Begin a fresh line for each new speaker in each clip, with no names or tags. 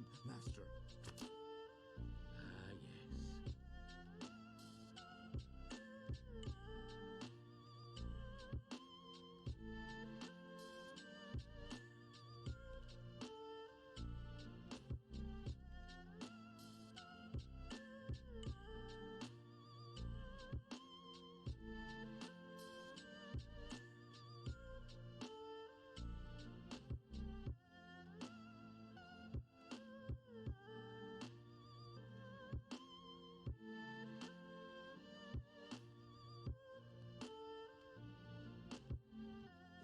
time, Master.
Ah, yes.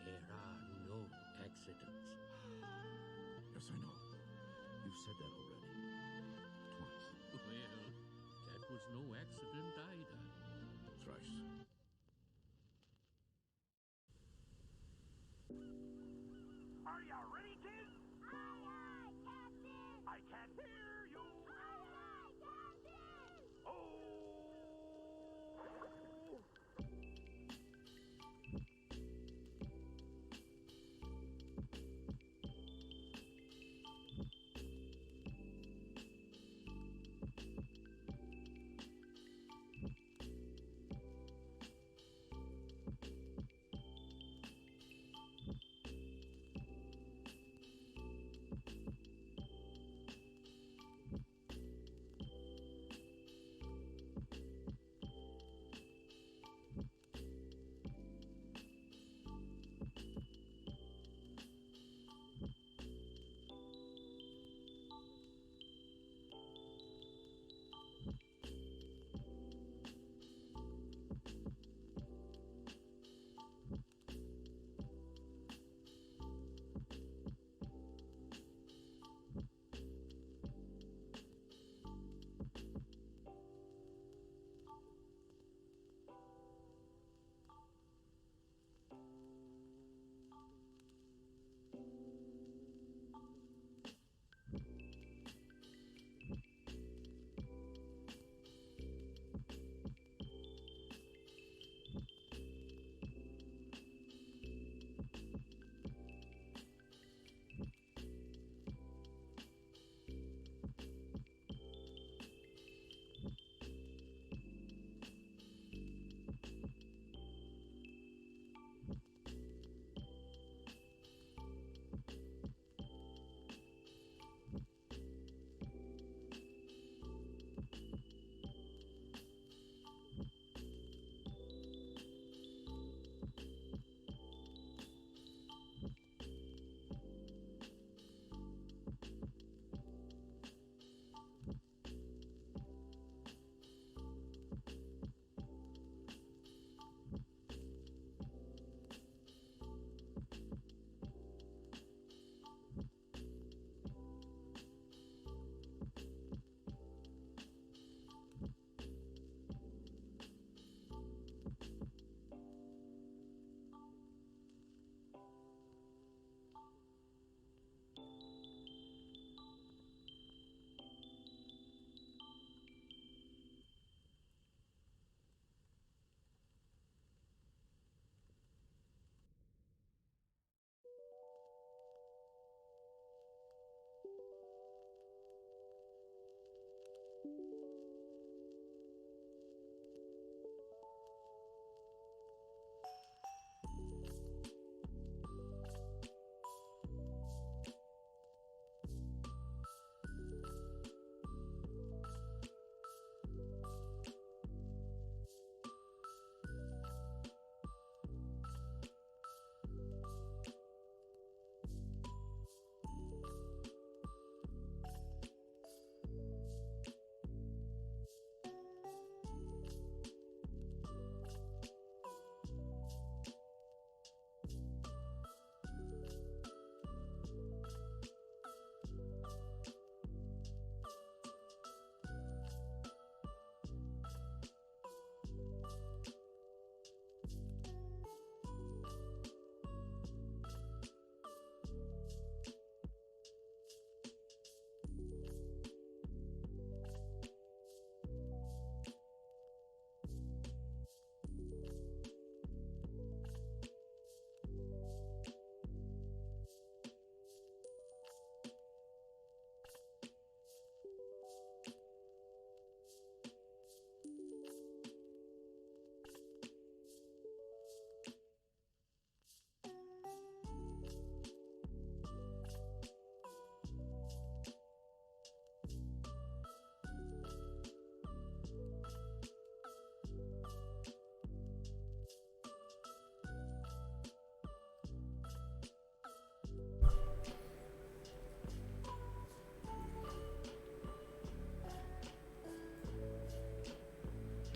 There are no accidents.
Yes, I know. You've said that already. Twice.
Well, that was no accident either.
Thrice.
Are you ready, kids?
Aye, aye, Captain!
I can hear you.
Aye, aye, Captain!
Oh!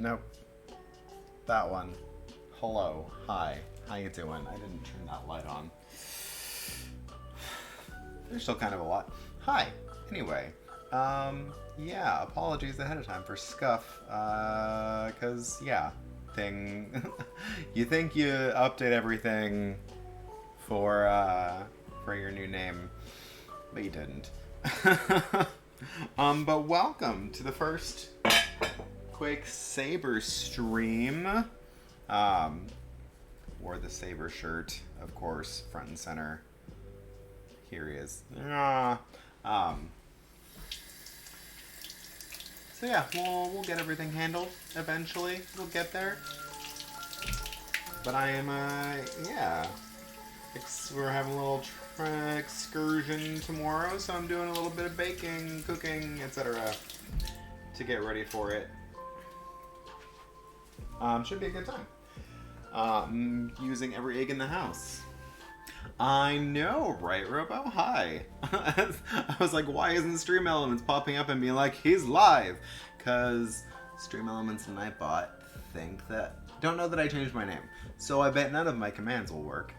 Nope. That one. Hello. Hi. How you doing? I didn't turn that light on. There's still kind of a lot. Hi. Anyway. Yeah, apologies ahead of time for scuff. Cause, yeah. You think you update everything for your new name, but you didn't. But welcome to the first Quakes Saber stream. Wore the Saber shirt, of course, front and center. Here he is. So yeah, we'll get everything handled eventually. We'll get there. But I am, yeah. We're having a little excursion tomorrow, so I'm doing a little bit of baking, cooking, etc. to get ready for it. Should be a good time. Using every egg in the house. I know, right, Robo? Hi. I was like, why isn't Stream Elements popping up and being like, he's live? Because Stream Elements and Nightbot don't know that I changed my name. So I bet none of my commands will work.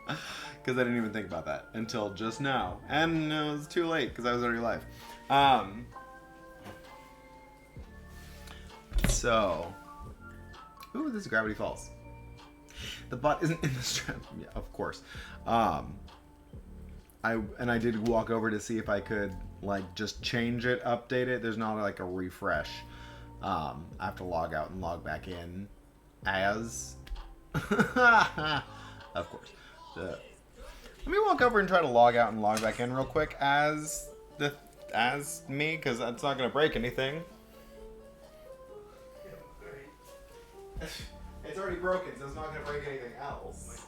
Because I didn't even think about that until just now. And it was too late because I was already live. So. Ooh, this is Gravity Falls. The bot isn't in the strap. Yeah, of course. I did walk over to see if I could like just change it, update it. There's not like a refresh. I have to log out and log back in as. Of course. Let me walk over and try to log out and log back in real quick as me, because that's not gonna break anything. It's already broken, so it's not going to break anything else.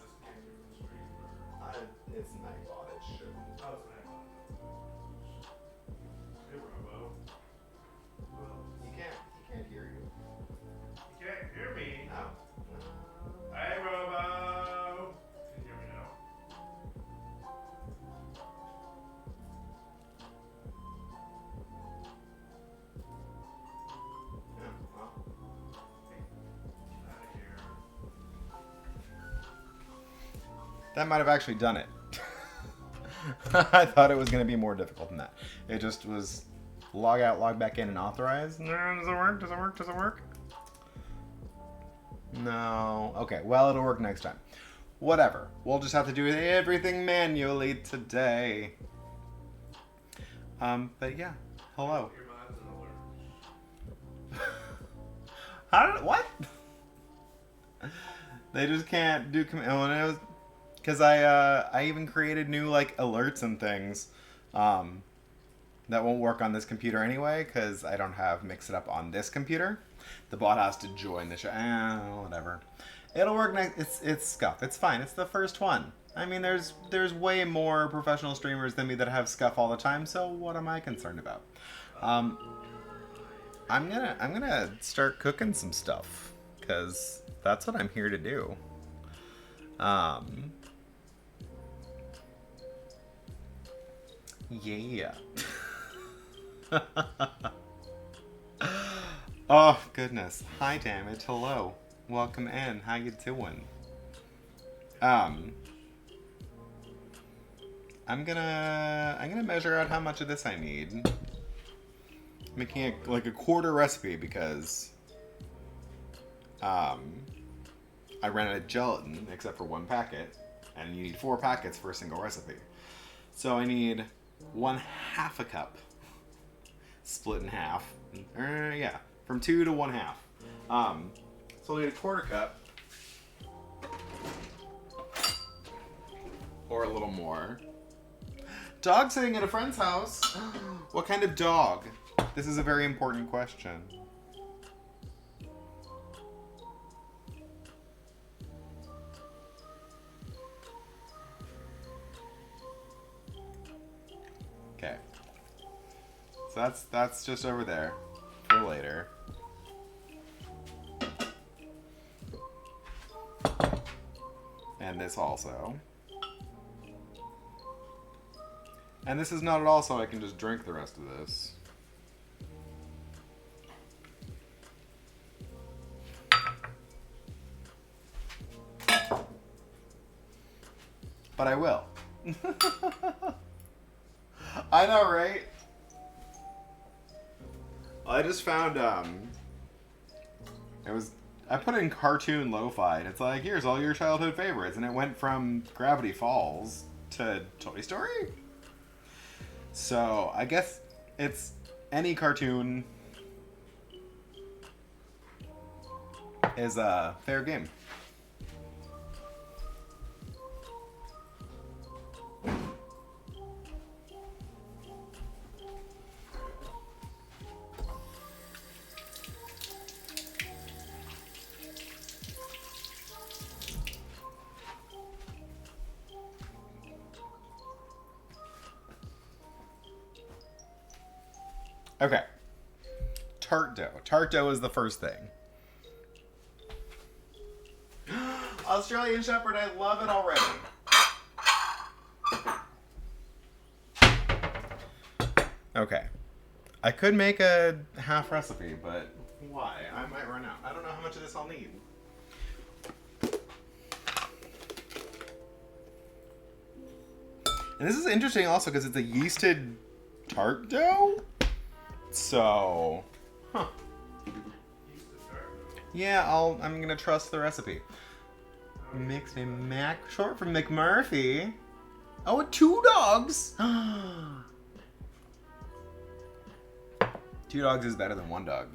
It's Nightbot, it shouldn't. Oh, it's Nightbot. Hey, Robo. Well, he can't hear you.
You can't hear me.
No.
Hey, Robo. Can you hear me now?
Yeah, well.
Out of here.
That might have actually done it. I thought it was going to be more difficult than that. It just was log out, log back in, and authorize. Does it work? Does it work? Does it work? No. Okay, well, it'll work next time. Whatever. We'll just have to do everything manually today. But yeah. Hello.
Your mind's an alert.
What? They just can't do because I even created new like alerts and things that won't work on this computer anyway because I don't have Mix It Up on this computer. The bot has to join the show. Whatever. It'll work next. It's scuff. It's fine. It's the first one. I mean, there's way more professional streamers than me that have scuff all the time. So what am I concerned about? I'm gonna start cooking some stuff because that's what I'm here to do. Yeah. Oh goodness. Hi Damage. Hello. Welcome in. How you doing? I'm gonna measure out how much of this I need. Making it like a quarter recipe because I ran out of gelatin except for one packet, and you need 4 packets for a single recipe. So I need 1/2 a cup, split in half. Yeah, from 2 to 1/2. So I need a 1/4 cup, or a little more. Dog sitting at a friend's house. What kind of dog? This is a very important question. Okay. So that's just over there for later. And this also. And this is not at all so I can just drink the rest of this. but I will. I know, right? I just found I put in cartoon lo-fi, and it's like, here's all your childhood favorites, and it went from Gravity Falls to Toy Story. So I guess it's any cartoon is a fair game. Okay. Tart dough. Tart dough is the first thing. Australian Shepherd, I love it already. Okay. I could make a half recipe, but why? I might run out. I don't know how much of this I'll need. And this is interesting also because it's a yeasted tart dough. So, huh. Yeah, I'm gonna trust the recipe. Makes me short for McMurphy. Oh, 2 dogs. 2 dogs is better than 1 dog.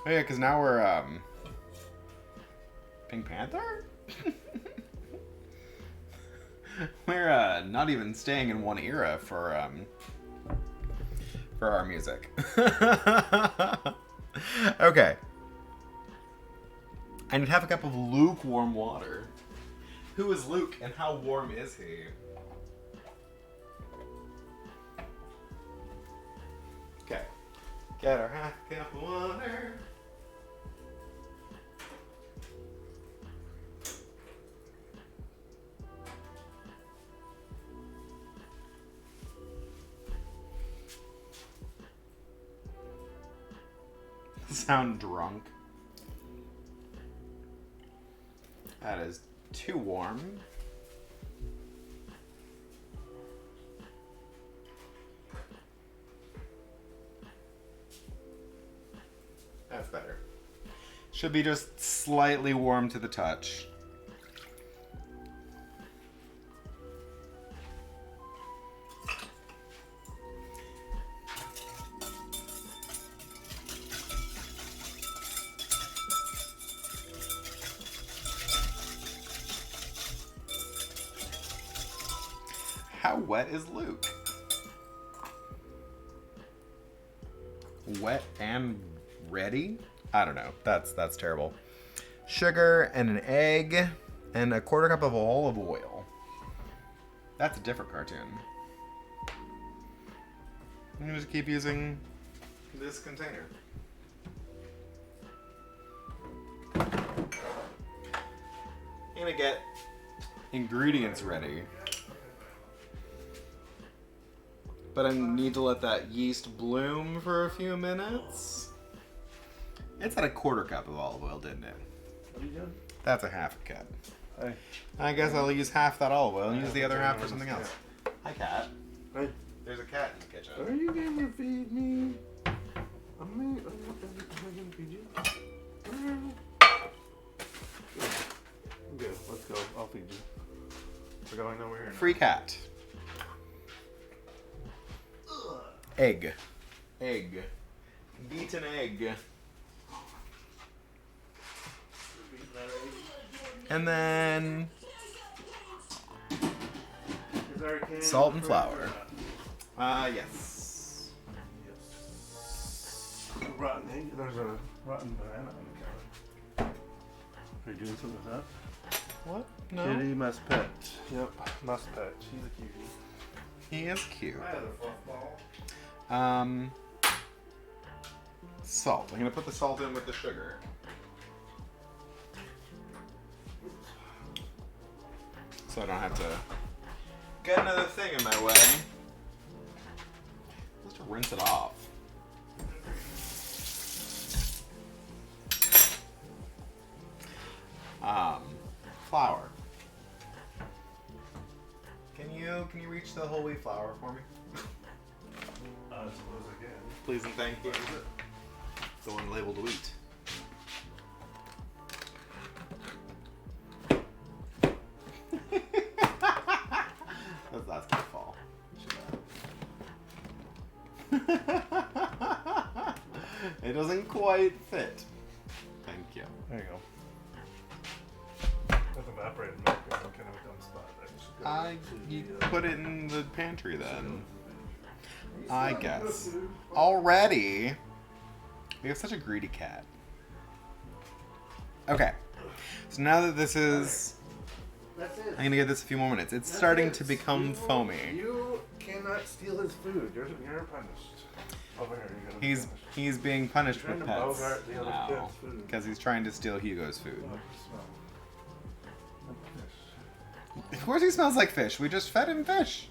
Oh yeah, because now we're Pink Panther. We're not even staying in one era for our music. Okay. I need half a cup of lukewarm water. Who is Luke and how warm is he? Okay. Get our half cup of water. Sound drunk. That is too warm. That's better. Should be just slightly warm to the touch. How wet is Luke? Wet and ready? I don't know. That's terrible. Sugar and an egg and a 1/4 cup of olive oil. That's a different cartoon. I'm gonna just keep using this container. I'm gonna get ingredients ready. But I need to let that yeast bloom for a few minutes. It's at a 1/4 cup of olive oil, didn't it?
What are you doing?
That's a half a cup.
Hey.
I guess I'll use half that olive oil and use the other half for something else. Hi, cat.
Hey.
There's a cat in the kitchen.
Are you gonna feed me? I'm gonna feed you. Good. Let's go. I'll feed you. We're going nowhere.
Free cat. Egg. Egg. Beaten egg. And then salt and flour. Yes.
Rotten egg. There's a rotten banana on the counter. Are you doing something with that?
What? No.
Kitty must pet. Yep, must pet. She's a cutie.
He is cute.
I had a fluff ball.
Salt. I'm gonna put the salt in with the sugar. So I don't have to get another thing in my way. Just to rinse it off. Flour. reach the whole wheat flour for me?
I suppose I can.
Please and thank you.
What is it?
The one labeled wheat. That's gonna fall. It doesn't quite fit. Thank you.
There you go. With evaporated milk, I'm kind of a dumb spot.
You put it in the pantry then. I guess. Already? We have such a greedy cat. Okay. So now that this is...
That's it.
I'm gonna give this a few more minutes. It's starting to become foamy.
You cannot steal his food. You're punished. Over here, you're gonna be punished.
He's being punished
You're
with
trying to
pets
bogart the other
now
pet's food.
because he's trying to steal Hugo's food.
Oh, smell. Like fish.
Of course he smells like fish. We just fed him fish.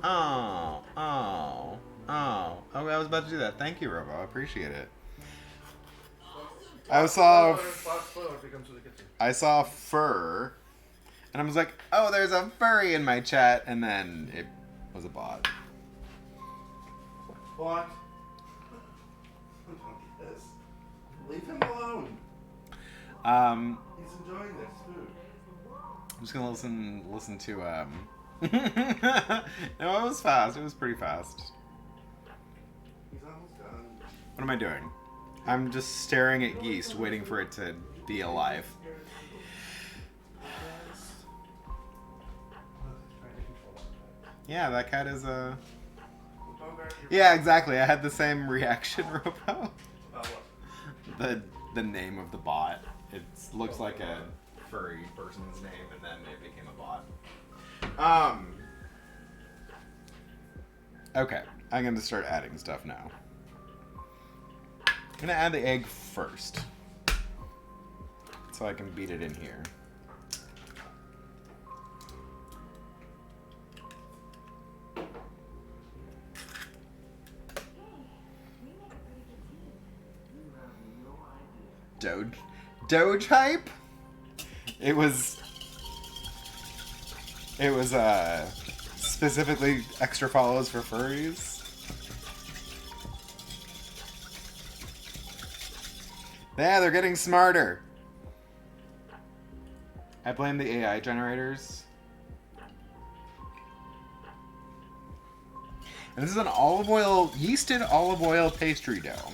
Oh. Oh, I was about to do that. Thank you, Robo. I appreciate it. I saw fur, and I was like, oh, there's a furry in my chat, and then it was a bot.
What? Yes. Leave him alone. He's enjoying this food.
I'm just gonna listen to No, it was fast. It was pretty fast.
He's almost done.
What am I doing? I'm just staring at yeast, waiting for it to be alive. Yeah, that cat is a... Yeah, exactly. I had the same reaction, Robo.
About what?
The name of the bot. It looks like a furry person's name, and then it became a bot. Okay, I'm gonna start adding stuff now. I'm gonna add the egg first, so I can beat it in here. Doge hype? It was specifically extra follows for furries. Yeah, they're getting smarter. I blame the AI generators. And this is an yeasted olive oil pastry dough.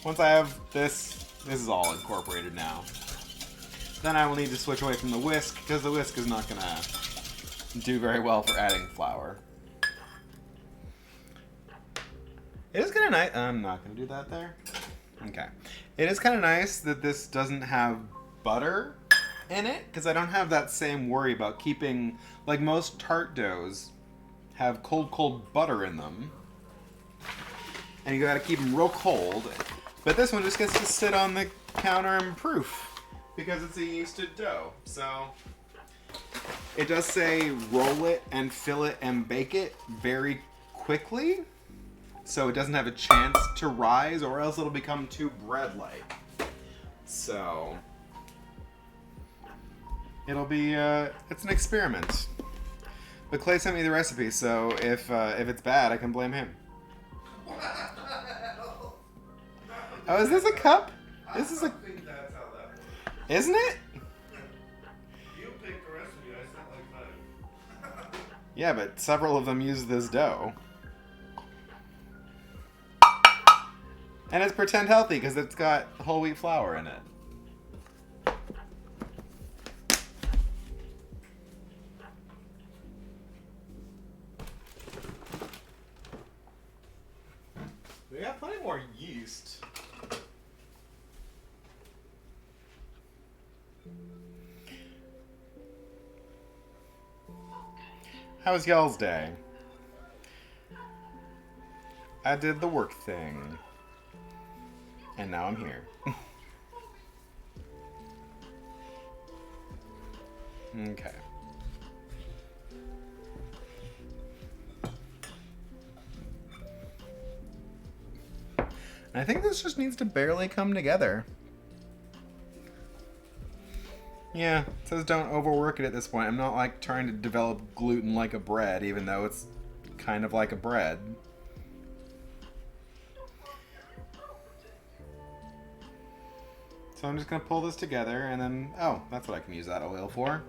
Once I have this is all incorporated now. Then I will need to switch away from the whisk, because the whisk is not going to do very well for adding flour. It is kind of nice. I'm not going to do that there. Okay. It is kind of nice that this doesn't have butter in it, because I don't have that same worry about keeping, like most tart doughs have cold butter in them. And you got to keep them real cold. But this one just gets to sit on the counter and proof because it's a yeasted dough. So it does say roll it and fill it and bake it very quickly. So it doesn't have a chance to rise or else it'll become too bread-like. So it'll be, it's an experiment. But Clay sent me the recipe, so if it's bad, I can blame him. Oh, is this a cup? This is a...
I think that's how that works.
Isn't it?
You picked the recipe, I sent like 5.
Yeah, but several of them use this dough. And it's pretend healthy because it's got whole wheat flour in it. We got plenty more yeast. How was y'all's day? I did the work thing. And now I'm here. Okay. I think this just needs to barely come together. Yeah, it says don't overwork it at this point. I'm not like trying to develop gluten like a bread, even though it's kind of like a bread. So I'm just going to pull this together and then, oh, that's what I can use that oil for.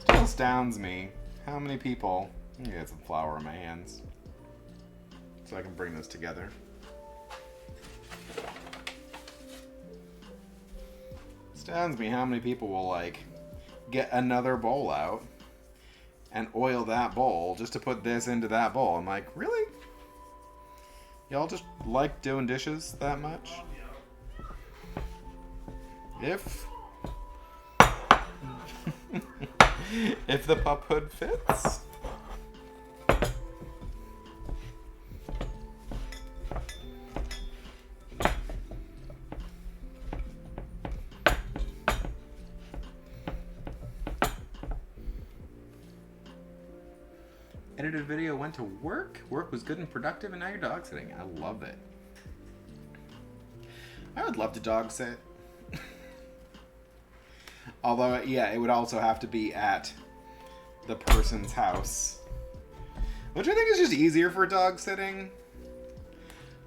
Still astounds me how many people, let me get some flour in my hands so I can bring this together. Astounds me how many people will like get another bowl out and oil that bowl just to put this into that bowl. I'm like, really? Y'all just like doing dishes that much? If if the pup hood fits. Edited video went to work. Work was good and productive, and now you're dog sitting. I love it. I would love to dog sit. Although, yeah, it would also have to be at the person's house. Which I think is just easier for dog sitting.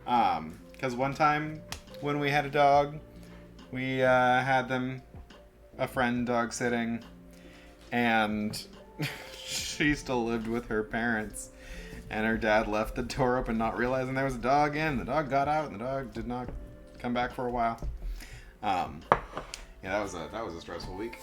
Because one time when we had a dog, we had a friend dog sitting, and she still lived with her parents, and her dad left the door open not realizing there was a dog in. The dog got out and the dog did not come back for a while. Yeah, that was a stressful week.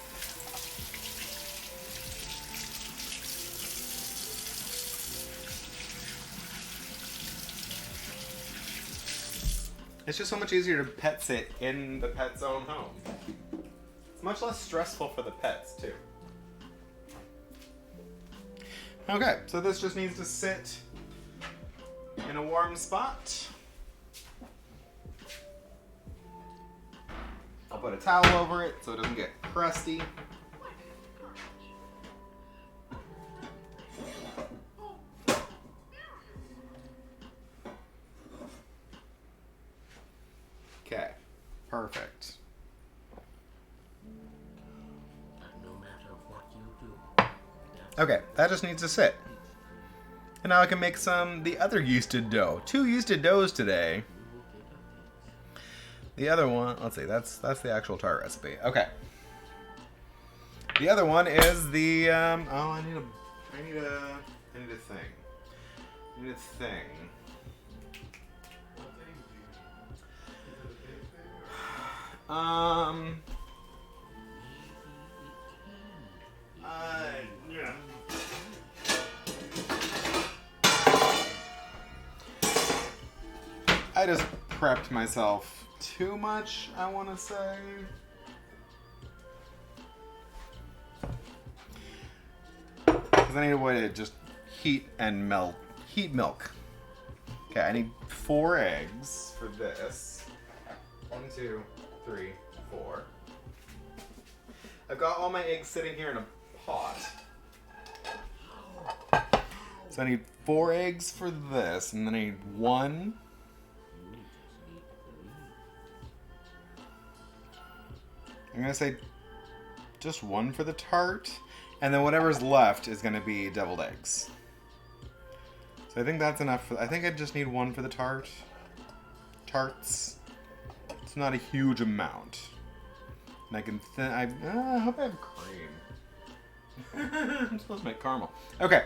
It's just so much easier to pet sit in the pet's own home. It's much less stressful for the pets too. Okay, so this just needs to sit in a warm spot. I'll put a towel over it so it doesn't get crusty. Okay, perfect.
No matter what you do.
Okay, that just needs to sit. And now I can make the other yeasted dough. 2 yeasted doughs today. The other one, let's see, that's the actual tart recipe. Okay. The other one is the I need a thing. I need a thing. Yeah. I just prepped myself too much, I want to say. Because I need a way to just heat milk. Okay, I need 4 eggs for this. 1, 2, 3, 4. I've got all my eggs sitting here in a pot. So I need 4 eggs for this, and then I need 1. I'm going to say just 1 for the tart, and then whatever's left is going to be deviled eggs. So I think that's enough. I think I just need 1 for the tarts. It's not a huge amount. And I can I hope I have cream. I'm supposed to make caramel. Okay.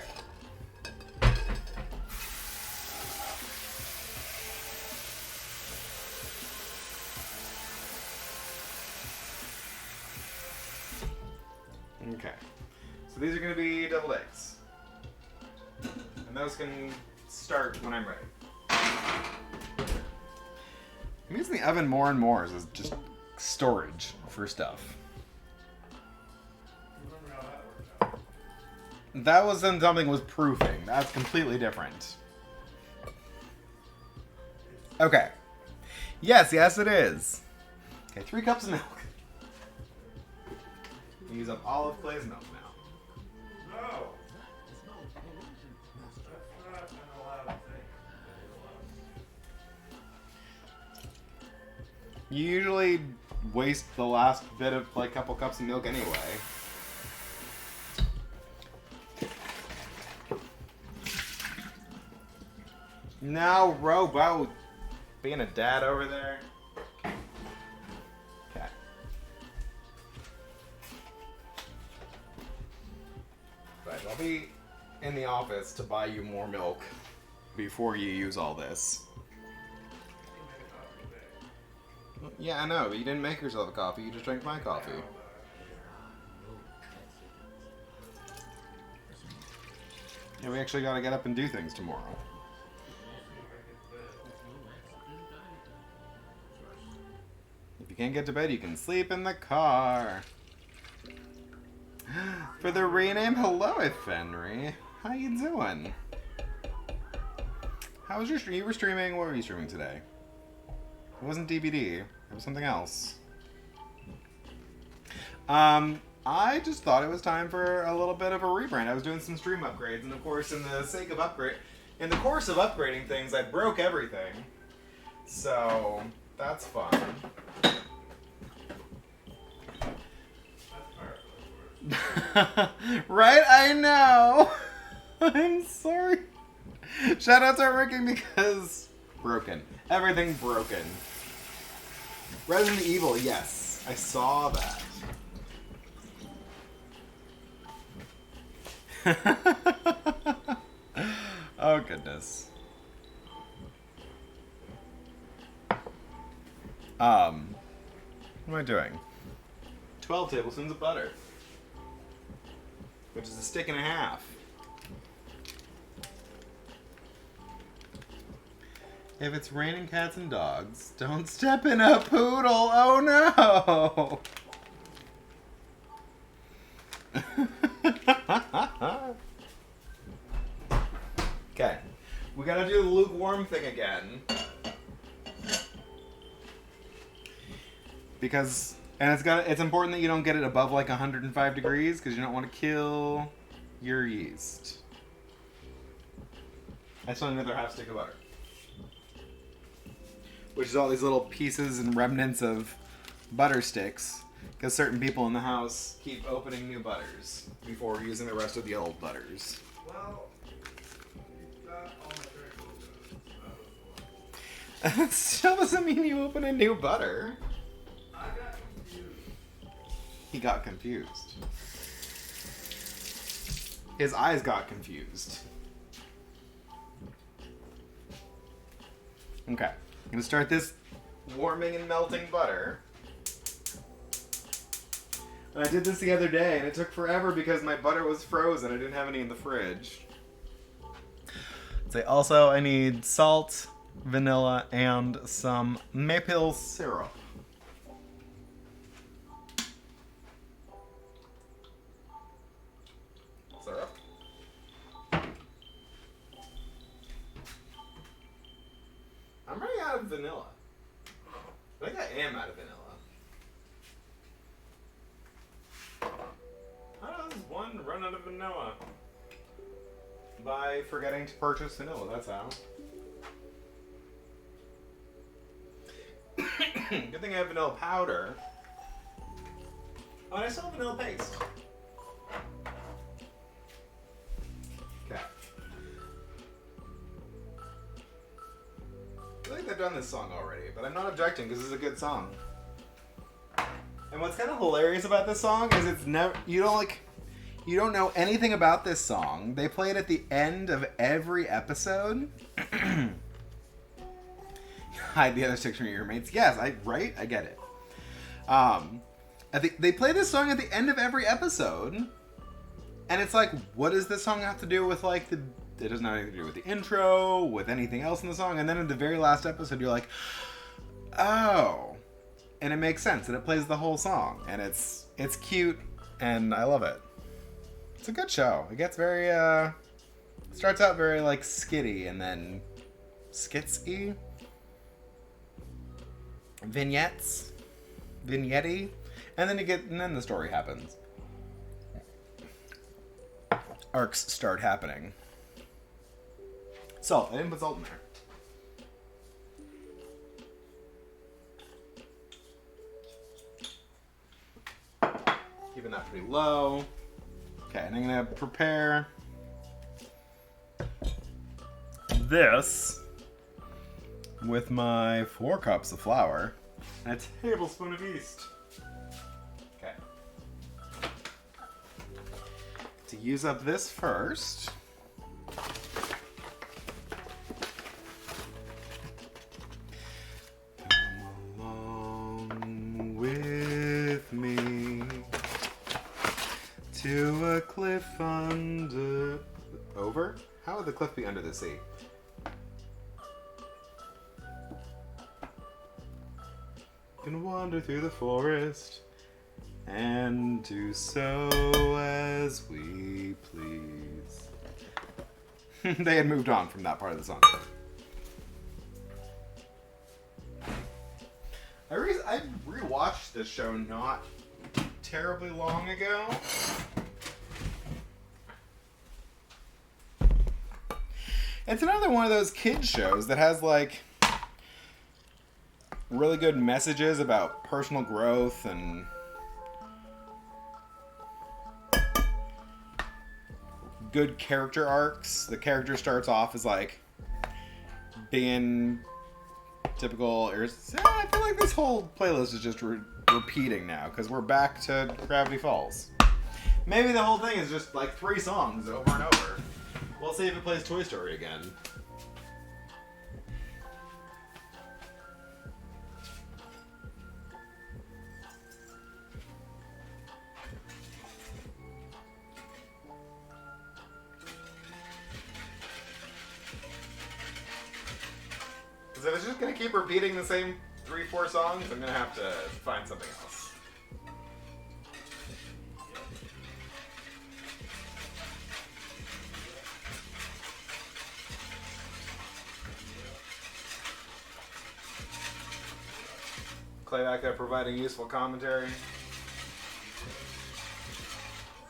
Okay. So these are going to be deviled eggs. And those can start when I'm ready. I'm using the oven more and more as just storage for stuff. That was when something was proofing. That's completely different. Okay. Yes, it is. Okay, 3 cups of milk. Use up Olive Clay's milk now.
No. That's not an allowed thing.
You usually waste the last bit of like couple cups of milk anyway. No, Robo, being a dad over there. Okay. But I'll be in the office to buy you more milk before you use all this. Yeah, I know, but you didn't make yourself a coffee, you just drank my coffee. Yeah, we actually gotta get up and do things tomorrow. If you can't get to bed, you can sleep in the car. For the rename, hello, Fenry. How you doing? How was your stream? You were streaming, what were you streaming today? It wasn't DVD, it was something else. I just thought it was time for a little bit of a rebrand. I was doing some stream upgrades, and of course, in the course of upgrading things, I broke everything. So, that's fun. Right? I know! I'm sorry. Shoutouts are working because broken. Everything broken. Resident Evil, yes. I saw that. Oh, goodness. What am I doing? 12 tablespoons of butter. Which is a stick and a half. If it's raining cats and dogs, don't step in a poodle. Oh no! Okay, we gotta do the lukewarm thing again. Because, and it's important that you don't get it above like 105 degrees because you don't want to kill your yeast. I still need another half stick of butter. Which is all these little pieces and remnants of butter sticks. Because certain people in the house keep opening new butters before using the rest of the old butters.
Well, you got all my very cool.
That still doesn't mean you open a new butter.
I got confused.
He got confused. His eyes got confused. Okay. I'm gonna start this warming and melting butter. And I did this the other day, and it took forever because my butter was frozen. I didn't have any in the fridge. So also, I need salt, vanilla, and some maple syrup. Syrup? I'm running out of vanilla. I think I am out of vanilla. How does one run out of vanilla? By forgetting to purchase vanilla, that's how. Good thing I have vanilla powder. Oh, and I still have vanilla paste. Okay. I feel like I've done this song already, but I'm not objecting because this is a good song. And what's kind of hilarious about this song is it's never, you don't know anything about this song. They play it at the end of every episode. Hide the other six from your roommates. Yes, right? I get it. They play this song at the end of every episode. And it's like, what does this song have to do with like it doesn't have anything to do with the intro, with anything else in the song. And then in the very last episode, you're like, oh. And it makes sense, and it plays the whole song, and it's cute, and I love it. It's a good show. It gets very, starts out very, like, skitty, and then skits-y? Vignette-y? And then the story happens. Arcs start happening. Salt. I didn't put salt in there. pretty low. Okay, and I'm gonna prepare this with my 4 cups of flour and a tablespoon of yeast. Okay. To use up this first, come along with me to a cliff under... Over? How would the cliff be under the sea? Can wander through the forest and do so as we please. They had moved on from that part of the song. I rewatched this show not terribly long ago. It's another one of those kids shows that has like really good messages about personal growth and good character arcs. The character starts off as like being typical. I feel like this whole playlist is just repeating now because we're back to Gravity Falls. Maybe the whole thing is just like 3 songs over and over. We'll see if it plays Toy Story again. Because if it's just going to keep repeating the same 3-4 songs, I'm going to have to find something else. Clay back there providing useful commentary.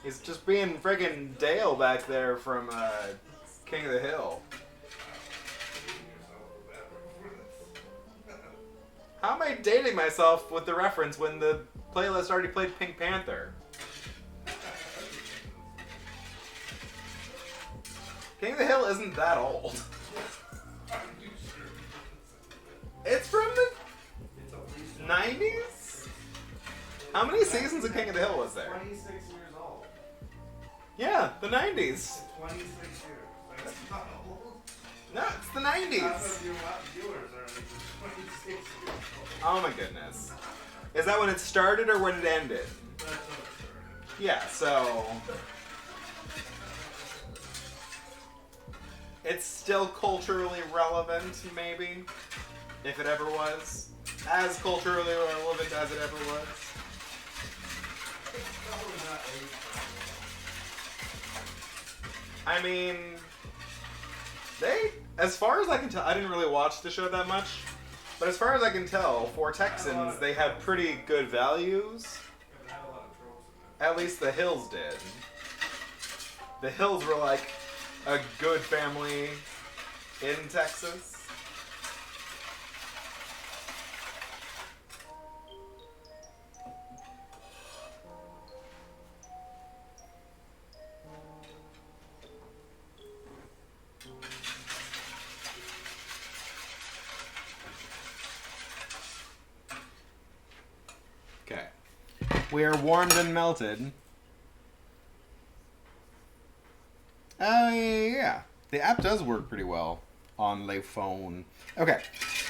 He's just being friggin' Dale back there from King of the Hill. How am I dating myself with the reference when the playlist already played Pink Panther? King of the Hill isn't that old. It's from the 90s? How many seasons of King of the Hill was there?
26 years old.
Yeah, the 90s.
26 years. That's not old.
No, it's the
Half
90s.
of your viewers are 26 years old.
Oh my goodness. Is that when it started or when it ended?
That's what it started.
Yeah, so... It's still culturally relevant, maybe? If it ever was. As culturally relevant as it ever was.
It's probably not age.
I mean... As far as I can tell, I didn't really watch the show that much, but as far as I can tell, for Texans, they had pretty good values.
It had a lot of tropes in it.
At least the Hills did. The Hills were like a good family in Texas. Okay. We are warmed and melted. Yeah. The app does work pretty well on the phone. Okay.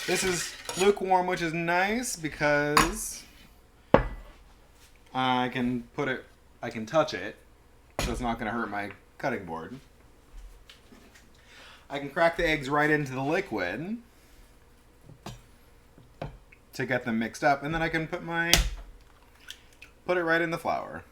This is lukewarm, which is nice because I can touch it, so it's not going to hurt my cutting board. I can crack the eggs right into the liquid to get them mixed up, and then I can put it right in the flour.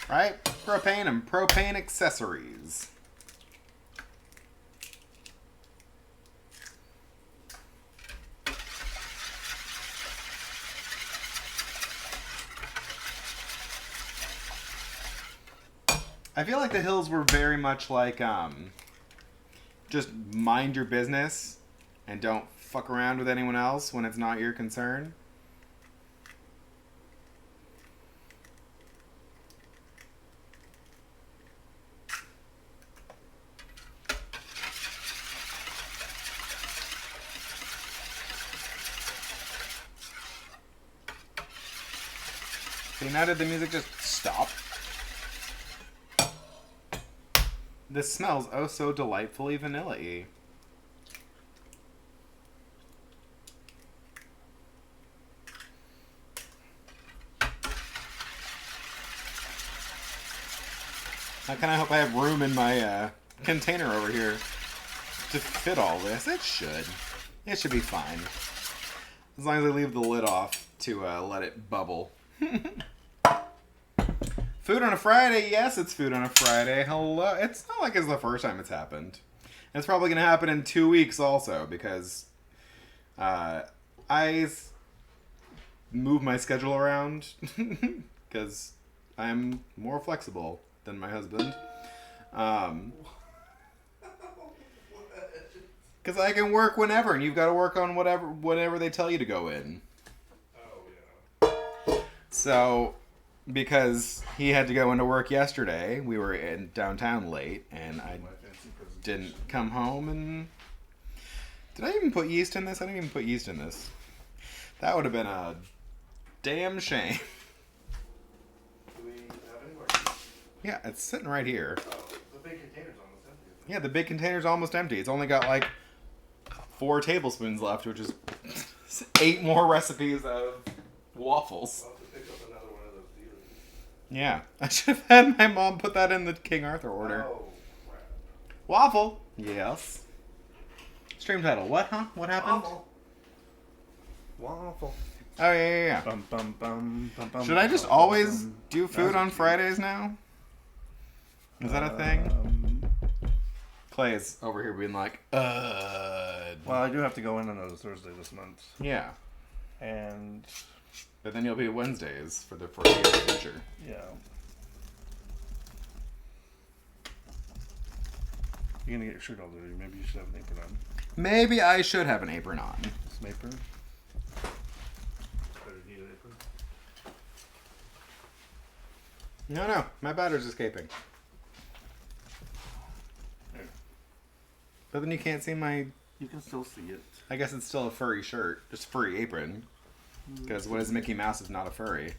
Right? Propane and propane accessories. I feel like the Hills were very much like, just mind your business and don't fuck around with anyone else when it's not your concern. See, now did the music just stop? This smells oh so delightfully vanilla-y. How can I hope I have room in my container over here to fit all this? It should. It should be fine. As long as I leave the lid off to let it bubble. Food on a Friday? Yes, it's food on a Friday. Hello. It's not like it's the first time it's happened. It's probably going to happen in 2 weeks also because I move my schedule around because I'm more flexible than my husband. Because I can work whenever, and you've got to work on whatever they tell you to go in.
Oh, yeah.
So, because he had to go into work yesterday, we were in downtown late, and I didn't come home, and... Did I even put yeast in this? I didn't even put yeast in this. That would have been a damn shame.
Do we have any more?
Yeah, it's sitting right here.
Oh, the big container's almost empty.
Yeah, the big container's almost empty. It's only got like 4 tablespoons left, which is 8 more recipes of waffles.
I'll have to pick up another one of those dealers.
Yeah, I should have had my mom put that in the King Arthur order.
Oh, crap.
Waffle. Yes. Stream title. What, huh? What happened?
Waffle.
Oh, yeah.
Bum, bum, bum, bum, bum,
Should I just
bum,
always
bum.
do food on Fridays now? Is that a thing? Clay is over here being like,
Well, I do have to go in on a Thursday this month.
Yeah.
And,
But then you'll be Wednesdays for the foreseeable future.
yeah. You're going to get your shirt all dirty. Maybe you should have an apron on.
Maybe I should have an apron on.
Some apron. Better need an apron.
No, my battery's escaping.
There.
But then you can't see my...
You can still see it.
I guess it's still a furry shirt. Just a furry apron. Because what is Mickey Mouse if not a furry?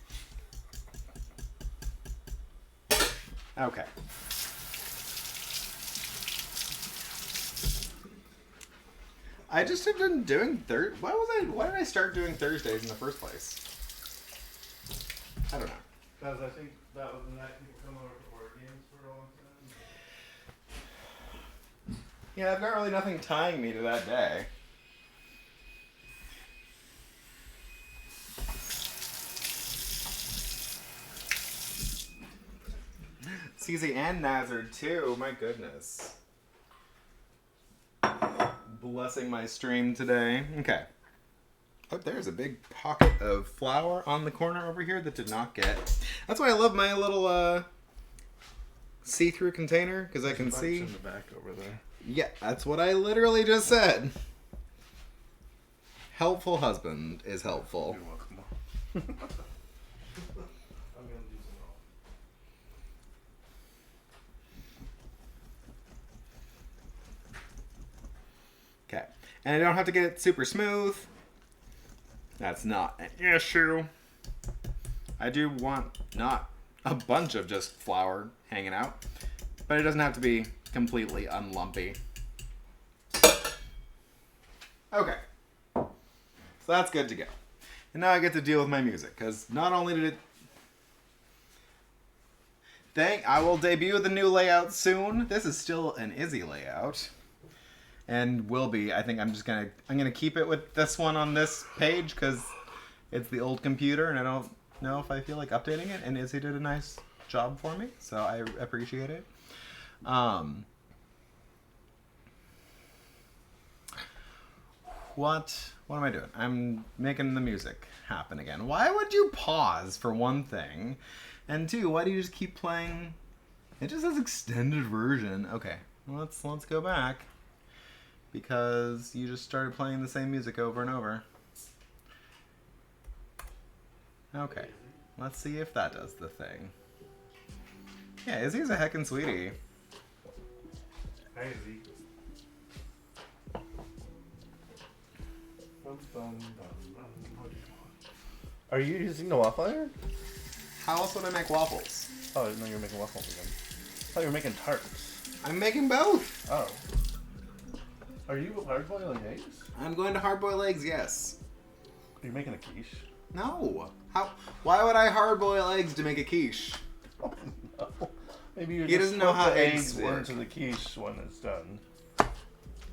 Okay. I just have been doing why did I start doing Thursdays in the first place? I don't know.
Because I think that was the night people come over to board games for a long time.
Yeah, I've got really nothing tying me to that day. CZ and Nazard too, my goodness. Blessing my stream today. Okay. Oh, there's a big pocket of flour on the corner over here that did not get. That's why I love my little see-through container, because I can see.
In the back over there.
Yeah, that's what I literally just said. Helpful husband is helpful.
You're welcome. I'm going to do some all.
Okay. And I don't have to get it super smooth. That's not an issue. I do want not a bunch of just flour hanging out, but it doesn't have to be completely unlumpy. Okay. So that's good to go. And now I get to deal with my music, because not only did it... I will debut the new layout soon. This is still an Izzy layout. And will be. I think I'm gonna keep it with this one on this page because it's the old computer and I don't know if I feel like updating it. And Izzy did a nice job for me, so I appreciate it. What am I doing? I'm making the music happen again. Why would you pause for one thing? And two, why do you just keep playing? It just says extended version. Okay, let's go back. because you just started playing the same music over and over. Okay, let's see if that does the thing. Yeah, Izzy's a heckin' sweetie.
Hi, Izzy.
Are you using the waffle iron?
How else would I make waffles?
Oh, I didn't know you were making waffles again. I thought you were making tarts.
I'm making both!
Oh. Are you hard boiling eggs?
I'm going to hard-boiled eggs, yes.
Are you making a quiche?
No. How? Why would I hard-boil eggs to make a quiche?
Oh, no. Maybe you
He
just
doesn't know
put
how
the
eggs
eggs
work.
into the quiche when it's done. You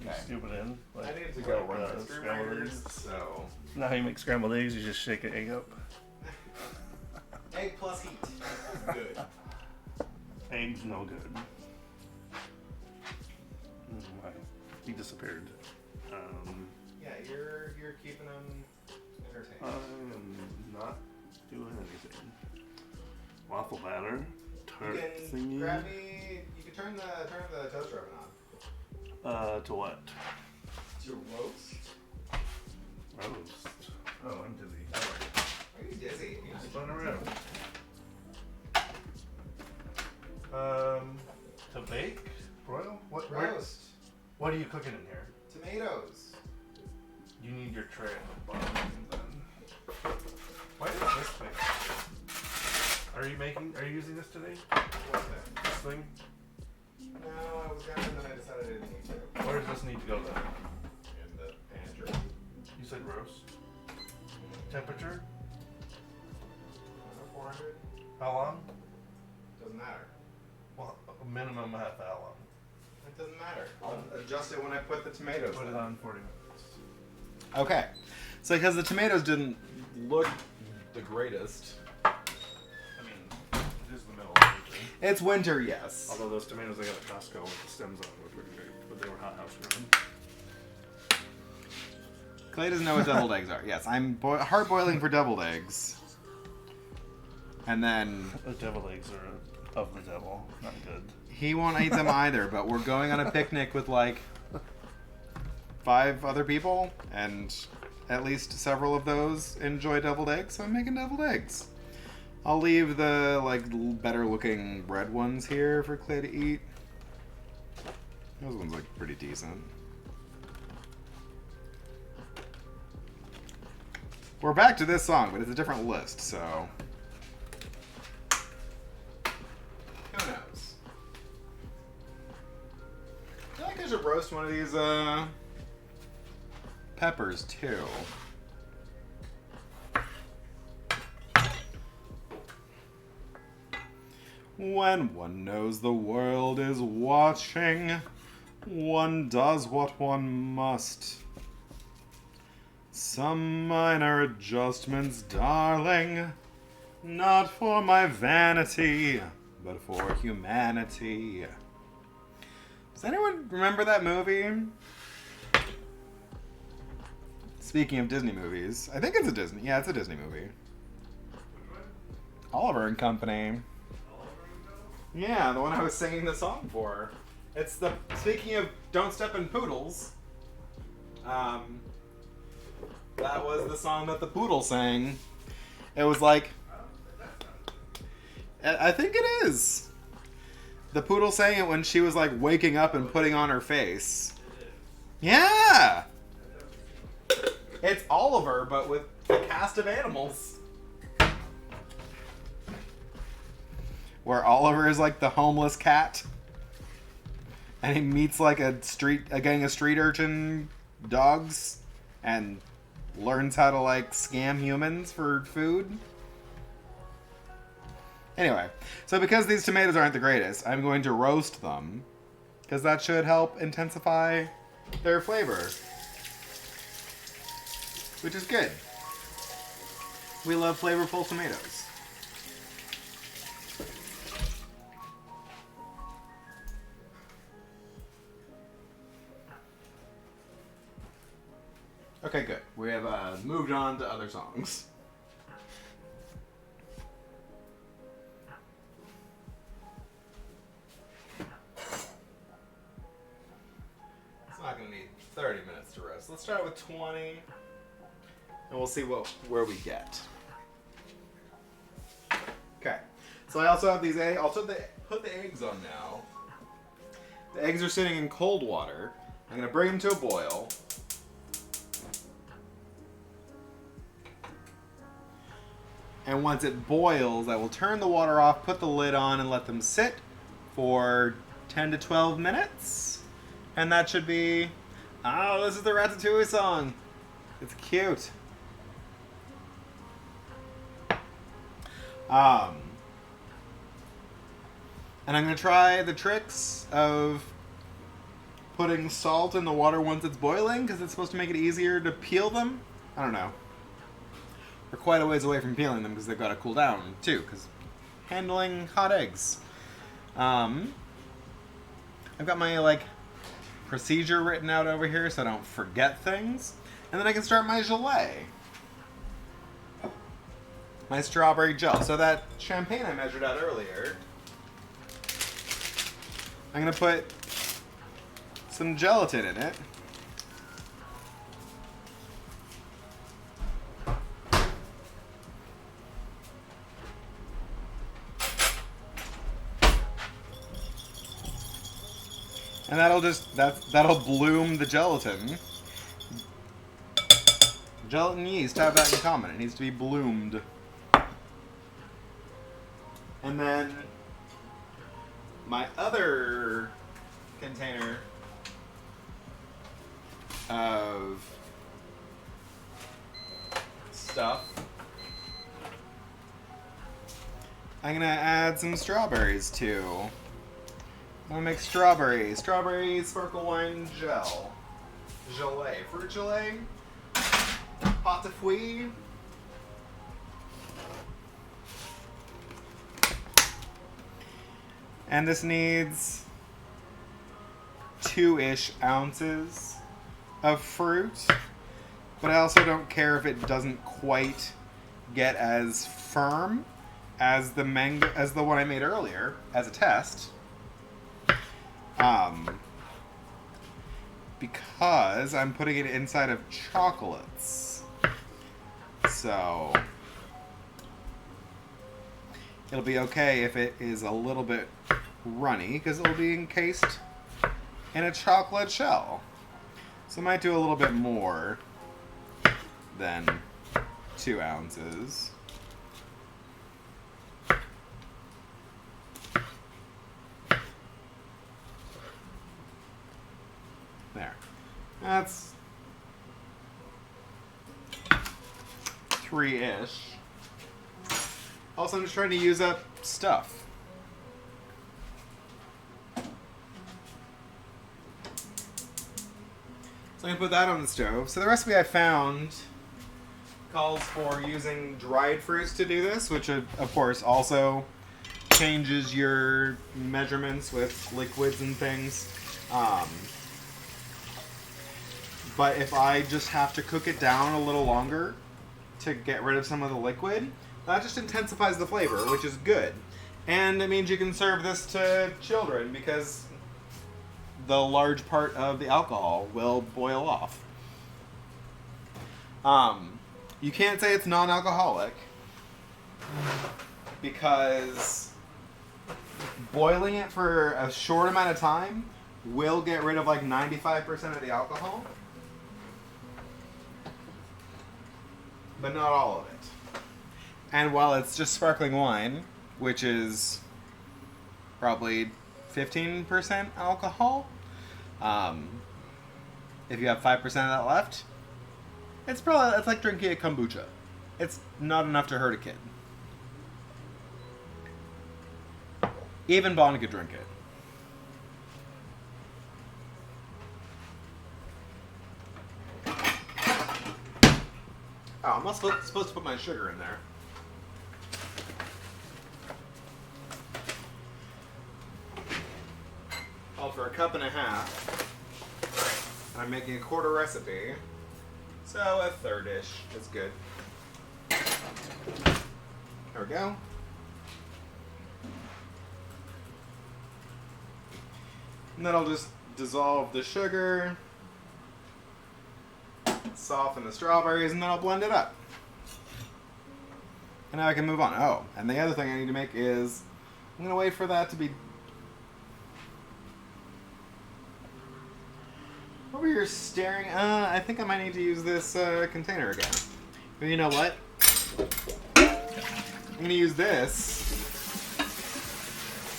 Okay.
scoop it in.
I need to
like,
go run my
scrambled
screwdrivers,
eggs.
so...
Now how you make scrambled eggs, you just shake an egg up.
Egg plus heat. Good.
Eggs no good. He disappeared.
Yeah, you're keeping them entertained.
I'm not doing anything. Waffle batter, tart
You can
thingy.
grab me. You can turn the toaster oven on.
To what?
To roast.
Roast. Oh, I'm dizzy.
Are you dizzy?
Spun around. To bake? Broil?
Roast.
What are you cooking in here?
Tomatoes.
You need your tray at the bottom then. Why is this thing? Are you using this today?
What's that?
This thing?
No, I was gonna, and then I decided I didn't need to.
Where does this need to go then?
In the pantry.
You said roast. Temperature?
400.
How long?
Doesn't matter.
Well, a minimum half hour.
It doesn't matter. I'll adjust it when I put the tomatoes
Put
in.
it on 40 minutes.
Okay. So because the tomatoes didn't look the greatest.
I mean, it is the middle of winter.
It's winter, yes.
Although those tomatoes I got at Costco with the stems on them were pretty great, but they were hothouse grown.
Clay doesn't know what deviled eggs are. Yes, I'm hard boiling for deviled eggs. And then
The deviled eggs are of the devil, not good.
he won't eat them either, but we're going on a picnic with like 5 other people, and at least several of those enjoy deviled eggs, so I'm making deviled eggs. I'll leave the like better looking red ones here for Clay to eat. Those ones look pretty decent. We're back to this song, but it's a different list, so who knows? I feel like I should roast one of these peppers too. When one knows the world is watching, one does what one must. Some minor adjustments, darling, not for my vanity, but for humanity. Does anyone remember that movie? Speaking of Disney movies, I think it's a Disney. Yeah, it's a Disney movie. Oliver and Company. Yeah, the one I was singing the song for. It's the speaking of Don't Step in Poodles. That was the song that the poodle sang. It was like, I think it is. The poodle sang it when she was like waking up and putting on her face. Yeah. It's Oliver, but with a cast of animals. Where Oliver is like the homeless cat. And he meets like a gang of street urchin dogs. And learns how to like scam humans for food. Anyway, so because these tomatoes aren't the greatest, I'm going to roast them. Because that should help intensify their flavor. Which is good. We love flavorful tomatoes. Okay, good. We have moved on to other songs. It's not going to need 30 minutes to roast. Let's start with 20, and we'll see where we get. Okay, so I also have these eggs. I'll put the eggs on now. The eggs are sitting in cold water. I'm gonna bring them to a boil. And once it boils, I will turn the water off, put the lid on, and let them sit for 10 to 12 minutes. And that should be... Oh, this is the Ratatouille song. It's cute. And I'm going to try the tricks of putting salt in the water once it's boiling, because it's supposed to make it easier to peel them. I don't know. We're quite a ways away from peeling them because they've got to cool down too, because handling hot eggs. I've got my procedure written out over here so I don't forget things, and then I can start my gelée, my strawberry gel. So that champagne I measured out earlier, I'm gonna put some gelatin in it. And that'll bloom the gelatin. Gelatin yeast have that in common. It needs to be bloomed. And then my other container of stuff, I'm gonna add some strawberries to. I'm gonna make strawberry sparkle wine gelée, fruit gelée, pot de fruits. And this needs 2-ish ounces of fruit, but I also don't care if it doesn't quite get as firm as the one I made earlier as a test. Because I'm putting it inside of chocolates. So it'll be okay if it is a little bit runny, because it'll be encased in a chocolate shell. So I might do a little bit more than 2 ounces. There. That's 3-ish. Also, I'm just trying to use up stuff. So I'm going to put that on the stove. So the recipe I found calls for using dried fruits to do this, which of course also changes your measurements with liquids and things. But if I just have to cook it down a little longer to get rid of some of the liquid, that just intensifies the flavor, which is good. And it means you can serve this to children because the large part of the alcohol will boil off. You can't say it's non-alcoholic because boiling it for a short amount of time will get rid of 95% of the alcohol, but not all of it. And while it's just sparkling wine, which is probably 15% alcohol, if you have 5% of that left, it's like drinking a kombucha. It's not enough to hurt a kid. Even Bond could drink it. Oh, I'm not supposed to put my sugar in there. Well, for 1.5 cups, I'm making a quarter recipe, so a third-ish is good. There we go. And then I'll just dissolve the sugar soften the strawberries, and then I'll blend it up. And now I can move on. Oh, and the other thing I need to make is, I'm going to wait for that to be... Over here staring, I think I might need to use this container again. But you know what? I'm going to use this,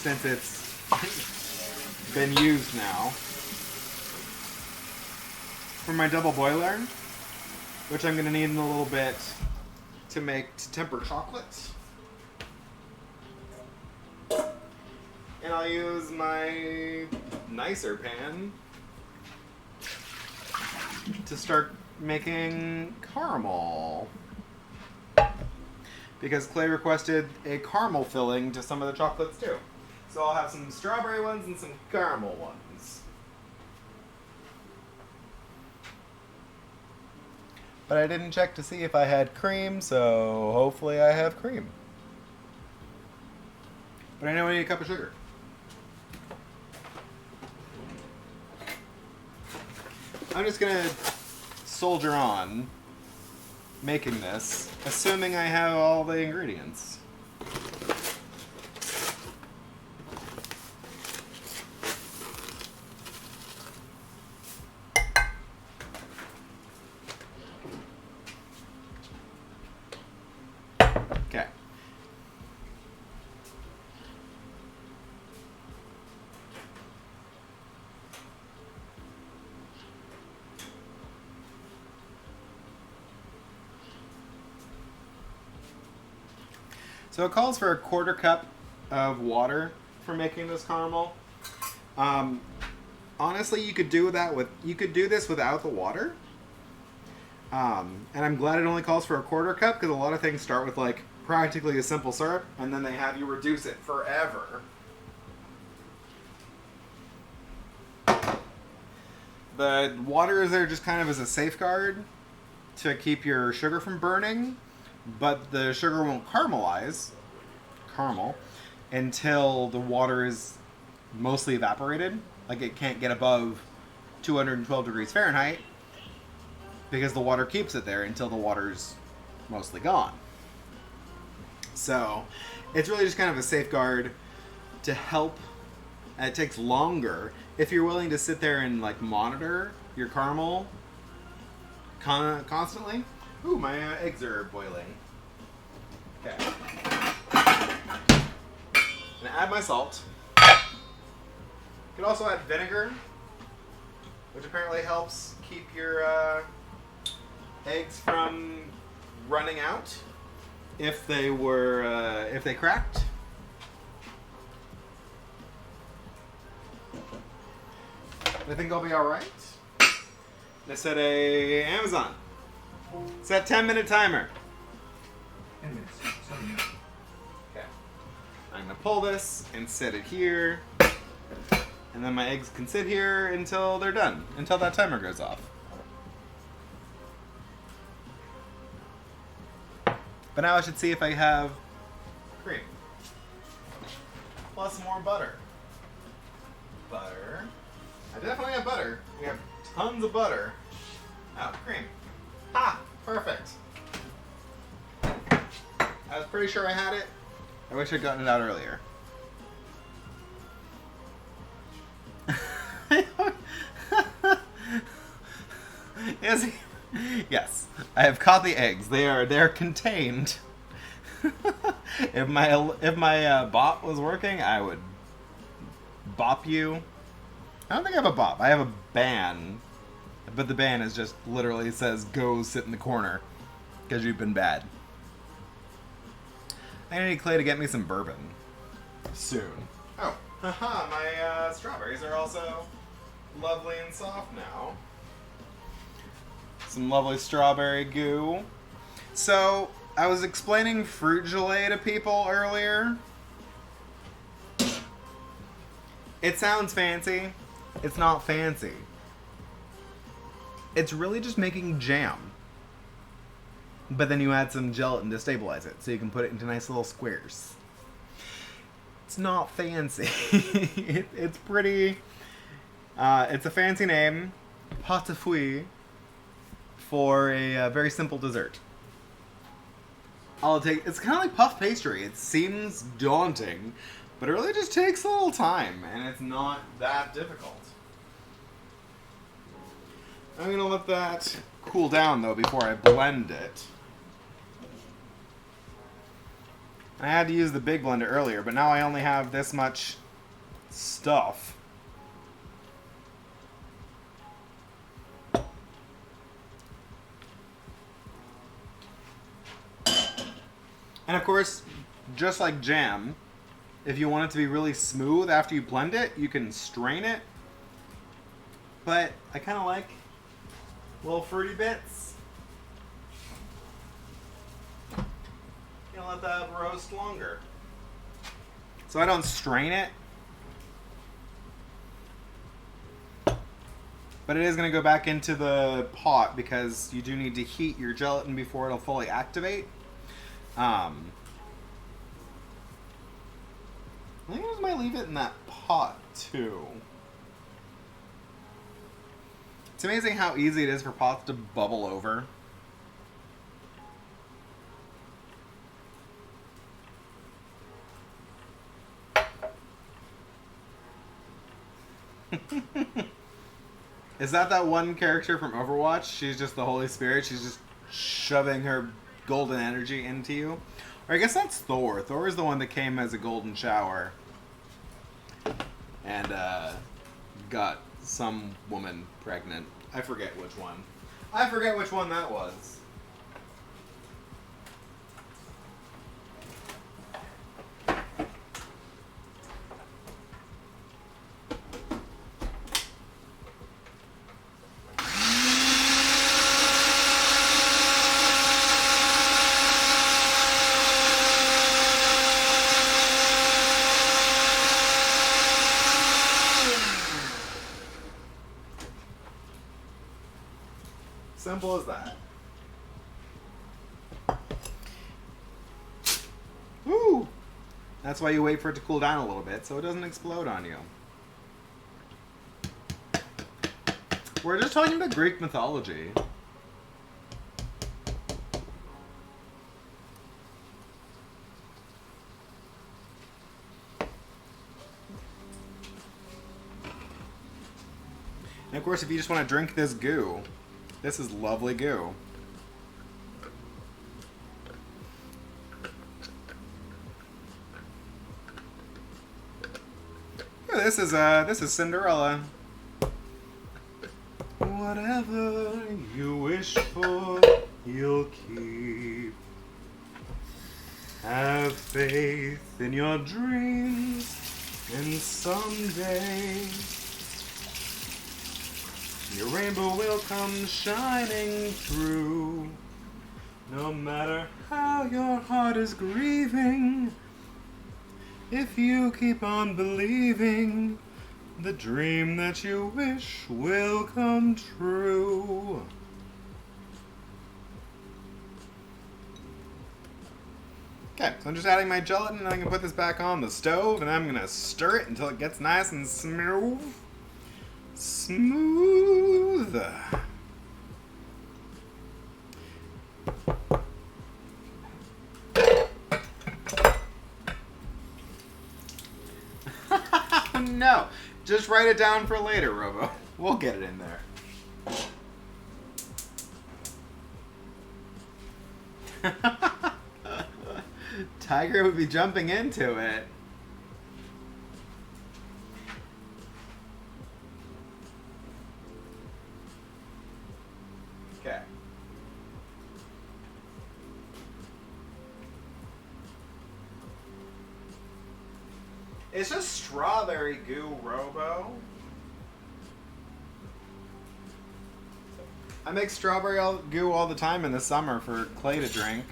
since it's been used now, for my double boiler, which I'm going to need in a little bit to temper chocolate. And I'll use my nicer pan to start making caramel. Because Clay requested a caramel filling to some of the chocolates too. So I'll have some strawberry ones and some caramel ones. But I didn't check to see if I had cream, so hopefully I have cream. But I know I need a cup of sugar. I'm just gonna soldier on making this, assuming I have all the ingredients. Okay. So it calls for a 1/4 cup of water for making this caramel. Honestly, you could do this without the water. And I'm glad it only calls for a 1/4 cup, because a lot of things start with like practically a simple syrup, and then they have you reduce it forever. The water is there just kind of as a safeguard to keep your sugar from burning, but the sugar won't caramel, until the water is mostly evaporated. Like, it can't get above 212 degrees Fahrenheit, because the water keeps it there until the water's mostly gone. So it's really just kind of a safeguard to help. And it takes longer if you're willing to sit there and like monitor your caramel constantly. Ooh, my eggs are boiling. Okay. I'm gonna add my salt. You can also add vinegar, which apparently helps keep your eggs from running out if they cracked. I think I'll be all right. I set a Amazon. Set 10-minute timer.
10 minutes.
Okay. I'm gonna pull this and set it here, and then my eggs can sit here until they're done, until that timer goes off. But now I should see if I have cream. Plus more butter. Butter. I definitely have butter. We have tons of butter. Oh, cream. Ah, perfect. I was pretty sure I had it. I wish I'd gotten it out earlier. Yes, I have caught the eggs. They're contained. If my bot was working, I would bop you. I don't think I have a bop. I have a ban, but the ban is just literally says go sit in the corner because you've been bad. I need Clay to get me some bourbon soon. Oh, haha! My strawberries are also lovely and soft now. Some lovely strawberry goo. So, I was explaining fruit gelée to people earlier. It sounds fancy. It's not fancy. It's really just making jam. But then you add some gelatin to stabilize it, so you can put it into nice little squares. It's not fancy. It's pretty... it's a fancy name. Pâte à fouille. for a very simple dessert. It's kind of like puff pastry. It seems daunting, but it really just takes a little time, and it's not that difficult. I'm going to let that cool down, though, before I blend it. I had to use the big blender earlier, but now I only have this much stuff. And of course, just like jam, if you want it to be really smooth after you blend it, you can strain it. But I kind of like little fruity bits. Gonna let that roast longer. So I don't strain it. But it is going to go back into the pot because you do need to heat your gelatin before it'll fully activate. I think I just might leave it in that pot too. It's amazing how easy it is for pots to bubble over. Is that one character from Overwatch? She's just the Holy Spirit. She's just shoving her golden energy into you. Or I guess that's Thor. Thor is the one that came as a golden shower and got some woman pregnant. I forget which one. I forget which one that was. Simple as that. Woo! That's why you wait for it to cool down a little bit so it doesn't explode on you. We're just talking about Greek mythology. And of course, if you just want to drink this goo, this is lovely goo. Yeah, this is Cinderella. Whatever you wish for, you'll keep. Have faith in your dreams, and someday your rainbow will come shining through. No matter how your heart is grieving, if you keep on believing, the dream that you wish will come true. Okay, so I'm just adding my gelatin and I'm gonna put this back on the stove and I'm gonna stir it until it gets nice and smooth. Smooth. No, just write it down for later, Robo. We'll get it in there. Tiger would be jumping into it. Okay. It's just strawberry goo, Robo. I make strawberry goo all the time in the summer for Clay to drink.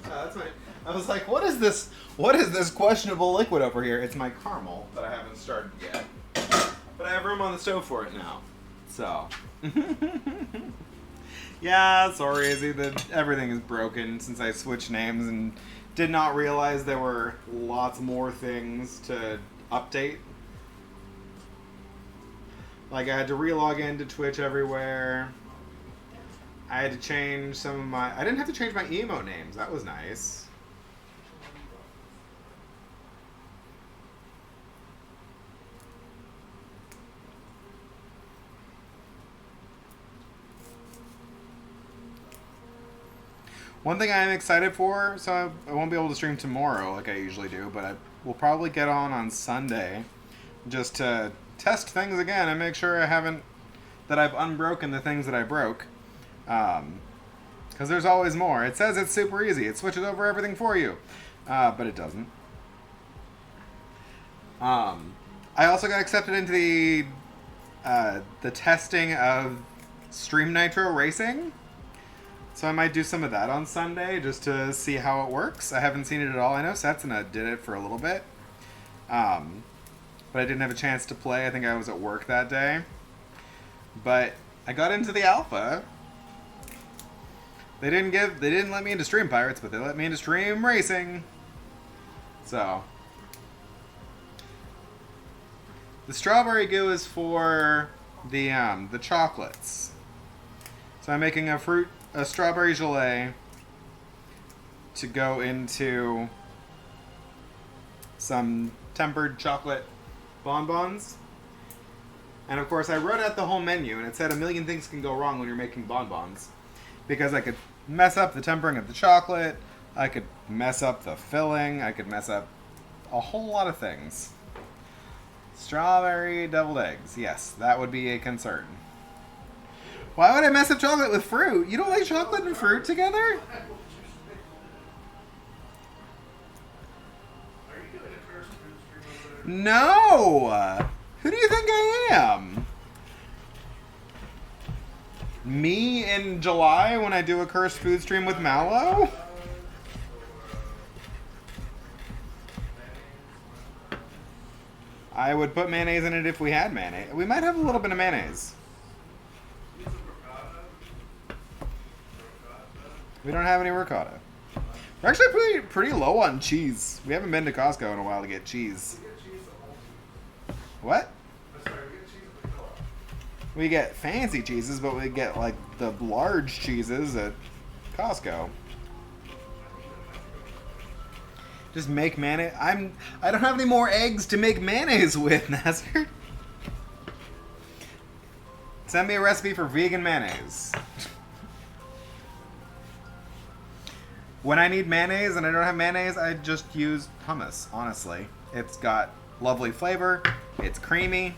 That's my. I was like, what is this? What is this questionable liquid over here? It's my caramel that I haven't started yet, but I have room on the stove for it now. So, Yeah, sorry, Izzy. Everything is broken since I switched names and did not realize there were lots more things to update. Like, I had to re-log into Twitch everywhere. I had to change some of my... I didn't have to change my emote names. That was nice. One thing I'm excited for, so I won't be able to stream tomorrow like I usually do, but I will probably get on Sunday just to test things again and make sure that I've unbroken the things that I broke. Because there's always more. It says it's super easy. It switches over everything for you. But it doesn't. I also got accepted into the testing of Stream Nitro Racing. So I might do some of that on Sunday just to see how it works. I haven't seen it at all. I know Setsuna did it for a little bit. But I didn't have a chance to play. I think I was at work that day. But I got into the alpha. They didn't let me into Stream Pirates, but they let me into Stream Racing. So the strawberry goo is for the chocolates. So I'm making a strawberry gelée to go into some tempered chocolate bonbons. And of course I wrote out the whole menu and it said a million things can go wrong when you're making bonbons. Because I could mess up the tempering of the chocolate, I could mess up the filling, I could mess up a whole lot of things. Strawberry deviled eggs, yes, that would be a concern. Why would I mess up chocolate with fruit? You don't like chocolate and fruit together?
Are you doing a first food stream over there?
No! Who do you think I am? Me in July when I do a cursed food stream with Mallow? I would put mayonnaise in it if we had mayonnaise. We might have a little bit of mayonnaise. We don't have any ricotta. We're actually pretty low on cheese. We haven't been to Costco in a while to get cheese. What? We get fancy cheeses, but we get like the large cheeses at Costco. Just make mayonnaise. I don't have any more eggs to make mayonnaise with, Nazir. Send me a recipe for vegan mayonnaise. When I need mayonnaise and I don't have mayonnaise, I just use hummus, honestly. It's got lovely flavor. It's creamy.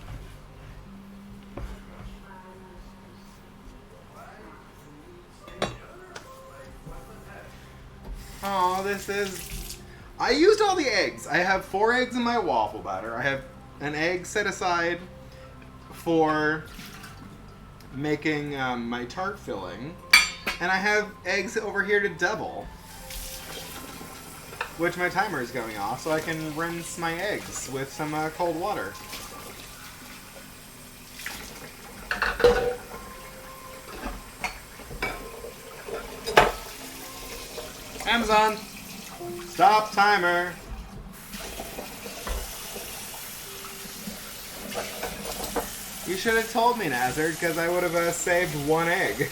Oh, this is... I used all the eggs. I have 4 eggs in my waffle batter. I have an egg set aside for making my tart filling. And I have eggs over here to double. Which my timer is going off, so I can rinse my eggs with some cold water. Amazon, stop timer. You should have told me, Nazard, because I would have saved 1 egg.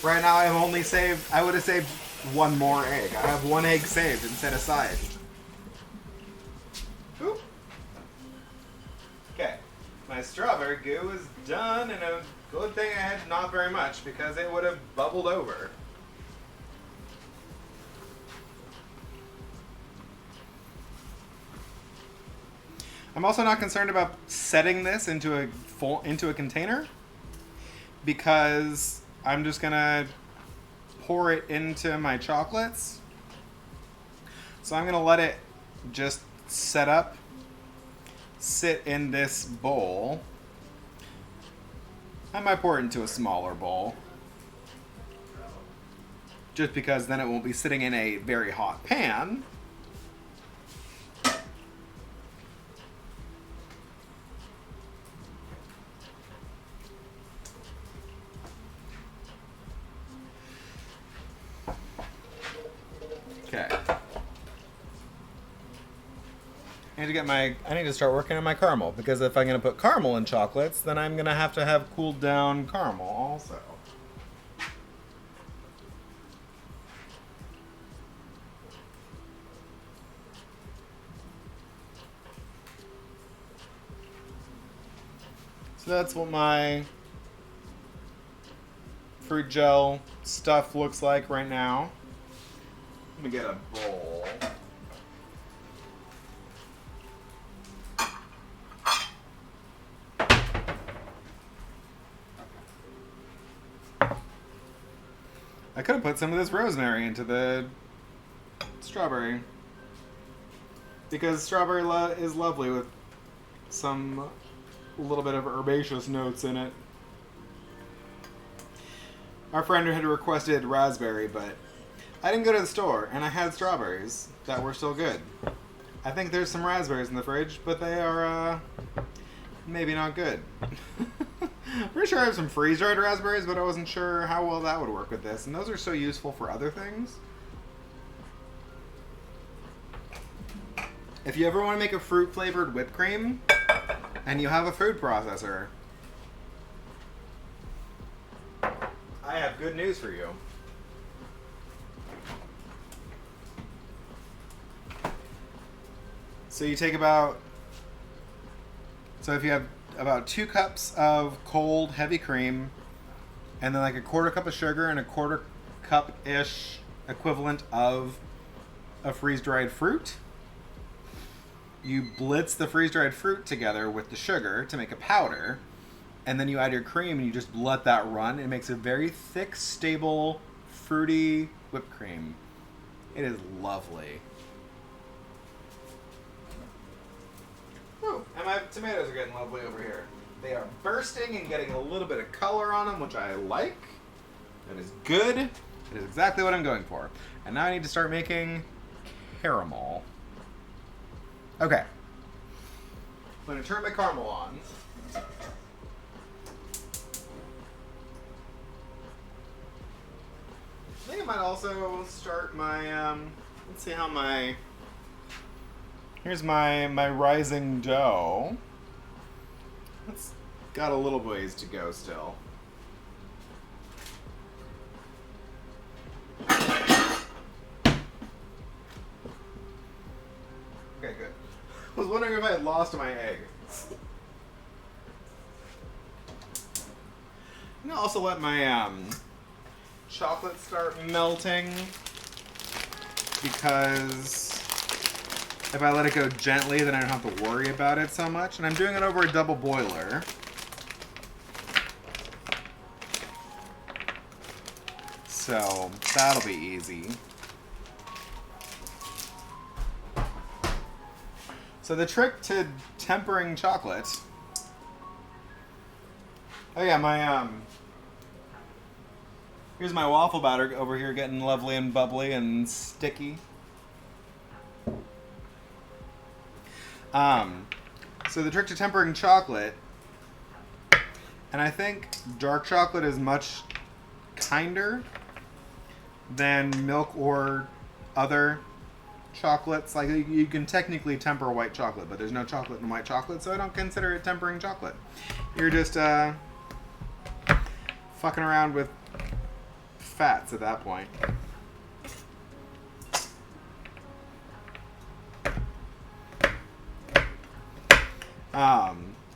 Right now, I would have saved 1 more egg. I have 1 egg saved and set aside. Oop. Okay, my strawberry goo is done, and a good thing I had not very much because it would have bubbled over. I'm also not concerned about setting this into a container because I'm just gonna pour it into my chocolates. So I'm gonna let it just sit in this bowl. I might pour it into a smaller bowl. Just because then it won't be sitting in a very hot pan. I need to start working on my caramel, because if I'm going to put caramel in chocolates, then I'm going to have cooled down caramel also. So that's what my fruit gel stuff looks like right now. Let me get a bowl. I could have put some of this rosemary into the strawberry, because strawberry is lovely with some little bit of herbaceous notes in it. Our friend had requested raspberry, but I didn't go to the store, and I had strawberries that were still good. I think there's some raspberries in the fridge, but they are maybe not good. Pretty sure I have some freeze-dried raspberries, but I wasn't sure how well that would work with this. And those are so useful for other things. If you ever want to make a fruit-flavored whipped cream, and you have a food processor, I have good news for you. So you take if you have about 2 cups of cold, heavy cream, and then like a quarter cup of sugar and a quarter cup-ish equivalent of a freeze-dried fruit, you blitz the freeze-dried fruit together with the sugar to make a powder, and then you add your cream and you just let that run. It makes a very thick, stable, fruity whipped cream. It is lovely. Ooh, and my tomatoes are getting lovely over here. They are bursting and getting a little bit of color on them, which I like. That is good. It is exactly what I'm going for. And now I need to start making caramel. Okay. I'm going to turn my caramel on. I think I might also start my, let's see how my... Here's my rising dough. It's got a little ways to go still. Okay, good. I was wondering if I had lost my egg. I'm gonna also let my chocolate start melting, because if I let it go gently, then I don't have to worry about it so much. And I'm doing it over a double boiler. So that'll be easy. So the trick to tempering chocolate... Oh yeah, my here's my waffle batter over here getting lovely and bubbly and sticky. So the trick to tempering chocolate, and I think dark chocolate is much kinder than milk or other chocolates. Like, you can technically temper white chocolate, but there's no chocolate in white chocolate, so I don't consider it tempering chocolate. You're just fucking around with fats at that point.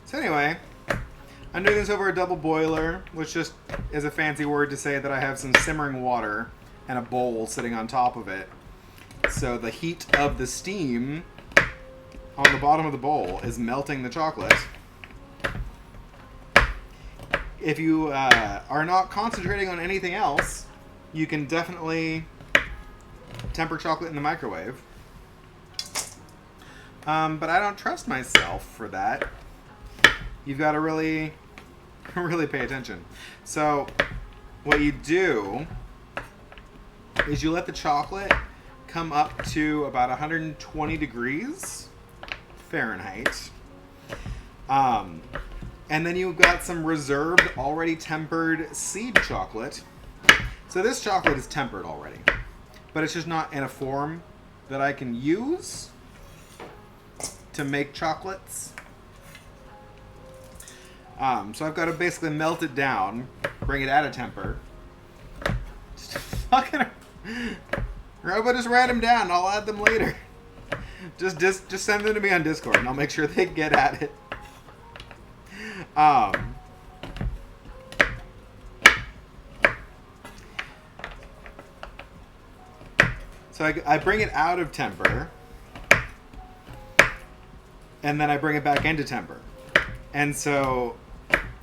So anyway, I'm doing this over a double boiler, which just is a fancy word to say that I have some simmering water and a bowl sitting on top of it. So the heat of the steam on the bottom of the bowl is melting the chocolate. If you are not concentrating on anything else, you can definitely temper chocolate in the microwave. But I don't trust myself for that. You've got to really pay attention. So what you do is you let the chocolate come up to about 120 degrees Fahrenheit. And then you've got some reserved, already tempered seed chocolate. So this chocolate is tempered already, but it's just not in a form that I can use to make chocolates. So I've got to basically melt it down, bring it at a temper. Just fucking, or how about just write them down? I'll add them later. Just send them to me on Discord, and I'll make sure they get at it. So I bring it out of temper, and then I bring it back into temper. And so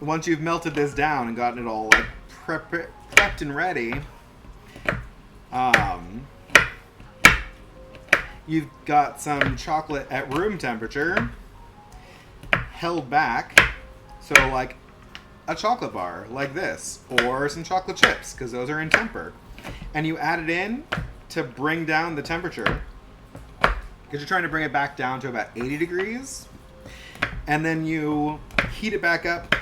once you've melted this down and gotten it all like prepped and ready, you've got some chocolate at room temperature held back. So like a chocolate bar like this, or some chocolate chips, because those are in temper. And you add it in to bring down the temperature, because you're trying to bring it back down to about 80 degrees. And then you heat it back up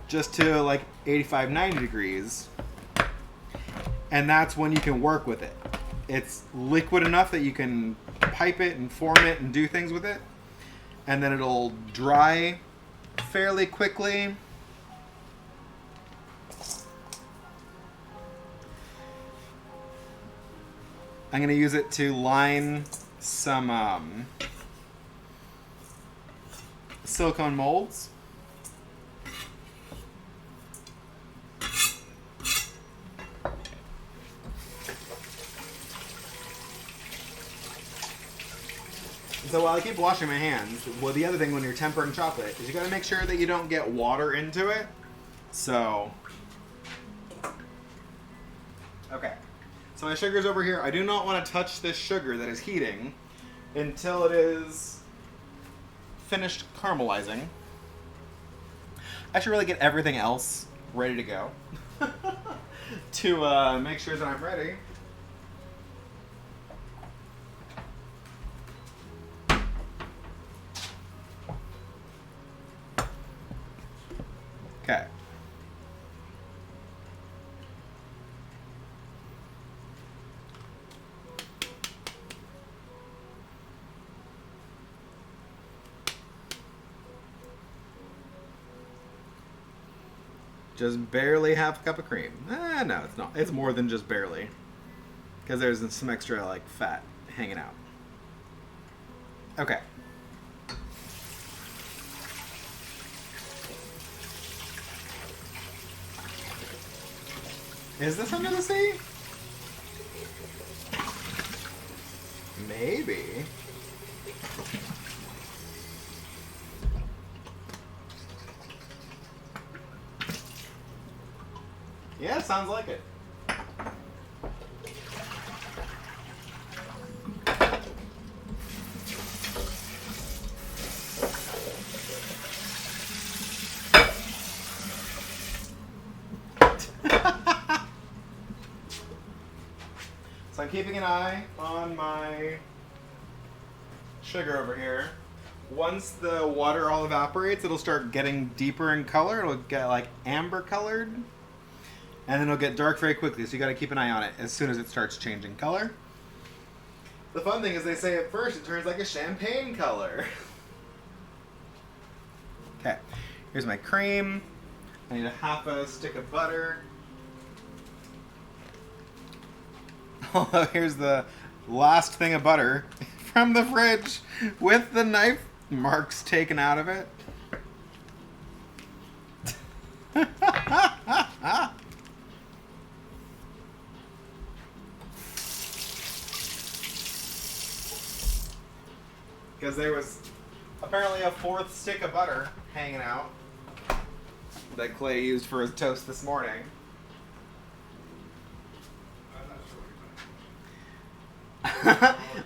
just to like 85, 90 degrees. And that's when you can work with it. It's liquid enough that you can pipe it and form it and do things with it. And then it'll dry fairly quickly. I'm going to use it to line some silicone molds. So while I keep washing my hands, well, the other thing when you're tempering chocolate is you got to make sure that you don't get water into it. So, okay. So my sugar's over here. I do not want to touch this sugar that is heating until it is finished caramelizing. I should really get everything else ready to go to make sure that I'm ready. Okay. Just barely half a cup of cream. No, it's not. It's more than just barely. Because there's some extra, like, fat hanging out. Okay. Is this under the sea? Maybe. Yeah, sounds like it. So I'm keeping an eye on my sugar over here. Once the water all evaporates, it'll start getting deeper in color. It'll get like amber colored. And then it'll get dark very quickly, so you gotta keep an eye on it as soon as it starts changing color. The fun thing is they say at first it turns like a champagne color. Okay, here's my cream. I need a half a stick of butter. Although here's the last thing of butter from the fridge with the knife marks taken out of it. Because there was apparently a fourth stick of butter hanging out that Clay used for his toast this morning.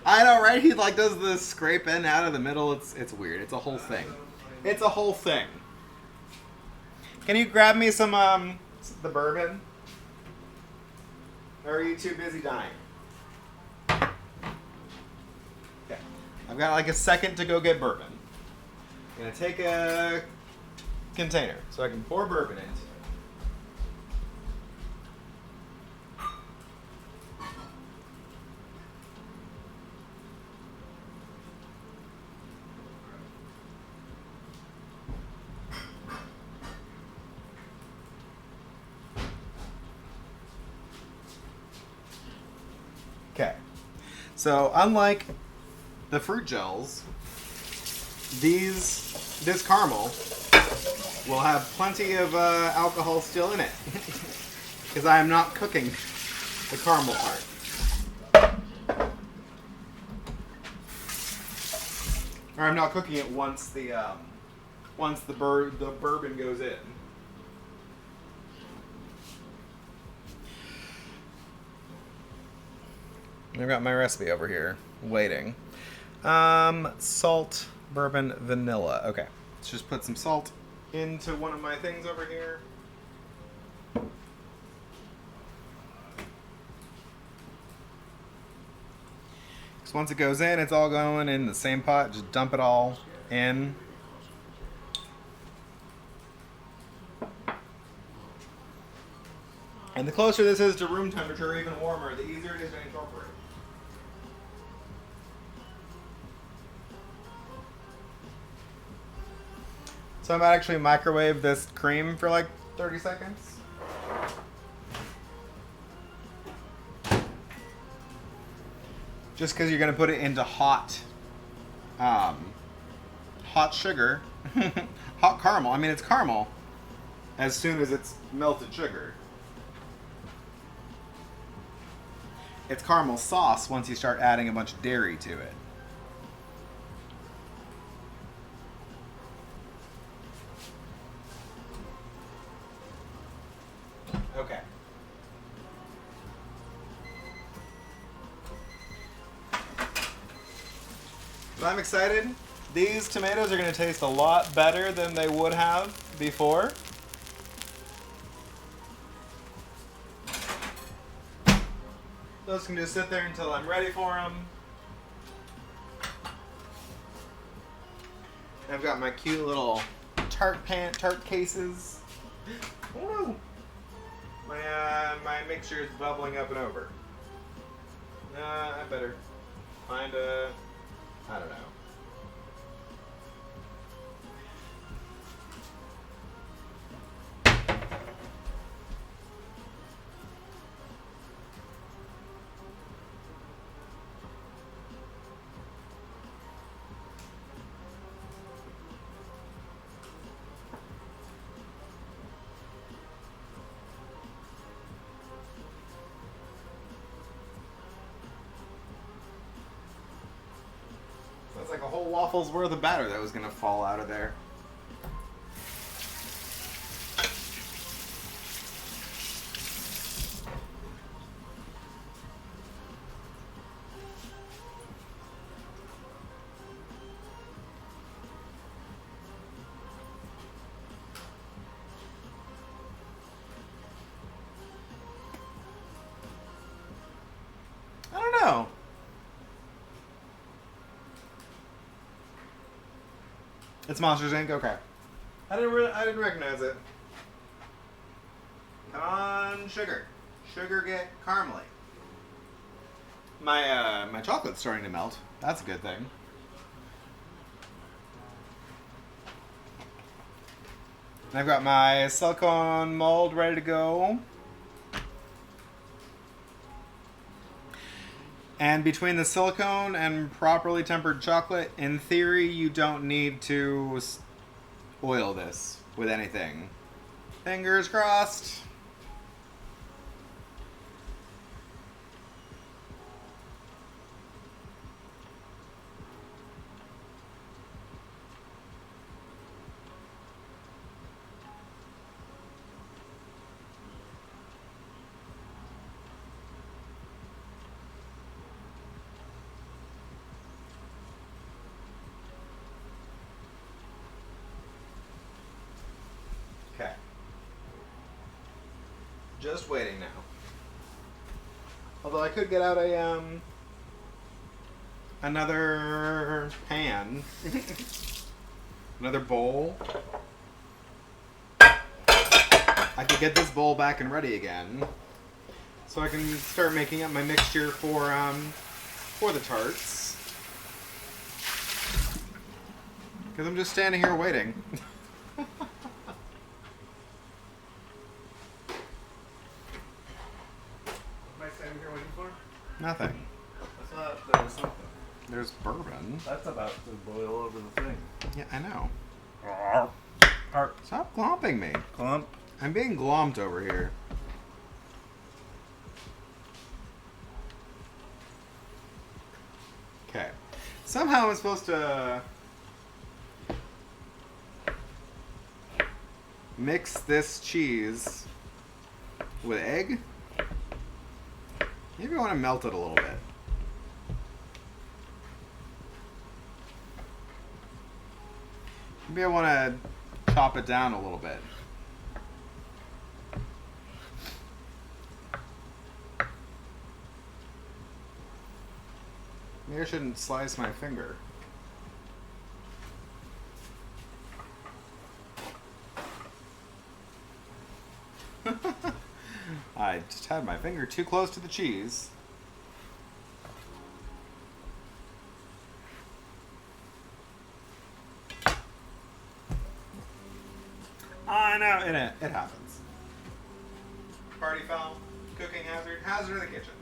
I know, right? He like does the scrape in out of the middle. It's weird. It's a whole thing. It's a whole thing. Can you grab me some the bourbon? Or are you too busy dying? Okay. I've got like a second to go get bourbon. I'm gonna take a container so I can pour bourbon into it. So unlike the fruit gels, this caramel will have plenty of alcohol still in it. Because I am not cooking the caramel part. Or I'm not cooking it once the bourbon goes in. I've got my recipe over here, waiting. Salt, bourbon, vanilla. Okay, let's just put some salt into one of my things over here. So once it goes in, it's all going in the same pot. Just dump it all in. And the closer this is to room temperature, even warmer, the easier it is to incorporate. So I might actually microwave this cream for like 30 seconds. Just because you're going to put it into hot sugar, hot caramel. I mean, it's caramel as soon as it's melted sugar. It's caramel sauce once you start adding a bunch of dairy to it. Okay. So I'm excited. These tomatoes are going to taste a lot better than they would have before. Those can just sit there until I'm ready for them. I've got my cute little tart cases. Oh no! My mixture is bubbling up and over. I better find a... I don't know. That's like a whole waffle's worth of batter that was going to fall out of there. I don't know. It's Monsters Inc. Okay. I didn't recognize it. Come on, sugar. Sugar get caramely. My chocolate's starting to melt. That's a good thing. And I've got my silicone mold ready to go. And between the silicone and properly tempered chocolate, in theory, you don't need to oil this with anything. Fingers crossed. Okay. Just waiting now. Although I could get out a another pan, another bowl. I could get this bowl back and ready again, so I can start making up my mixture for the tarts. Because I'm just standing here waiting.
Am I standing here waiting for?
Nothing.
That's not the It'll boil over the thing.
Yeah, I know.
Art.
Stop glomping me.
Clump.
I'm being glomped over here. Okay. Somehow I'm supposed to mix this cheese with egg. Maybe I want to melt it a little bit. Maybe I want to chop it down a little bit. Maybe I shouldn't slice my finger. I just had my finger too close to the cheese. I know, it happens. Party foul, cooking hazard, hazard in the kitchen.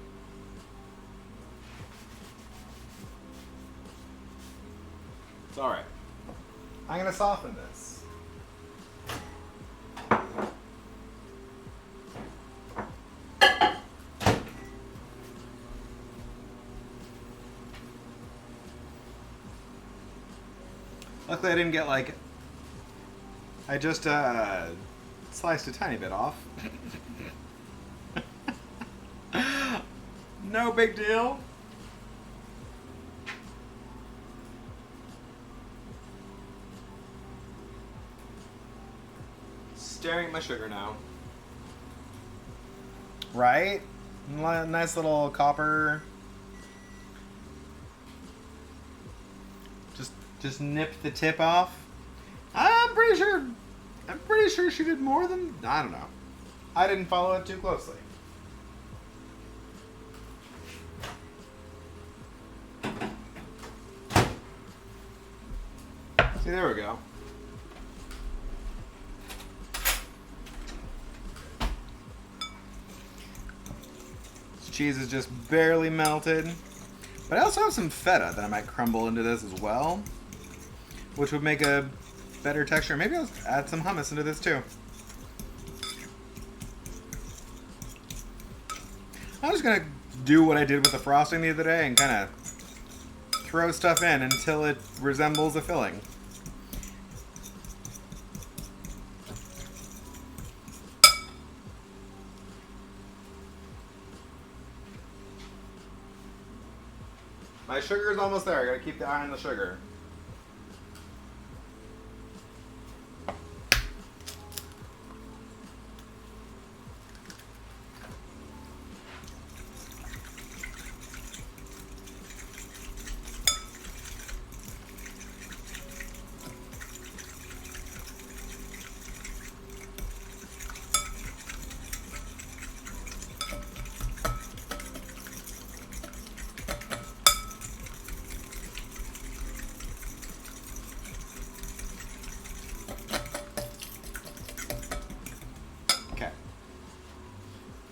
It's alright. I'm gonna soften this. Luckily I didn't get like... I just sliced a tiny bit off. No big deal. Staring at my sugar now. Right? Nice little copper. Just nip the tip off. I'm pretty sure she did more than... I don't know. I didn't follow it too closely. See, there we go. This cheese is just barely melted. But I also have some feta that I might crumble into this as well, which would make a better texture. Maybe I'll add some hummus into this too. I'm just gonna do what I did with the frosting the other day and kind of throw stuff in until it resembles a filling. My sugar is almost there. I gotta keep the eye on the sugar.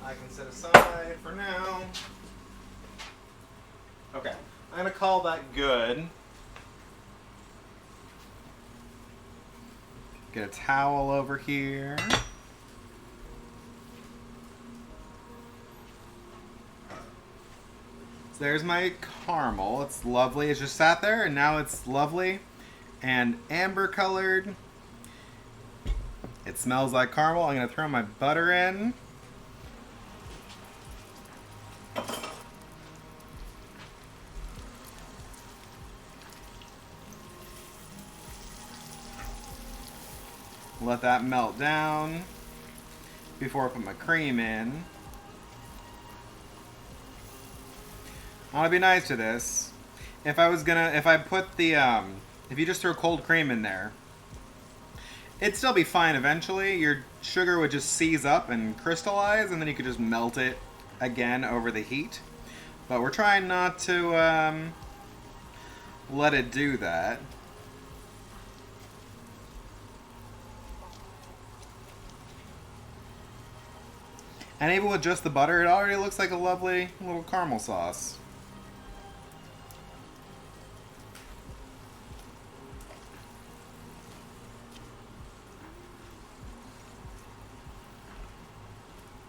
I can set aside for now. Okay, I'm gonna call that good. Get a towel over here. So there's my caramel. It's lovely. It's just sat there and now it's lovely and amber colored. It smells like caramel. I'm gonna throw my butter in. Let that melt down before I put my cream in. I want to be nice to this. If you just throw cold cream in there, it'd still be fine eventually. Your sugar would just seize up and crystallize, and then you could just melt it again over the heat. But we're trying not to let it do that. And even with just the butter, it already looks like a lovely little caramel sauce.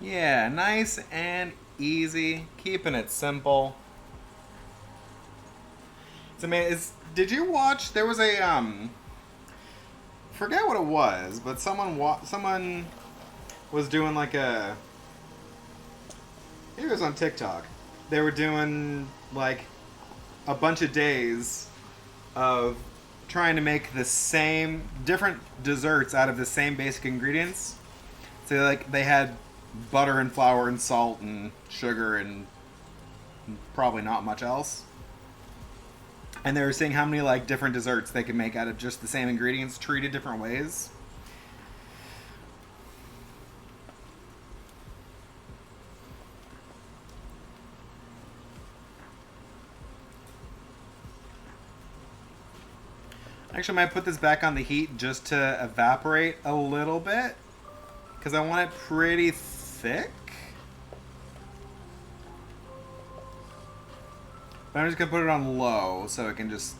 Yeah, nice and easy, keeping it simple. So, man, did you watch? There was a forget what it was, but someone was doing like a. It was on TikTok. They were doing like a bunch of days of trying to make the same different desserts out of the same basic ingredients. So like they had butter and flour and salt and sugar and probably not much else. And they were seeing how many like different desserts they could make out of just the same ingredients treated different ways. Actually, I might put this back on the heat just to evaporate a little bit. Because I want it pretty thick. But I'm just going to put it on low so it can just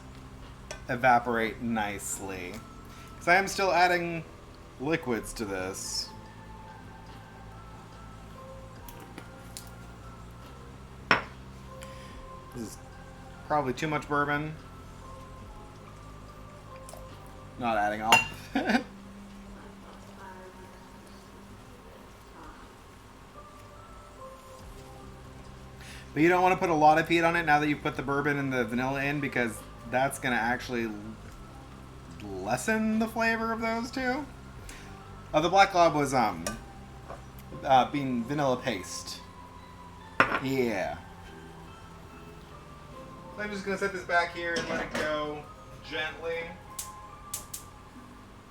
evaporate nicely. Because I am still adding liquids to this. This is probably too much bourbon. Not adding all. But you don't want to put a lot of heat on it now that you've put the bourbon and the vanilla in, because that's going to actually lessen the flavor of those two. Oh, the Black Lab was being vanilla paste. Yeah. So I'm just going to set this back here and let it go gently.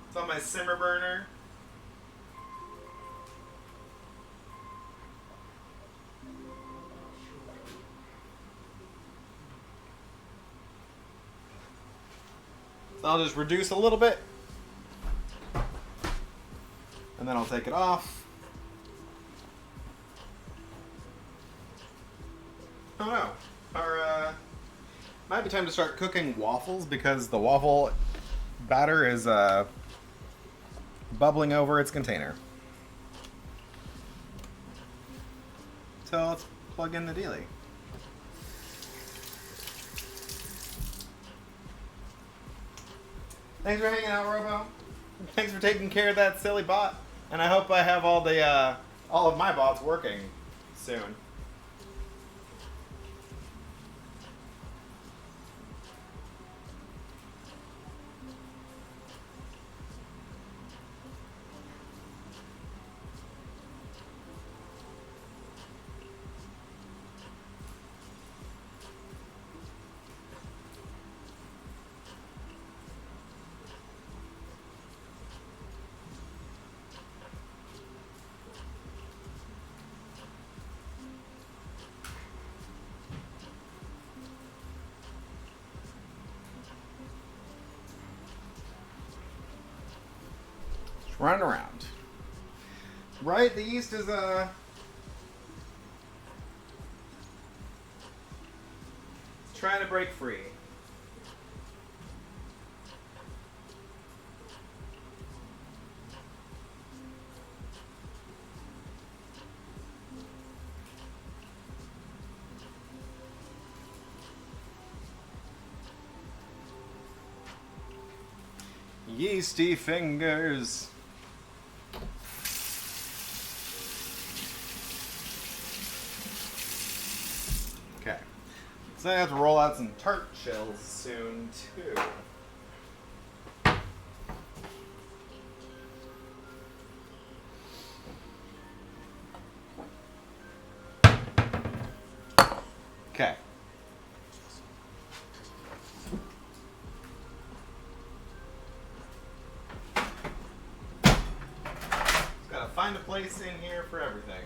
It's on my simmer burner. So I'll just reduce a little bit. And then I'll take it off. Oh no. Might be time to start cooking waffles because the waffle batter is bubbling over its container. So let's plug in the dealie. Thanks for hanging out, Robo. Thanks for taking care of that silly bot. And I hope I have all of my bots working soon. Running around. Right, the yeast is trying to break free. Yeasty fingers. Okay. So I have to roll out some tart shells soon, too. Okay. Just gotta find a place in here for everything.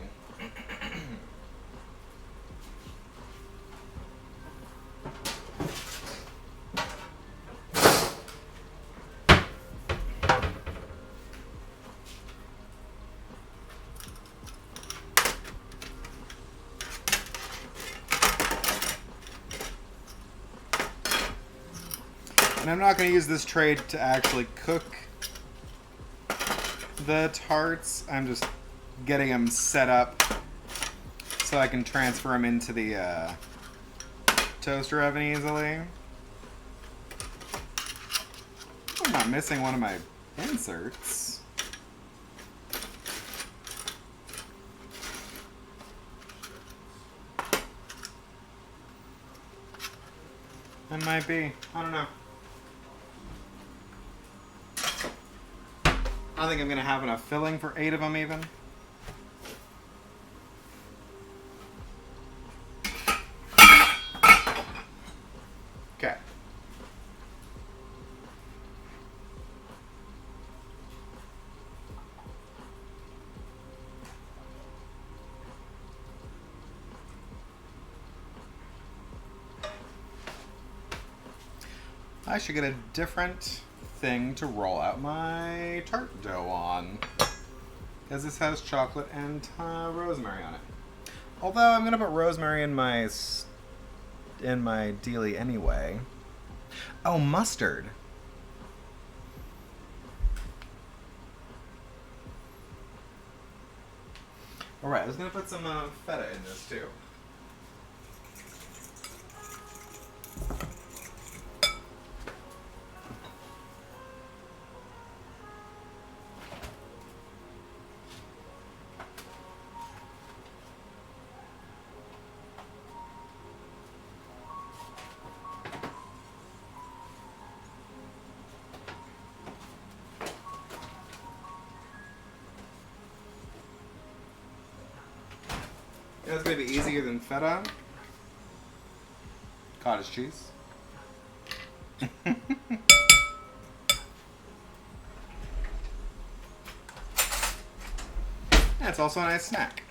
And I'm not going to use this tray to actually cook the tarts. I'm just getting them set up so I can transfer them into the toaster oven easily. I'm not missing one of my inserts. It might be. I don't know. I think I'm going to have enough filling for 8 of them even. Okay. I should get a different thing to roll out my tart dough on, because this has chocolate and rosemary on it. Although I'm gonna put rosemary in my dealie anyway. Oh, mustard. All right, I was gonna put some feta in this too. That's gonna be easier than feta. Cottage cheese. It's also a nice snack.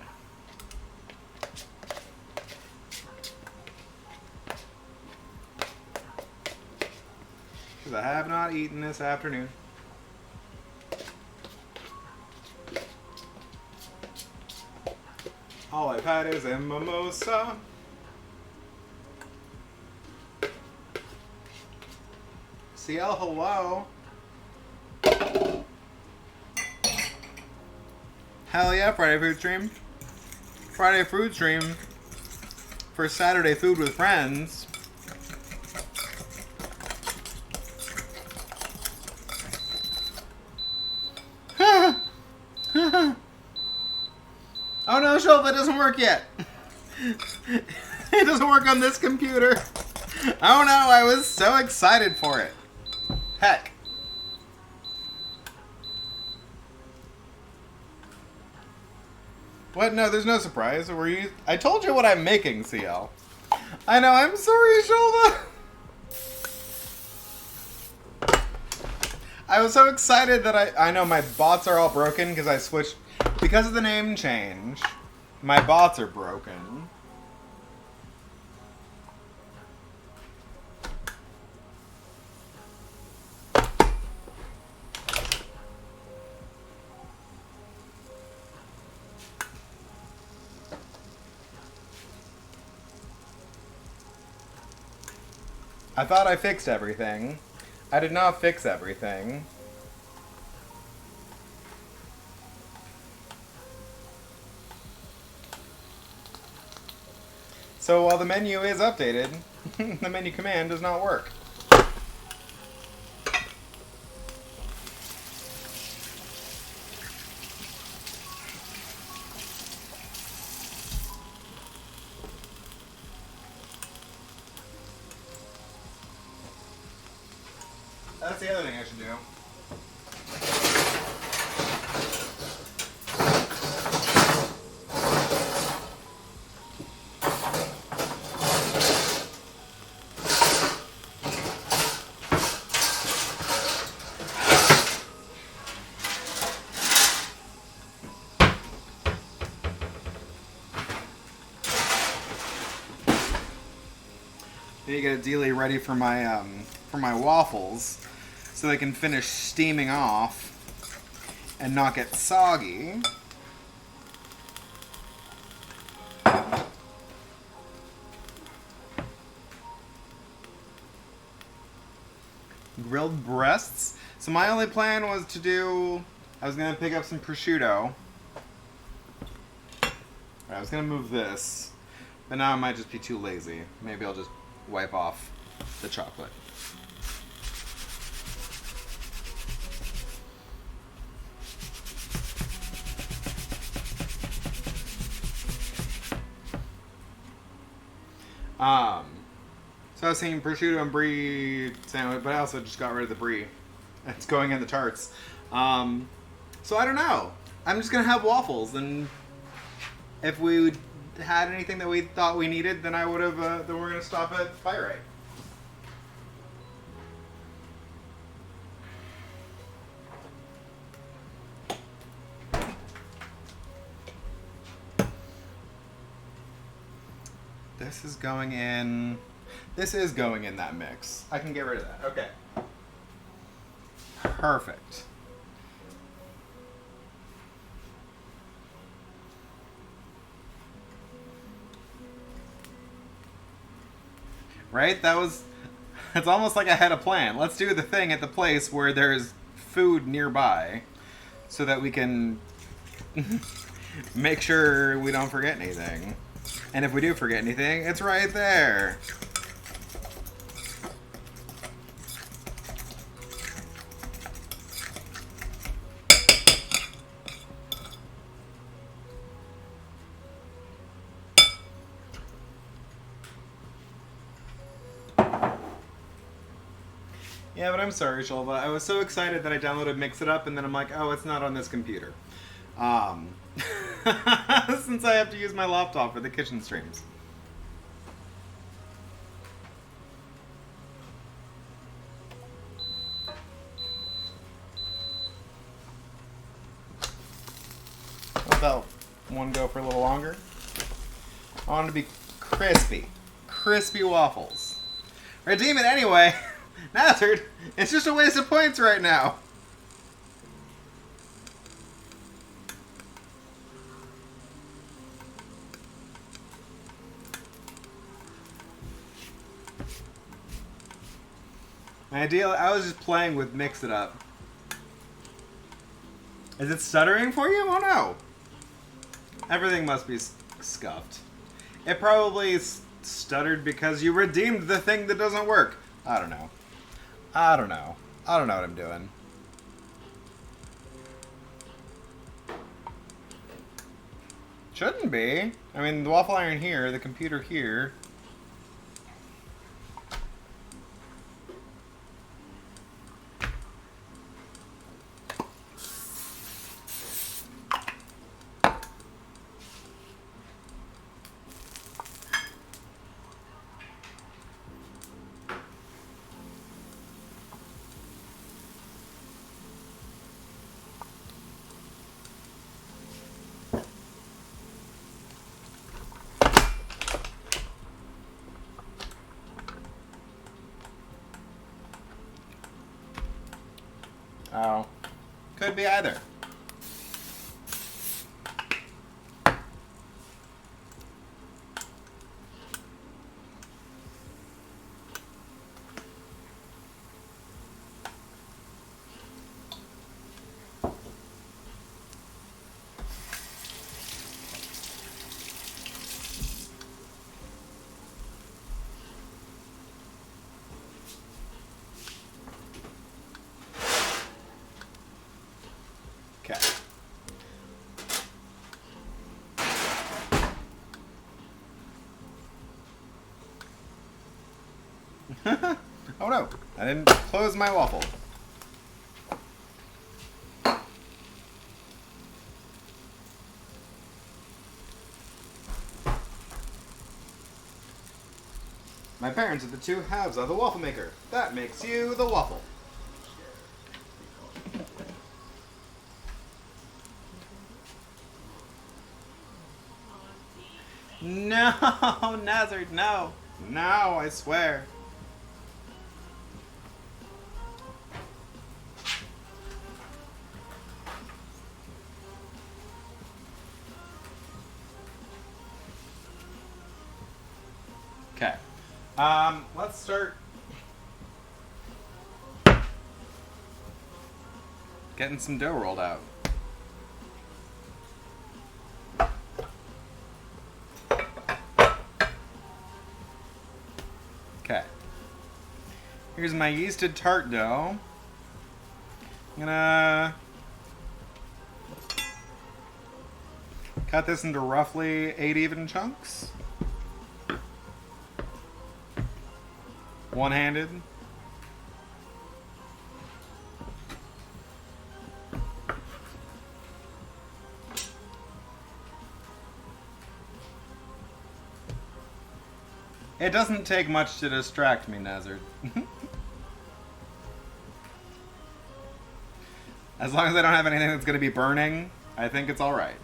Because I have not eaten this afternoon. All I've had is a mimosa. CL, hello. Hell yeah, Friday food stream. Friday food stream for Saturday food with friends. Oh no, Shelf, it doesn't work yet. It doesn't work on this computer. Oh no, I was so excited for it. Heck. What? No, there's no surprise. Were you? I told you what I'm making, CL. I know, I'm sorry, Shelva. I was so excited that I know my bots are all broken because I switched. Because of the name change, my bots are broken. I thought I fixed everything. I did not fix everything. So while the menu is updated, the menu command does not work. That's the other thing I should do. Need to get a dealie ready for my waffles, so they can finish steaming off and not get soggy. Grilled breasts. So my only plan was to do, I was going to pick up some prosciutto I was gonna move this, but now I might just be too lazy. Maybe I'll just wipe off the chocolate. So I was thinking prosciutto and brie sandwich, but I also just got rid of the brie. It's going in the tarts. So I don't know. I'm just gonna have waffles, and if we had anything that we thought we needed, then I would have. Then we're gonna stop at Fire Right. This is going in. This is going in that mix. I can get rid of that. Okay. Perfect. Right? It's almost like I had a plan. Let's do the thing at the place where there's food nearby so that we can make sure we don't forget anything. And if we do forget anything, it's right there. Yeah, but I'm sorry, Shulva. I was so excited that I downloaded Mix It Up, and then I'm like, oh, it's not on this computer. Since I have to use my laptop for the kitchen streams. Let that one go for a little longer. I want it to be crispy. Crispy waffles. Redeem it anyway. Nazard, it's just a waste of points right now. Ideally, I was just playing with Mix It Up. Is it stuttering for you? Oh no. Everything must be scuffed. It probably stuttered because you redeemed the thing that doesn't work. I don't know. I don't know what I'm doing. Shouldn't be. I mean, the waffle iron here, the computer here. Oh. Could be either. Okay. Oh no, I didn't close my waffle. My parents are the two halves of the waffle maker. That makes you the waffle. No, Nazard, no. No, I swear. Okay. Let's start getting some dough rolled out. Here's my yeasted tart dough. I'm gonna cut this into roughly 8 even chunks. One-handed. It doesn't take much to distract me, Nazard. As long as I don't have anything that's going to be burning, I think it's alright.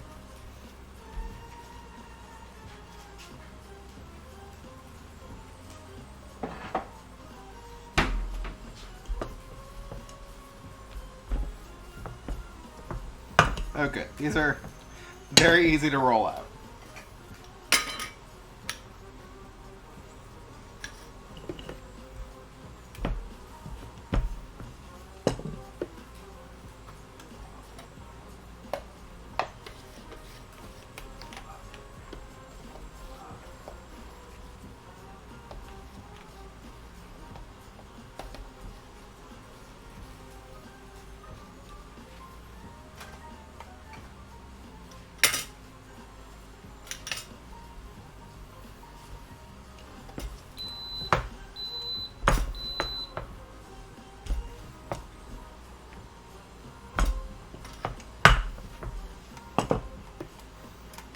Okay, these are very easy to roll out.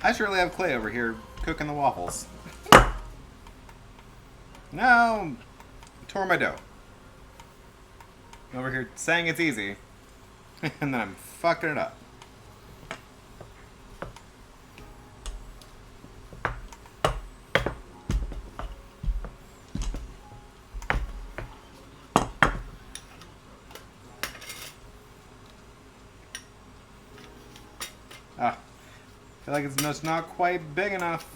I surely have Clay over here cooking the waffles. No, tore my dough. Over here saying it's easy, and then I'm fucking it up. Ah. I feel like it's just not quite big enough.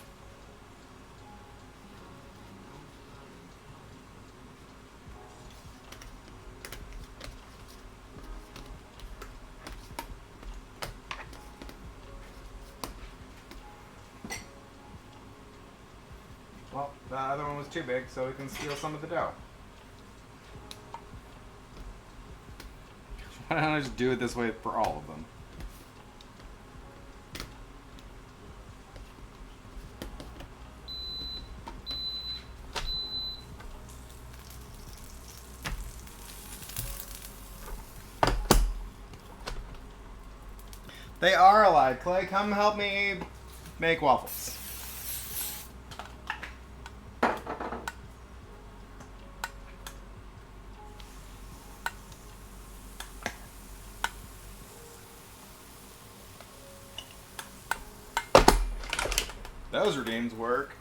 Well, the other one was too big, so we can steal some of the dough. Why don't I just do it this way for all of them? They are alive. Clay, come help me make waffles. Those redeems work.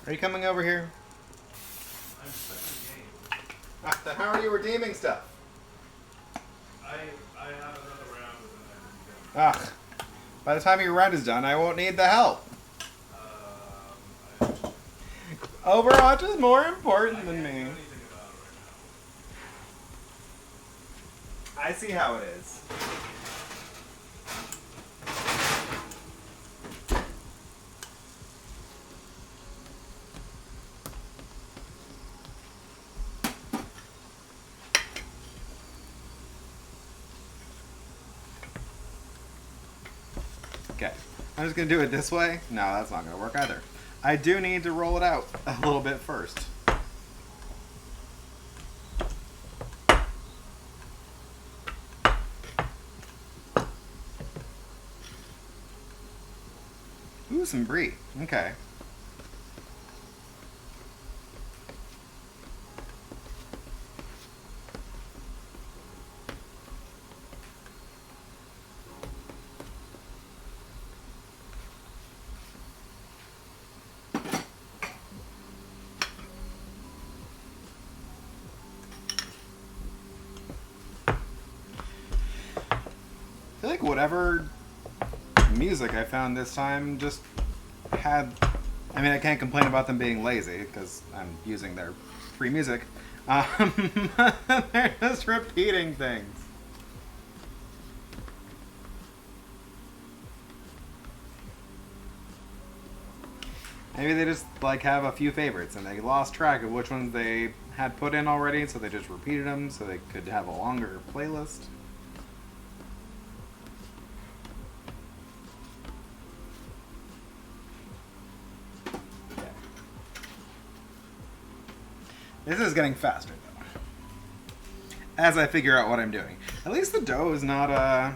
Are you coming over here?
I'm stuck in the game.
Then how are you redeeming stuff?
I have another round and then I
Ugh. By the time your round is done, I won't need the help. Overwatch is more important than me. I see how it is. Okay, I'm just gonna do it this way. No, that's not gonna work either. I do need to roll it out a little bit first. Ooh, some brie. Okay. I feel like whatever music I found this time just had... I mean, I can't complain about them being lazy, because I'm using their free music. They're just repeating things. Maybe they just like have a few favorites and they lost track of which ones they had put in already, so they just repeated them so they could have a longer playlist. Okay. This is getting faster though, as I figure out what I'm doing. At least the dough is not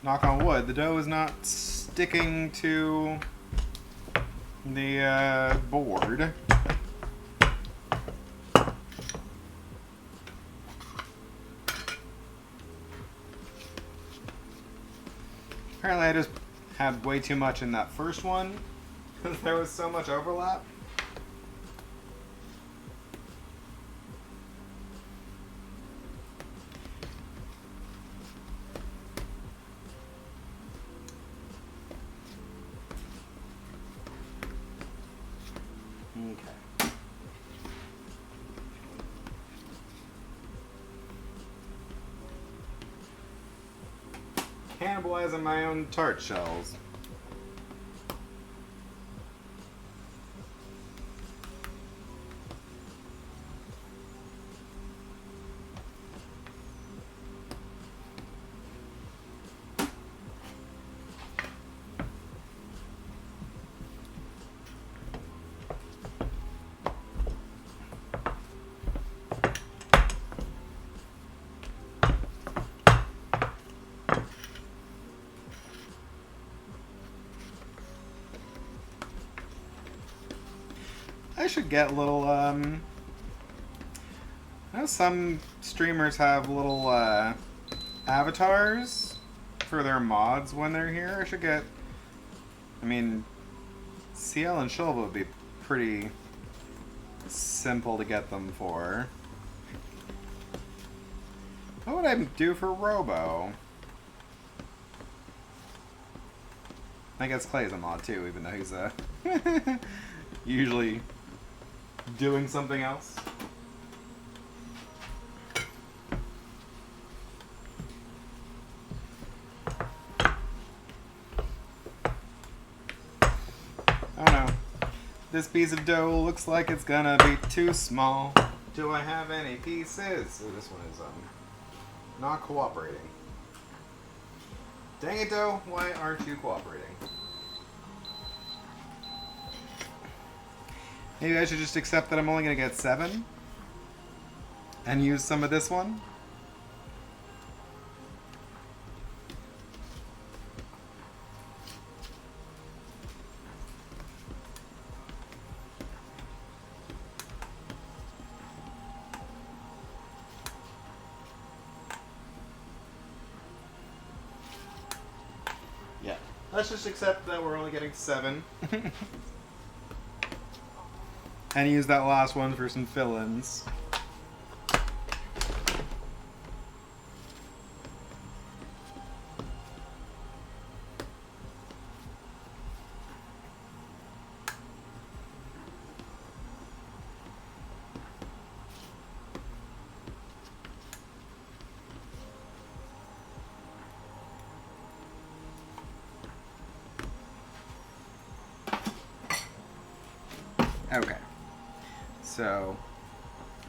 knock on wood, the dough is not sticking to the board. Apparently I just had way too much in that first one because there was so much overlap. Okay. Cannibalizing my own tart shells. I should get little, I know some streamers have little, avatars for their mods when they're here. I should get, I mean, CL and Shulva would be pretty simple to get them for. What would I do for Robo? I guess Clay's a mod too, even though he's, usually doing something else. Oh no. This piece of dough looks like it's gonna be too small. Do I have any pieces? Oh, this one is not cooperating. Dang it, dough. Why aren't you cooperating? Maybe I should just accept that I'm only going to get 7 and use some of this one. Yeah, let's just accept that we're only getting 7. And use that last one for some fill-ins. Okay. So,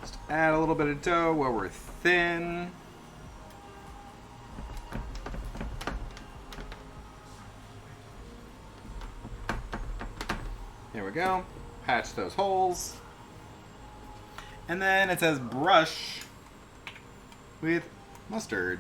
just add a little bit of dough while we're thin. There we go. Patch those holes. And then it says brush with mustard.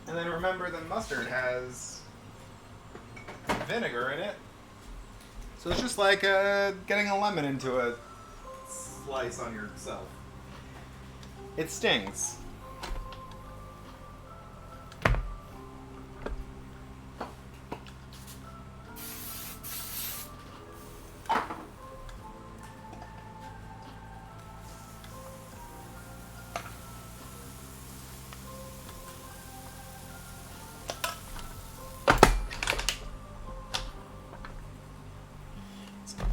And then remember that mustard has vinegar in it. So it's just like getting a lemon into a slice on yourself. It stings.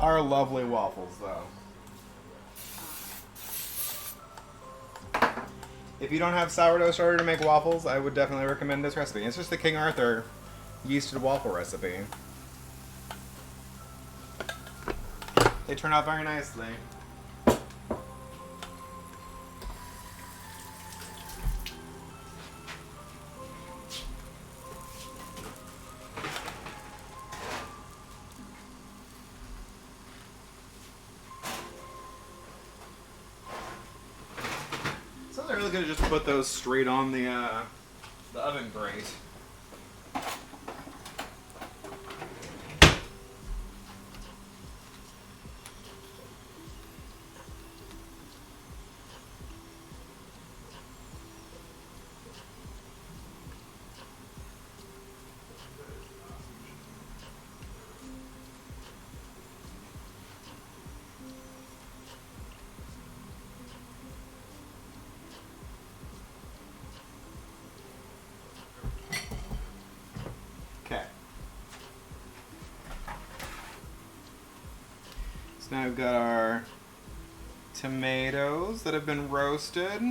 are lovely waffles, though. If you don't have sourdough starter to make waffles, I would definitely recommend this recipe. It's just the King Arthur yeasted waffle recipe. They turn out very nicely. So they're really gonna just put those straight on the oven grate. Okay. So now we've got our tomatoes that have been roasted.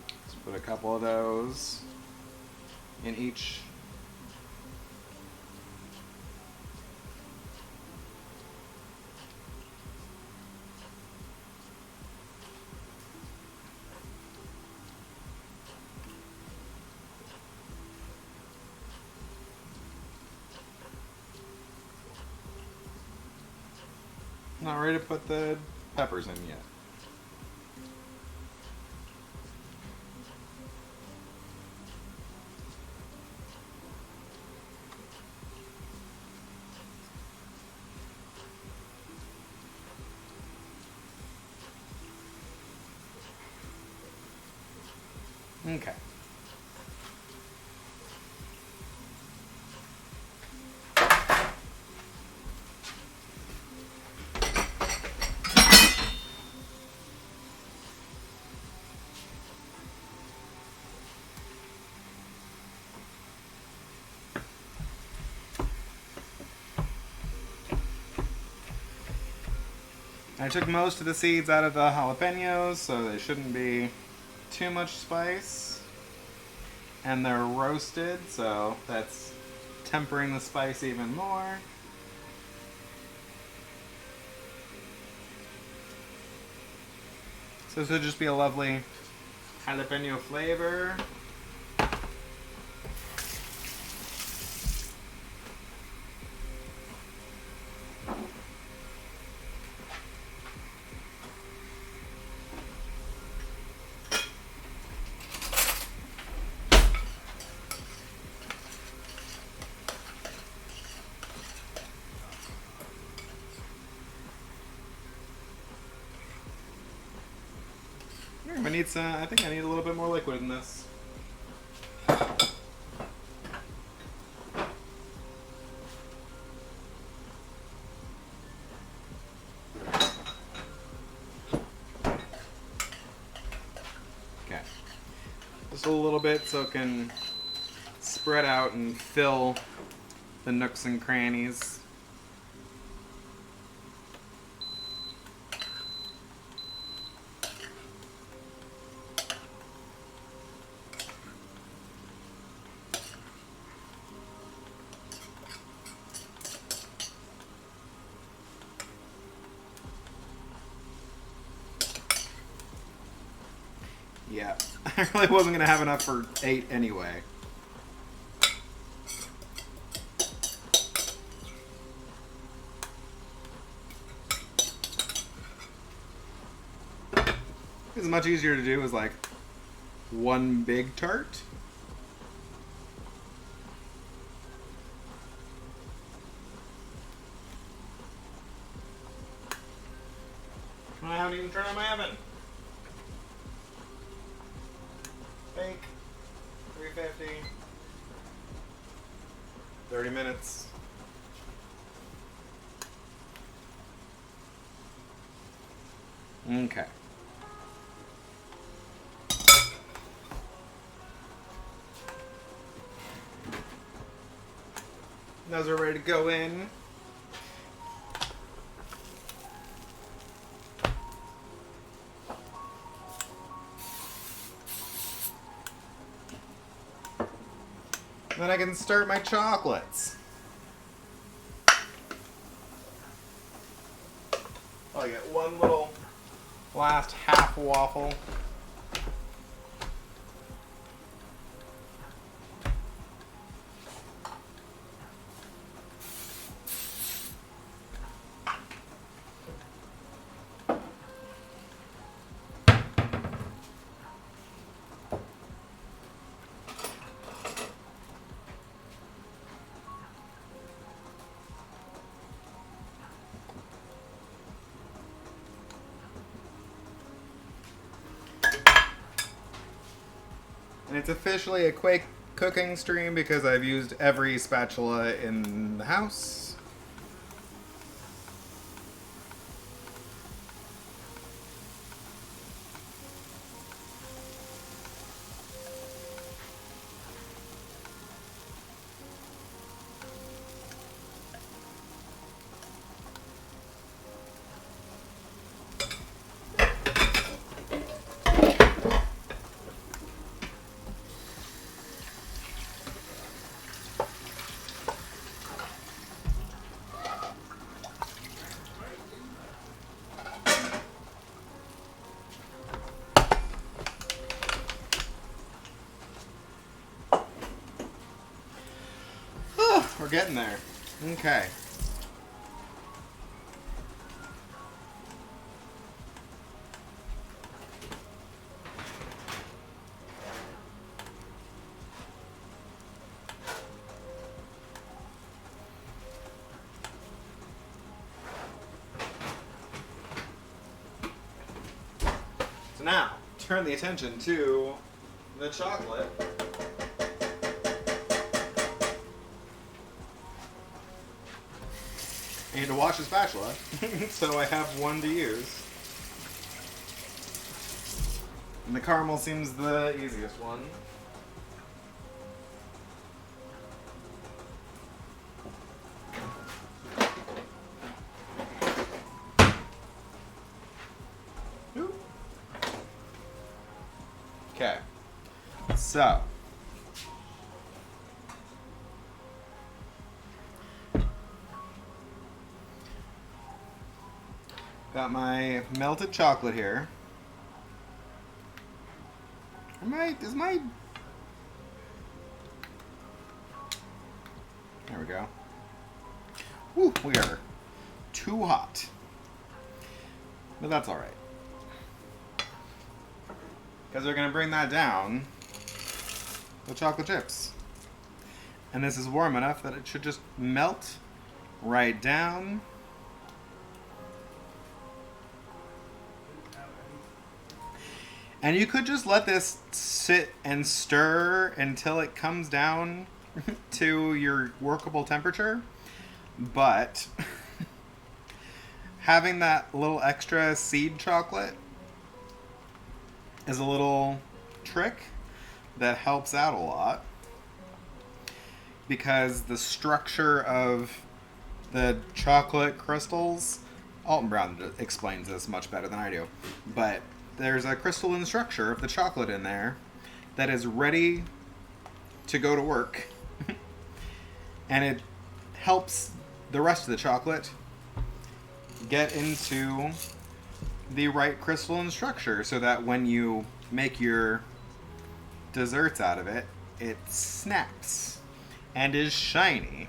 Let's put a couple of those in each. Not ready to put the peppers in yet. Okay. I took most of the seeds out of the jalapenos, so there shouldn't be too much spice. And they're roasted, so that's tempering the spice even more. So this would just be a lovely jalapeno flavor. I think I need a little bit more liquid in this. Okay. Just a little bit so it can spread out and fill the nooks and crannies. Yeah, I really wasn't going to have enough for 8 anyway. It's much easier to do as like one big tart. I haven't even turned on my oven. Bake, 350, 30 minutes. Okay. Those are ready to go in. Then I can start my chocolates. I'll get one little last half waffle. And it's officially a Quake cooking stream because I've used every spatula in the house. We're getting there. Okay. So now, turn the attention to the chocolate. I need to wash the spatula, so I have one to use. And the caramel seems the easiest one. Okay, so got my melted chocolate here. Is my... There we go. Woo, we are too hot. But that's alright. Because we're going to bring that down with chocolate chips. And this is warm enough that it should just melt right down. And you could just let this sit and stir until it comes down to your workable temperature. But having that little extra seed chocolate is a little trick that helps out a lot. Because the structure of the chocolate crystals, Alton Brown explains this much better than I do, but there's a crystalline structure of the chocolate in there that is ready to go to work. And it helps the rest of the chocolate get into the right crystalline structure so that when you make your desserts out of it, it snaps and is shiny.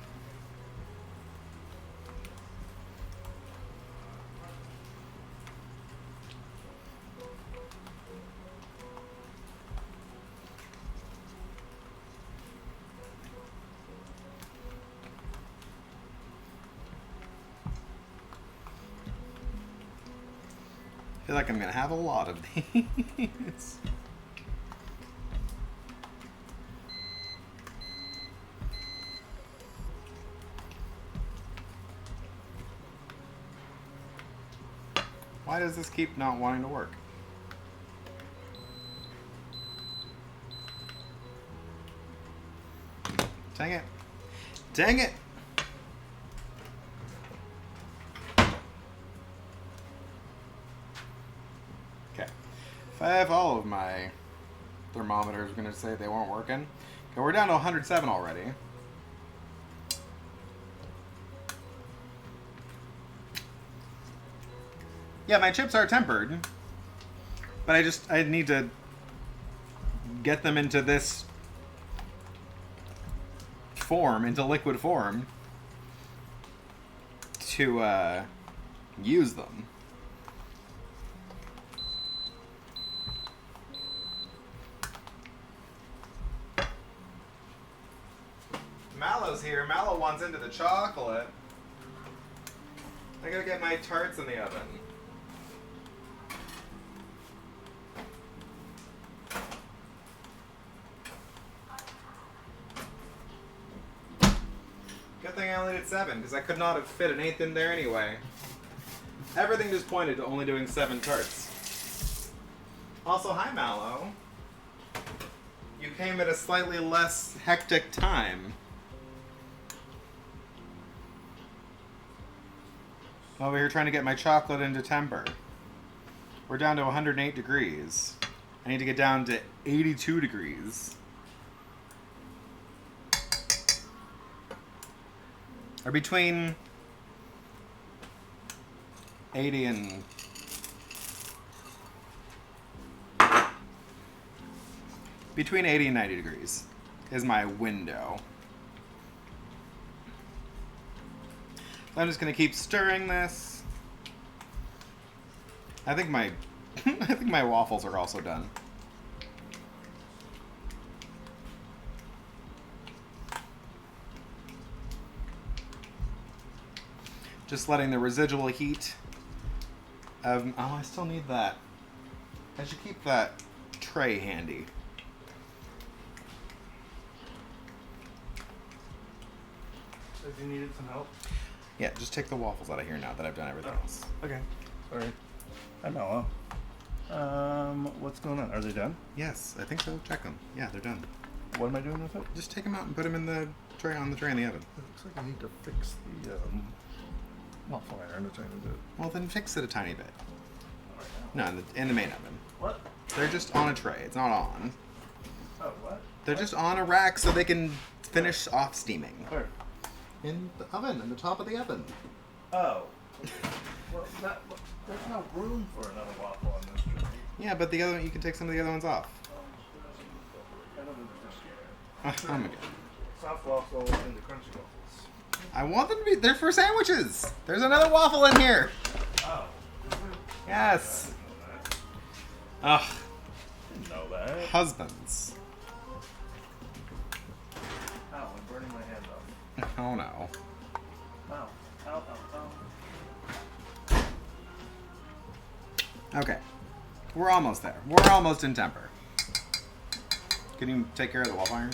I feel like I'm gonna have a lot of these. Why does this keep not wanting to work? Dang it. Dang it! If I have all of my thermometers, going to say they weren't working. Okay, we're down to 107 already. Yeah, my chips are tempered, but I need to get them into this form, into liquid form, to use them. Mallow's here. Mallow wants into the chocolate. I gotta get my tarts in the oven. Good thing I only did 7, because I could not have fit an 8th in there anyway. Everything just pointed to only doing 7 tarts. Also, hi Mallow. You came at a slightly less hectic time. Over here trying to get my chocolate into temper. We're down to 108 degrees. I need to get down to 82 degrees. Or between 80 and... Between 80 and 90 degrees is my window. I'm just gonna keep stirring this. I think my I think my waffles are also done. Just letting the residual heat of... Oh, I still need that. I should keep that tray handy.
So if you needed some help.
Yeah, just take the waffles out of here now that I've done everything else.
Okay. Sorry. Hi, Mello. What's going on? Are they done?
Yes, I think so. Check them. Yeah, they're done.
What am I doing with it?
Just take them out and put them in the tray in the oven.
It looks like I need to fix the waffle iron to try to do it.
Well, then fix it a tiny bit.
Right now.
No, in the main oven.
What?
They're just on a tray. It's not on.
Oh, what?
They're just on a rack so they can finish off steaming.
Where?
In the oven, in the top of the oven.
Oh. Well, there's no room for another waffle on this tray.
Yeah, but the other you can take some of the other ones off.
I don't understand.
Oh my god.
Soft waffle and the crunchy waffles.
I want them to be. They're for sandwiches. There's another waffle in here.
Oh.
Yes. Ugh.
Didn't know that.
Husbands.
Ow, I'm burning my hand off.
Oh no.
Ow. Ow, ow, ow.
Okay. We're almost there. We're almost in temper. Can you take care of the waffle iron?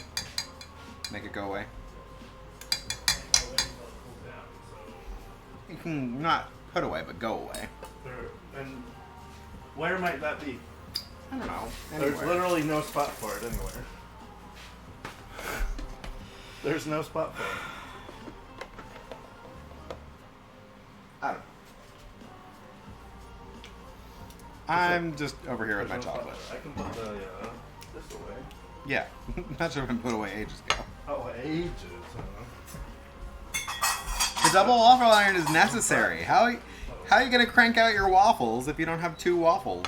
Make it go away? You can not put away, but go away.
And where might that be?
I don't know.
There's
Anywhere.
literally no spot for it anywhere. There's no spot for it.
I don't know. I'm just over here with my
There's no spot
chocolate.
for it. I can put the this away.
Yeah. That should have been put away ages ago.
Oh, ages.
The double waffle iron is necessary. How are you going to crank out your waffles if you don't have 2 waffle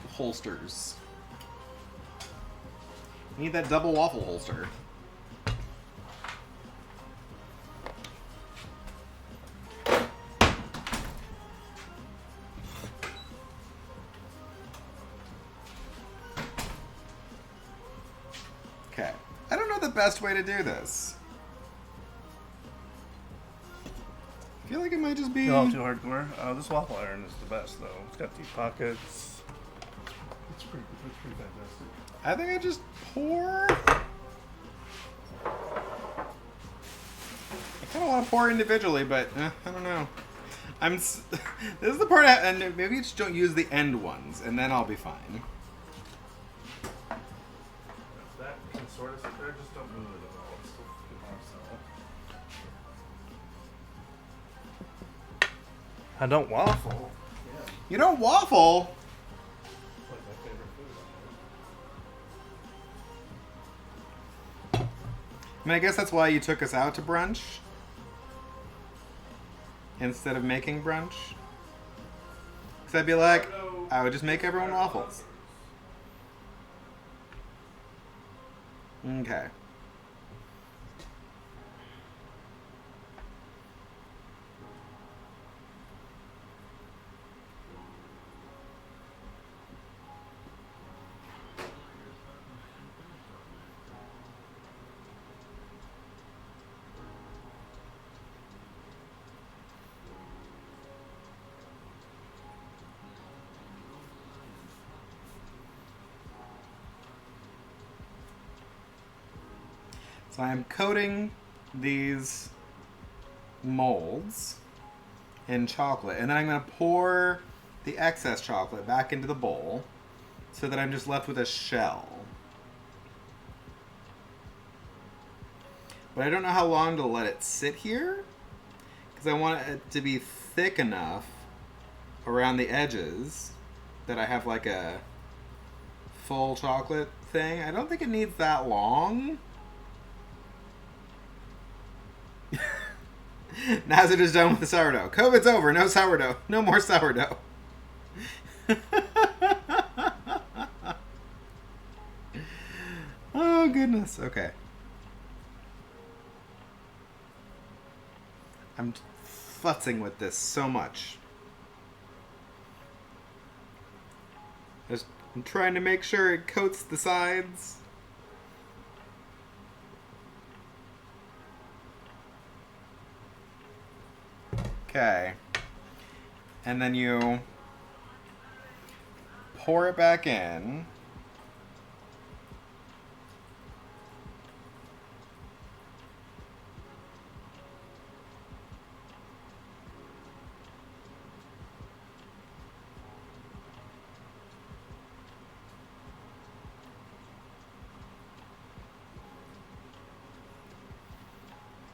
holsters? You need that double waffle holster. Okay. I don't know the best way to do this. I feel like it might just be...
All too hardcore. This waffle iron is the best, though. It's got deep pockets. It's pretty fantastic.
I think I just pour... I kind of want to pour individually, but I don't know. This is the part, and maybe just don't use the end ones, and then I'll be fine.
That can sort of sit there, just don't move it at all. It's still I don't waffle. Yeah.
You don't waffle?
Like I
mean, I guess that's why you took us out to brunch instead of making brunch. Because I'd be like, I would just make everyone waffles. Okay. So I'm coating these molds in chocolate, and then I'm going to pour the excess chocolate back into the bowl so that I'm just left with a shell. But I don't know how long to let it sit here, because I want it to be thick enough around the edges that I have like a full chocolate thing. I don't think it needs that long. Nazard is done with the sourdough. COVID's over. No sourdough. No more sourdough. Oh, goodness. Okay. I'm futzing with this so much. I'm trying to make sure it coats the sides. Okay. And then you pour it back in.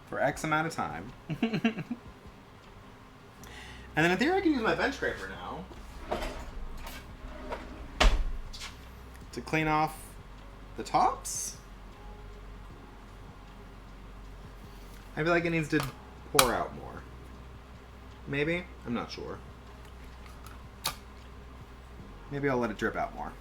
For X amount of time. And then in theory I can use my bench scraper now to clean off the tops. I feel like it needs to pour out more. Maybe? I'm not sure. Maybe I'll let it drip out more.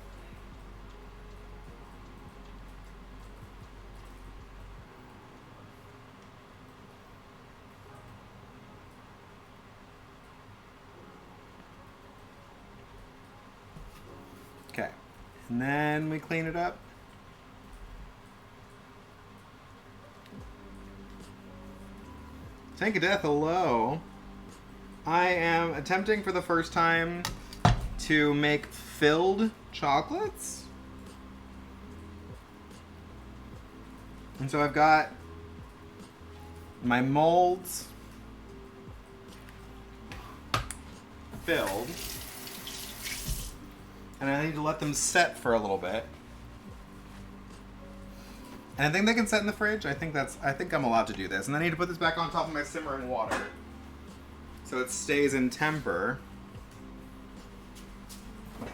Okay, and then we clean it up. Tank of Death, hello. I am attempting for the first time to make filled chocolates. And so I've got my molds filled. And I need to let them set for a little bit. And I think they can set in the fridge. I think I'm allowed to do this. And I need to put this back on top of my simmering water so it stays in temper. I'm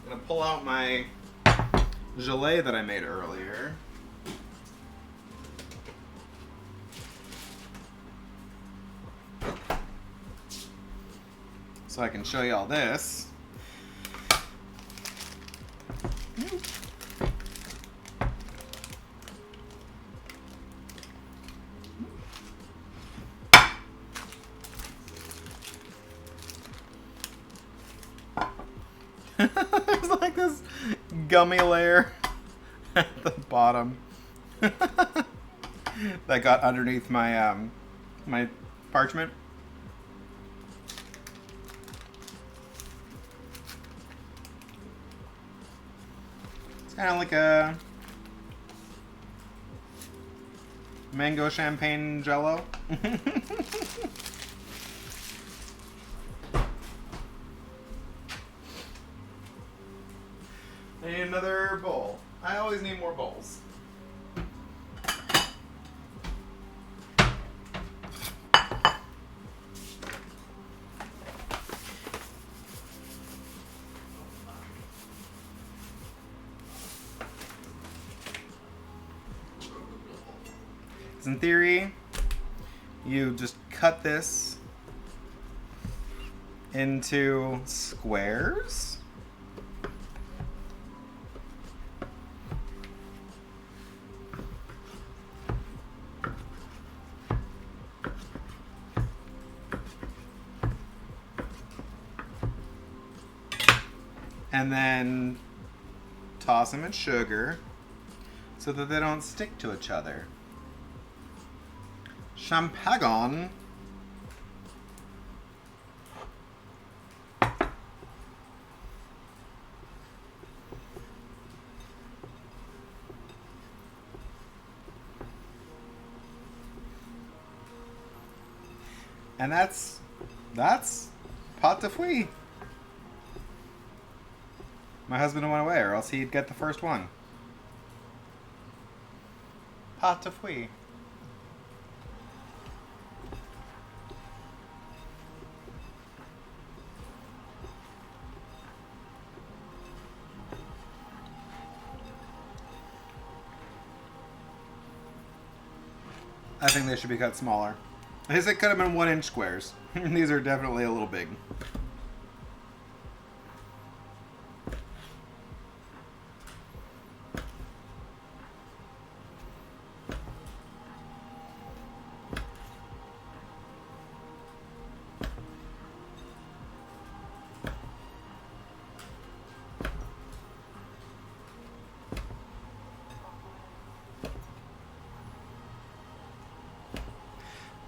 gonna pull out my gelée that I made earlier. So I can show you all this. There's like this gummy layer at the bottom that got underneath my my parchment. It's kind of like a mango champagne jello. I need another bowl. I always need more bowls. Because in theory, you just cut this into squares. And then toss them in sugar so that they don't stick to each other. Champagne. And that's pot de fouille. My husband went away, or else he'd get the first one. Pot de fouille. I think they should be cut smaller. I guess it could have been 1-inch squares. These are definitely a little big.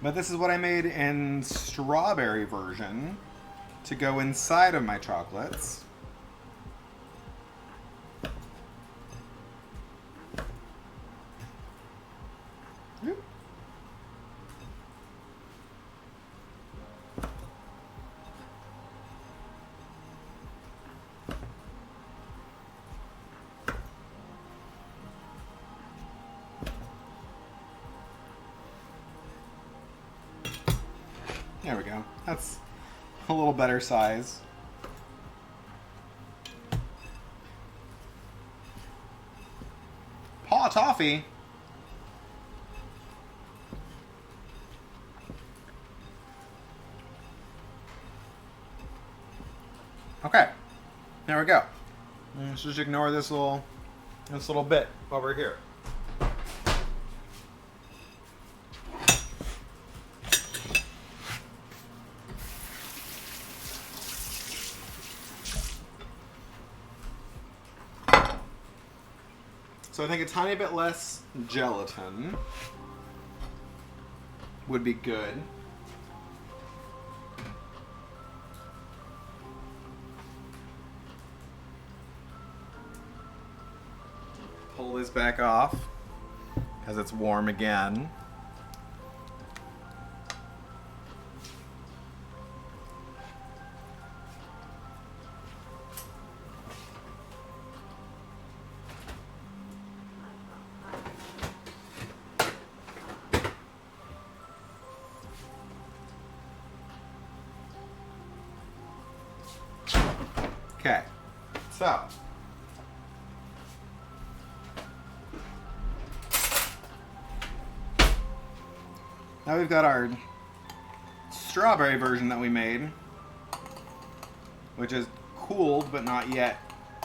But this is what I made in strawberry version to go inside of my chocolates. Oop. There we go. That's a little better size. Paw toffee. Okay. There we go. Let's just ignore this little bit over here. So I think a tiny bit less gelatin would be good. Pull this back off because it's warm again. Okay, so now we've got our strawberry version that we made, which is cooled but not yet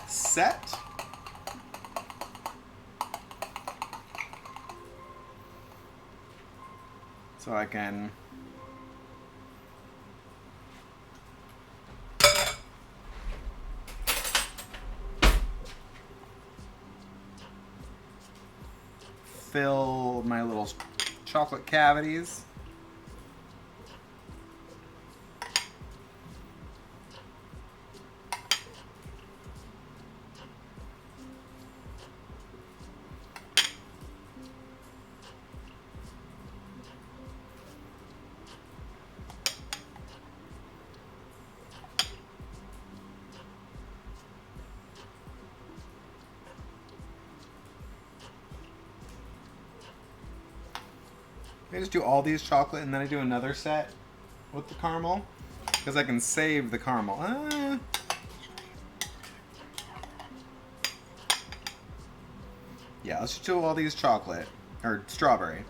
set. So I can fill my little chocolate cavities. I just do all these chocolate and then I do another set with the caramel because I can save the caramel. Yeah, let's just do all these chocolate or strawberry.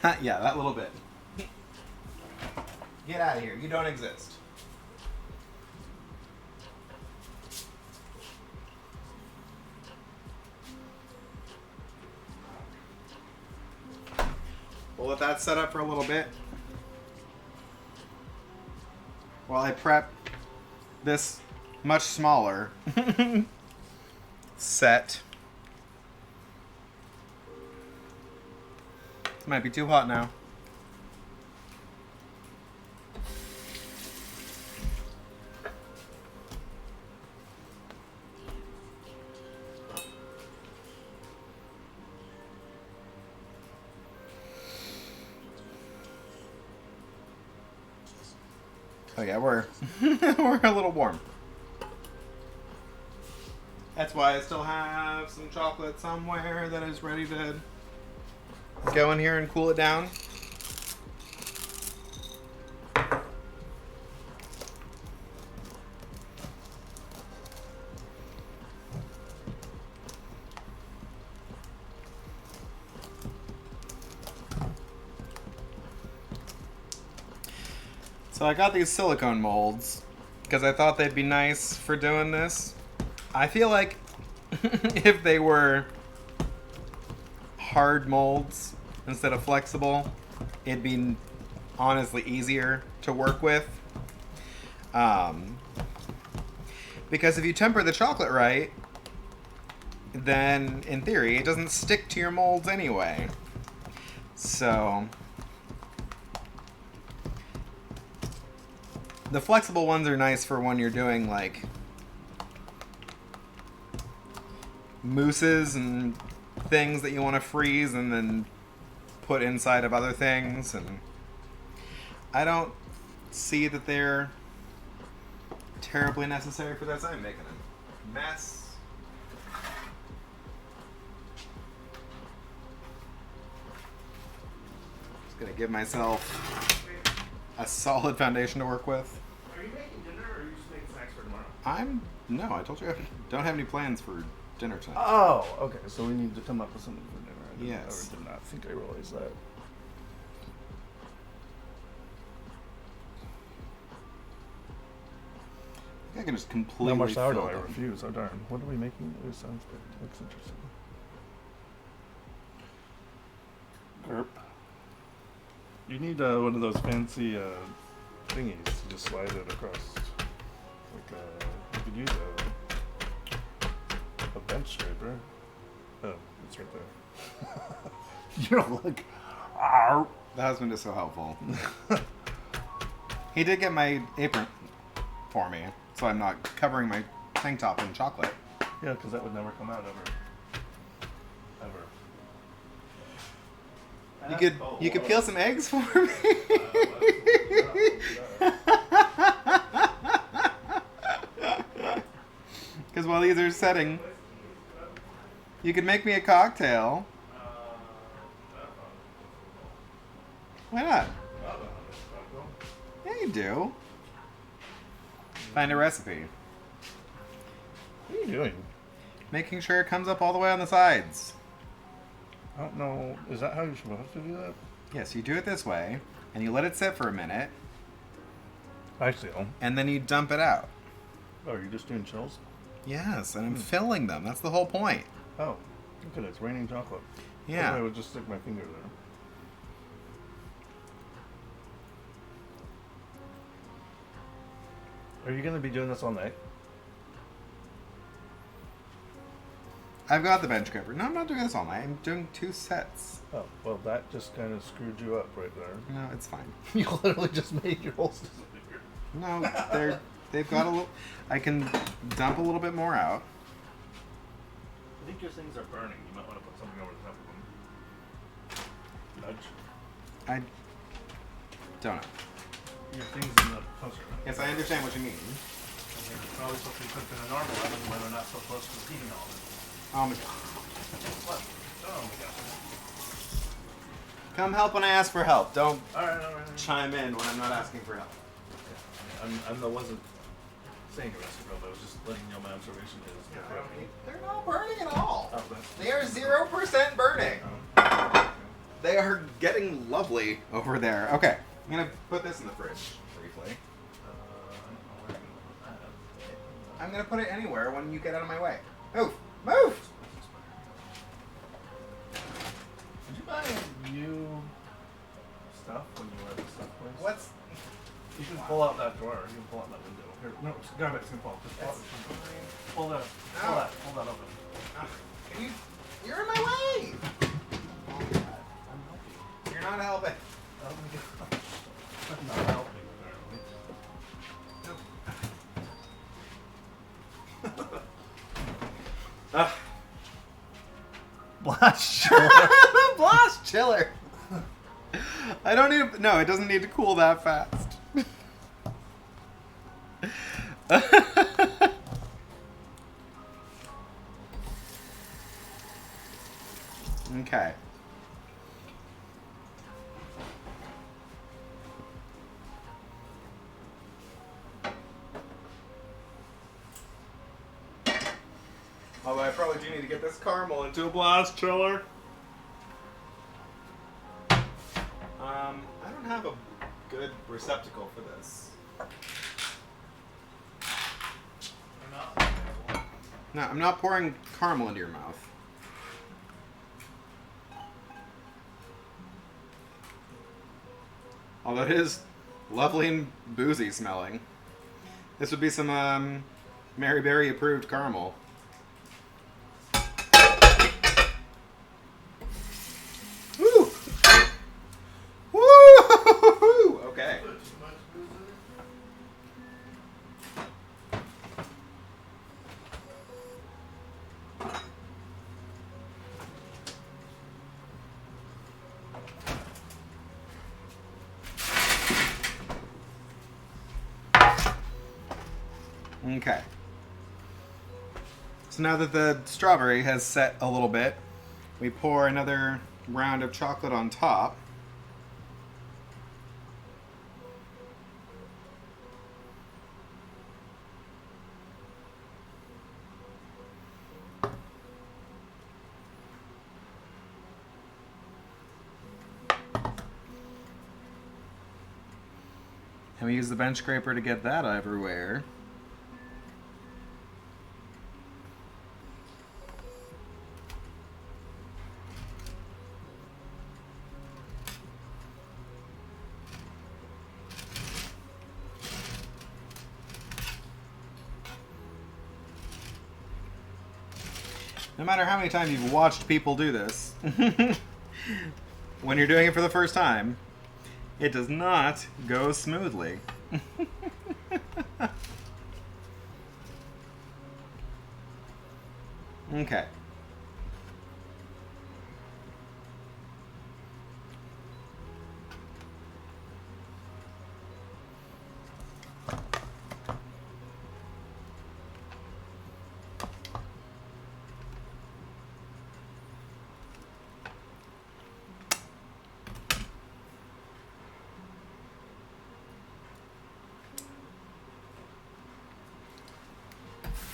Yeah, that little bit. Get out of here. You don't exist. We'll let that set up for a little bit while I prep this much smaller set. This might be too hot now. Oh yeah, we're we're a little warm. That's why I still have some chocolate somewhere that is ready to go in here and cool it down. So I got these silicone molds because I thought they'd be nice for doing this. I feel like if they were hard molds instead of flexible, it'd be honestly easier to work with. Because if you temper the chocolate right, then in theory it doesn't stick to your molds anyway. So the flexible ones are nice for when you're doing like mousses and things that you want to freeze and then put inside of other things, and I don't see that they're terribly necessary for this. I'm making a mess. Just gonna give myself a solid foundation to work with.
Are you making dinner or are you just making snacks for tomorrow?
No, I told you I don't have any plans for dinner tonight.
Oh, okay. So we need to come up with something for dinner.
Yes.
I did not think I realized that.
I can just completely
How much sourdough?
fill
I
them.
refuse. Oh darn. What are we making? It sounds good. Looks interesting. Gerp. You need one of those fancy thingies to just slide it across. Like you could use a bench scraper. Oh, it's right there. You're like, "Arr."
The husband is so helpful. He did get my apron for me, so I'm not covering my tank top in chocolate.
Yeah, because that would never come out ever.
You could peel some eggs for me. Because while these are setting, you could make me a cocktail. Why not? Yeah, you do. Find a recipe.
What are you doing?
Making sure it comes up all the way on the sides.
I don't know. Is that how you're supposed to do that?
Yes, you do it this way, and you let it sit for a minute,
Actually, oh.
and then you dump it out.
Oh, are you just doing chills?
Yes, and I'm filling them. That's the whole point.
Oh, look at it. It's raining chocolate.
Yeah.
I would just stick my finger there. Are you going to be doing this all night?
I've got the bench cover. No, I'm not doing this all night. I'm doing 2 sets.
Oh, well, that just kind of screwed you up right there.
No, it's fine.
You literally just made your holes disappear.
No, they've got a little. I can dump a little bit more out.
I think your things are burning. You might want to put something over the top of them. Nudge.
I don't know.
Your things in the toaster.
Yes, I understand what you mean.
They're probably supposed to be cooked in a normal oven where they're not so close to the heating element.
Oh my god.
What? Oh my gosh.
Come help when I ask for help. Don't
Alright.
chime in when I'm not asking for help.
I wasn't saying a recipe, but I was just letting you know my observation is.
They're not burning at all.
Oh, that's
They are 0% burning. They are getting lovely over there. Okay, I'm gonna put this in the fridge briefly. I'm gonna put it anywhere when you get out of my way. Move! Move!
Did you buy new stuff when you were at the stuff place?
What's...
You can pull out that drawer. You can pull out that window. Here, no, grab it. It's gonna fall. Just pull, pull that. Pull that. Pull that open.
Can you... You're in my way!
Oh God, I'm helping.
You're not helping.
Oh my God. I'm not helping apparently.
Blast chiller. Blast chiller. I don't need... No, it doesn't need to cool that fast. Okay. Although I probably do need to get this caramel into a blast chiller. I don't have a good receptacle for this. No, I'm not pouring caramel into your mouth. Although it is lovely and boozy smelling. This would be some Mary Berry approved caramel. Woo! Woo! Okay. Okay. So now that the strawberry has set a little bit, we pour another round of chocolate on top. And we use the bench scraper to get that everywhere. No matter how many times you've watched people do this, when you're doing it for the first time, it does not go smoothly. Okay.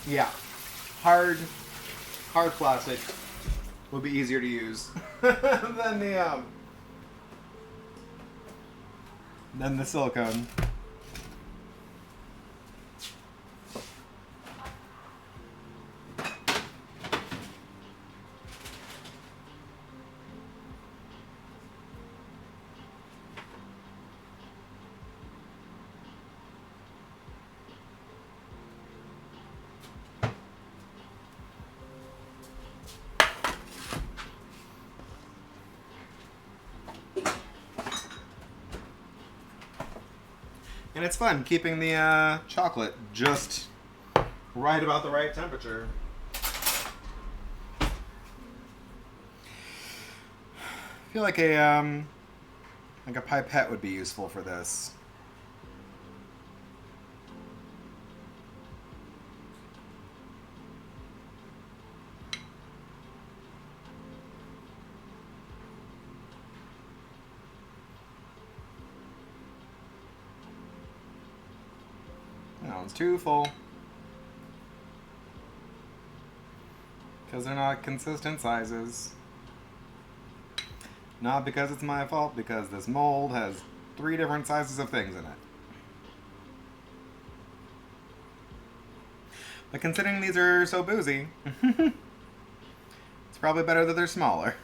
Yeah, hard plastic would be easier to use than the silicone. And it's fun keeping the chocolate just right about the right temperature. I feel like a pipette would be useful for this. That one's too full. Because they're not consistent sizes. Not because it's my fault, because this mold has 3 different sizes of things in it. But considering these are so boozy, it's probably better that they're smaller.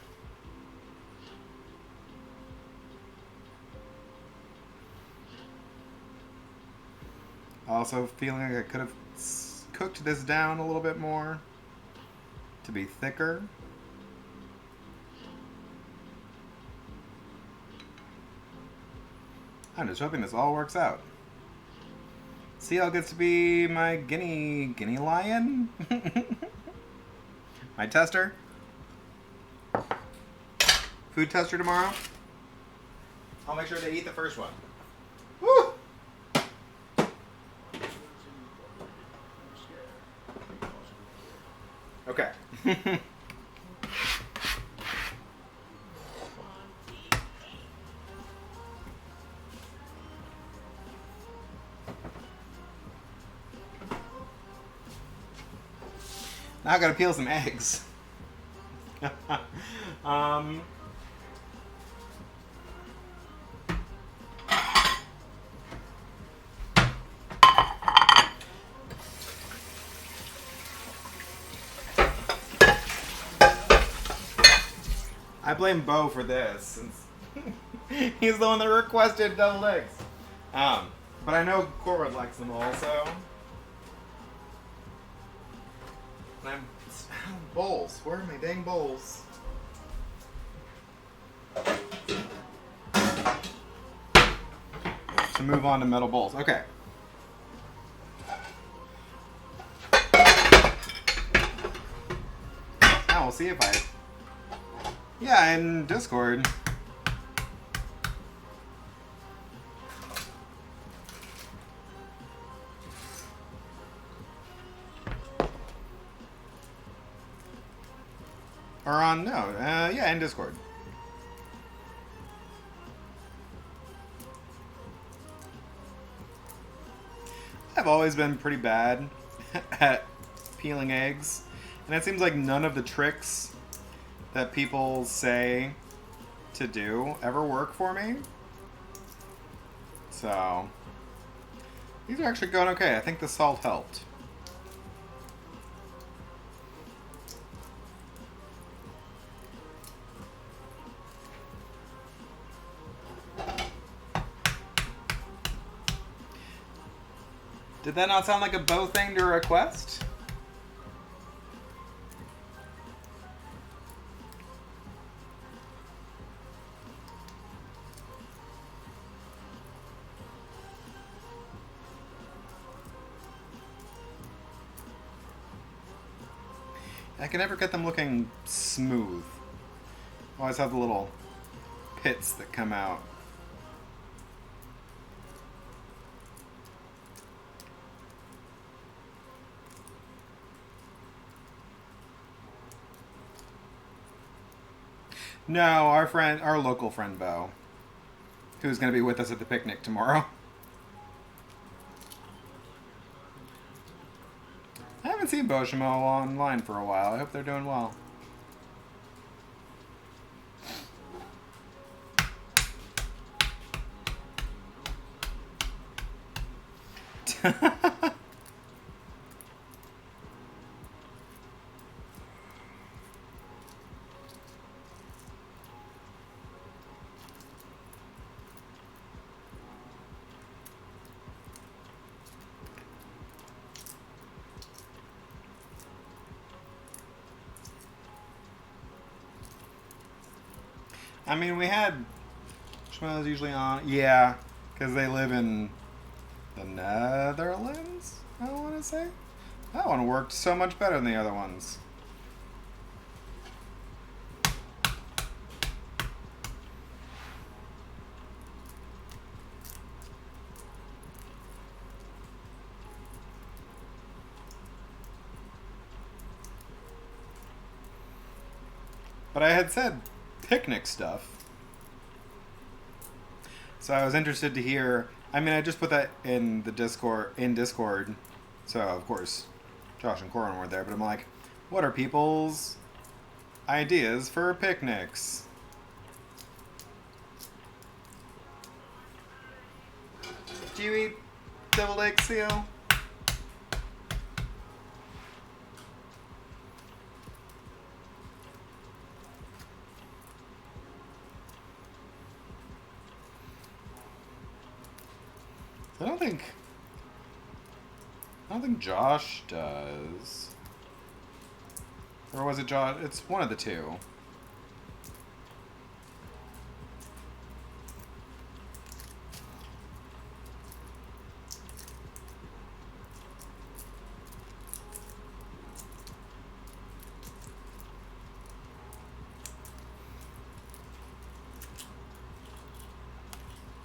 Also feeling like I could have cooked this down a little bit more to be thicker. I'm just hoping this all works out. Seal gets to be my guinea lion? My tester? Food tester tomorrow? I'll make sure they eat the first one. Woo! Okay. Now I gotta peel some eggs. I blame Bo for this, since he's the one that requested deviled eggs. But I know Corwood likes them also. And I'm bowls. Where are my dang bowls? To move on to metal bowls. Okay. Now we'll see if I... Yeah, in Discord. Or on, no, yeah, in Discord. I've always been pretty bad at peeling eggs. And it seems like none of the tricks that people say to do ever work for me. So, these are actually going okay. I think the salt helped. Did that not sound like a Bo thing to request? I can never get them looking smooth. Always have the little pits that come out. No, our local friend Bo, who's going to be with us at the picnic tomorrow. I haven't seen Boshimo online for a while. I hope they're doing well. I mean, we had Shmuel's usually on. Yeah, because they live in the Netherlands, I want to say. That one worked so much better than the other ones. But I had said picnic stuff. So I was interested to hear. I mean, I just put that in the Discord. So of course, Josh and Corin weren't there. But I'm like, what are people's ideas for picnics? Do you eat deviled egg seal? I don't think Josh does. Or was it Josh? It's one of the two.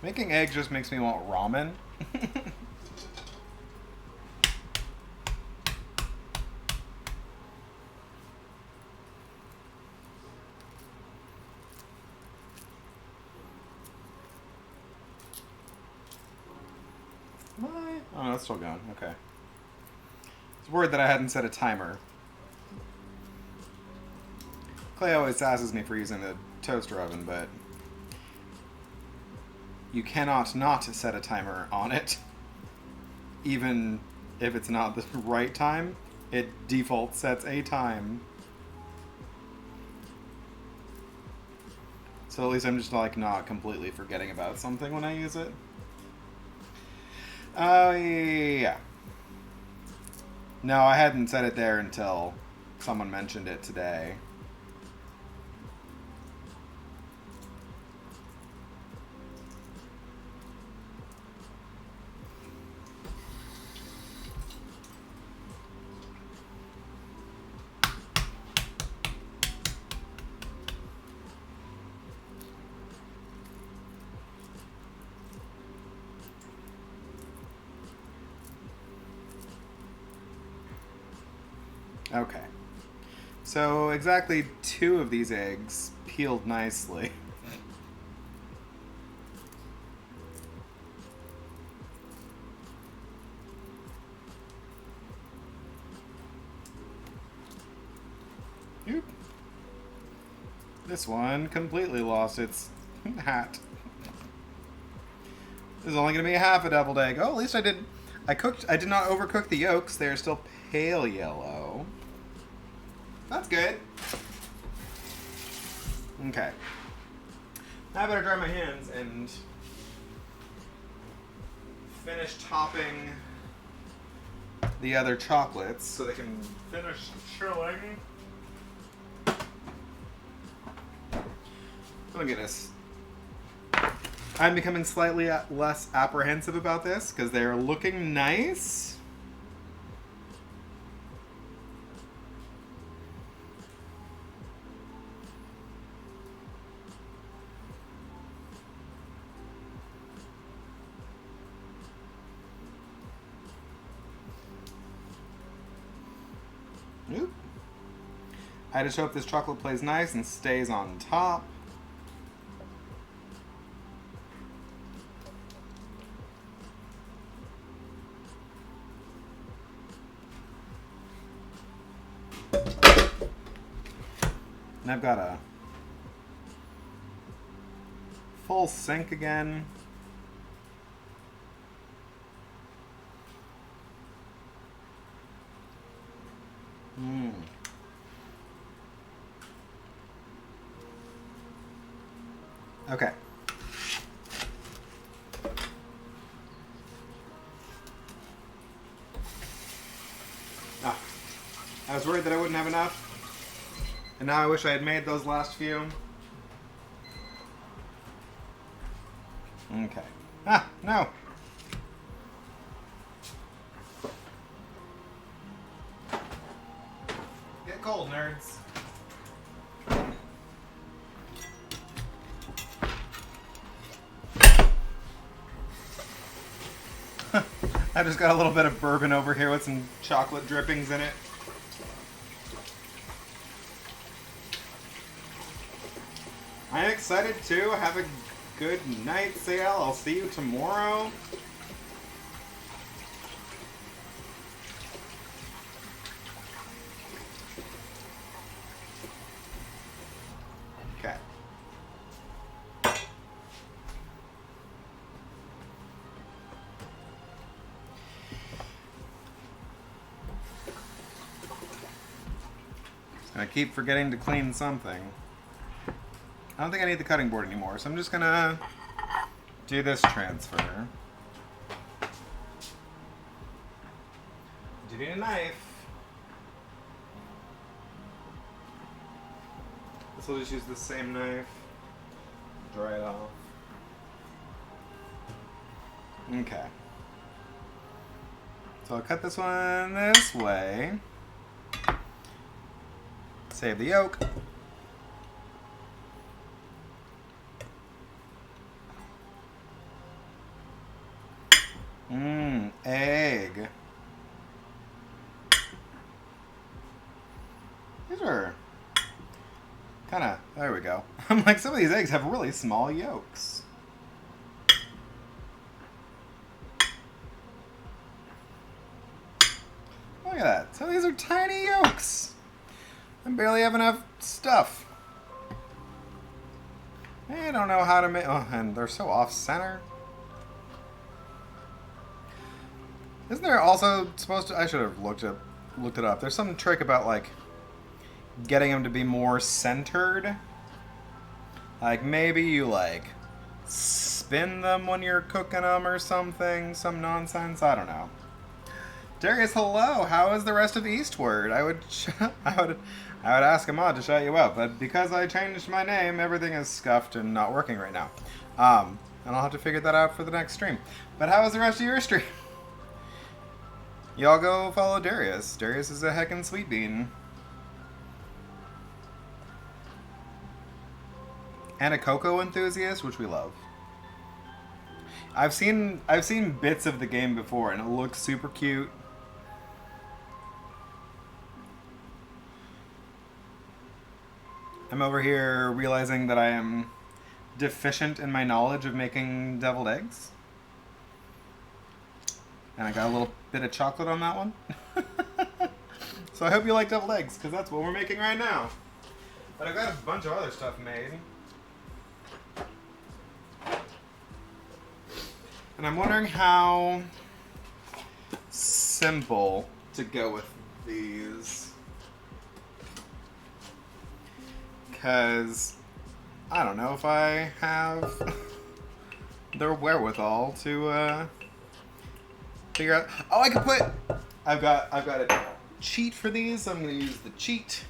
Making eggs just makes me want ramen. Oh, no, it's still going. Okay. I was worried that I hadn't set a timer. Clay always asks me for using the toaster oven, but you cannot not set a timer on it. Even if it's not the right time, it default sets a time. So at least I'm just like not completely forgetting about something when I use it. Oh, yeah. No, I hadn't set it there until someone mentioned it today. Okay. So exactly 2 of these eggs peeled nicely. Oop. This one completely lost its hat. This is only going to be half a deviled egg. Oh, at least I did not overcook the yolks. They're still pale yellow. That's good. Okay. Now I better dry my hands and finish topping the other chocolates so they can finish chilling. Look at this. I'm becoming slightly less apprehensive about this because they're looking nice. Oop. I just hope this chocolate plays nice and stays on top. And I've got a full sink again. Okay. Ah, I was worried that I wouldn't have enough. And now I wish I had made those last few. Okay. Ah, no. Get cold, nerds. I just got a little bit of bourbon over here with some chocolate drippings in it. I'm excited too. Have a good night, Sale. I'll see you tomorrow. Okay. I keep forgetting to clean something. I don't think I need the cutting board anymore, so I'm just gonna do this transfer. Do you need a knife? This will just use the same knife. Dry it off. Okay. So I'll cut this one this way. Save the yolk. Egg. These are kind of, there we go. I'm like, some of these eggs have really small yolks. Look at that. Some of these are tiny yolks. I barely have enough stuff. I don't know how to make, oh, and they're so off center. Isn't there also supposed to, I should have looked it up. There's some trick about like getting them to be more centered. Like maybe you like spin them when you're cooking them or something, some nonsense, I don't know. Darius, hello. How is the rest of Eastward? I would ask Ahmad to shout you out, but because I changed my name, everything is scuffed and not working right now. And I'll have to figure that out for the next stream. But how is the rest of your stream? Y'all go follow Darius. Darius is a heckin' sweet bean. And a cocoa enthusiast, which we love. I've seen bits of the game before, and it looks super cute. I'm over here realizing that I am deficient in my knowledge of making deviled eggs. And I got a little bit of chocolate on that one. So I hope you like deviled eggs, because that's what we're making right now. But I've got a bunch of other stuff made. And I'm wondering how simple to go with these. Because I don't know if I have the wherewithal to figure out. Oh, I can put. I've got a cheat for these. So I'm going to use the cheat.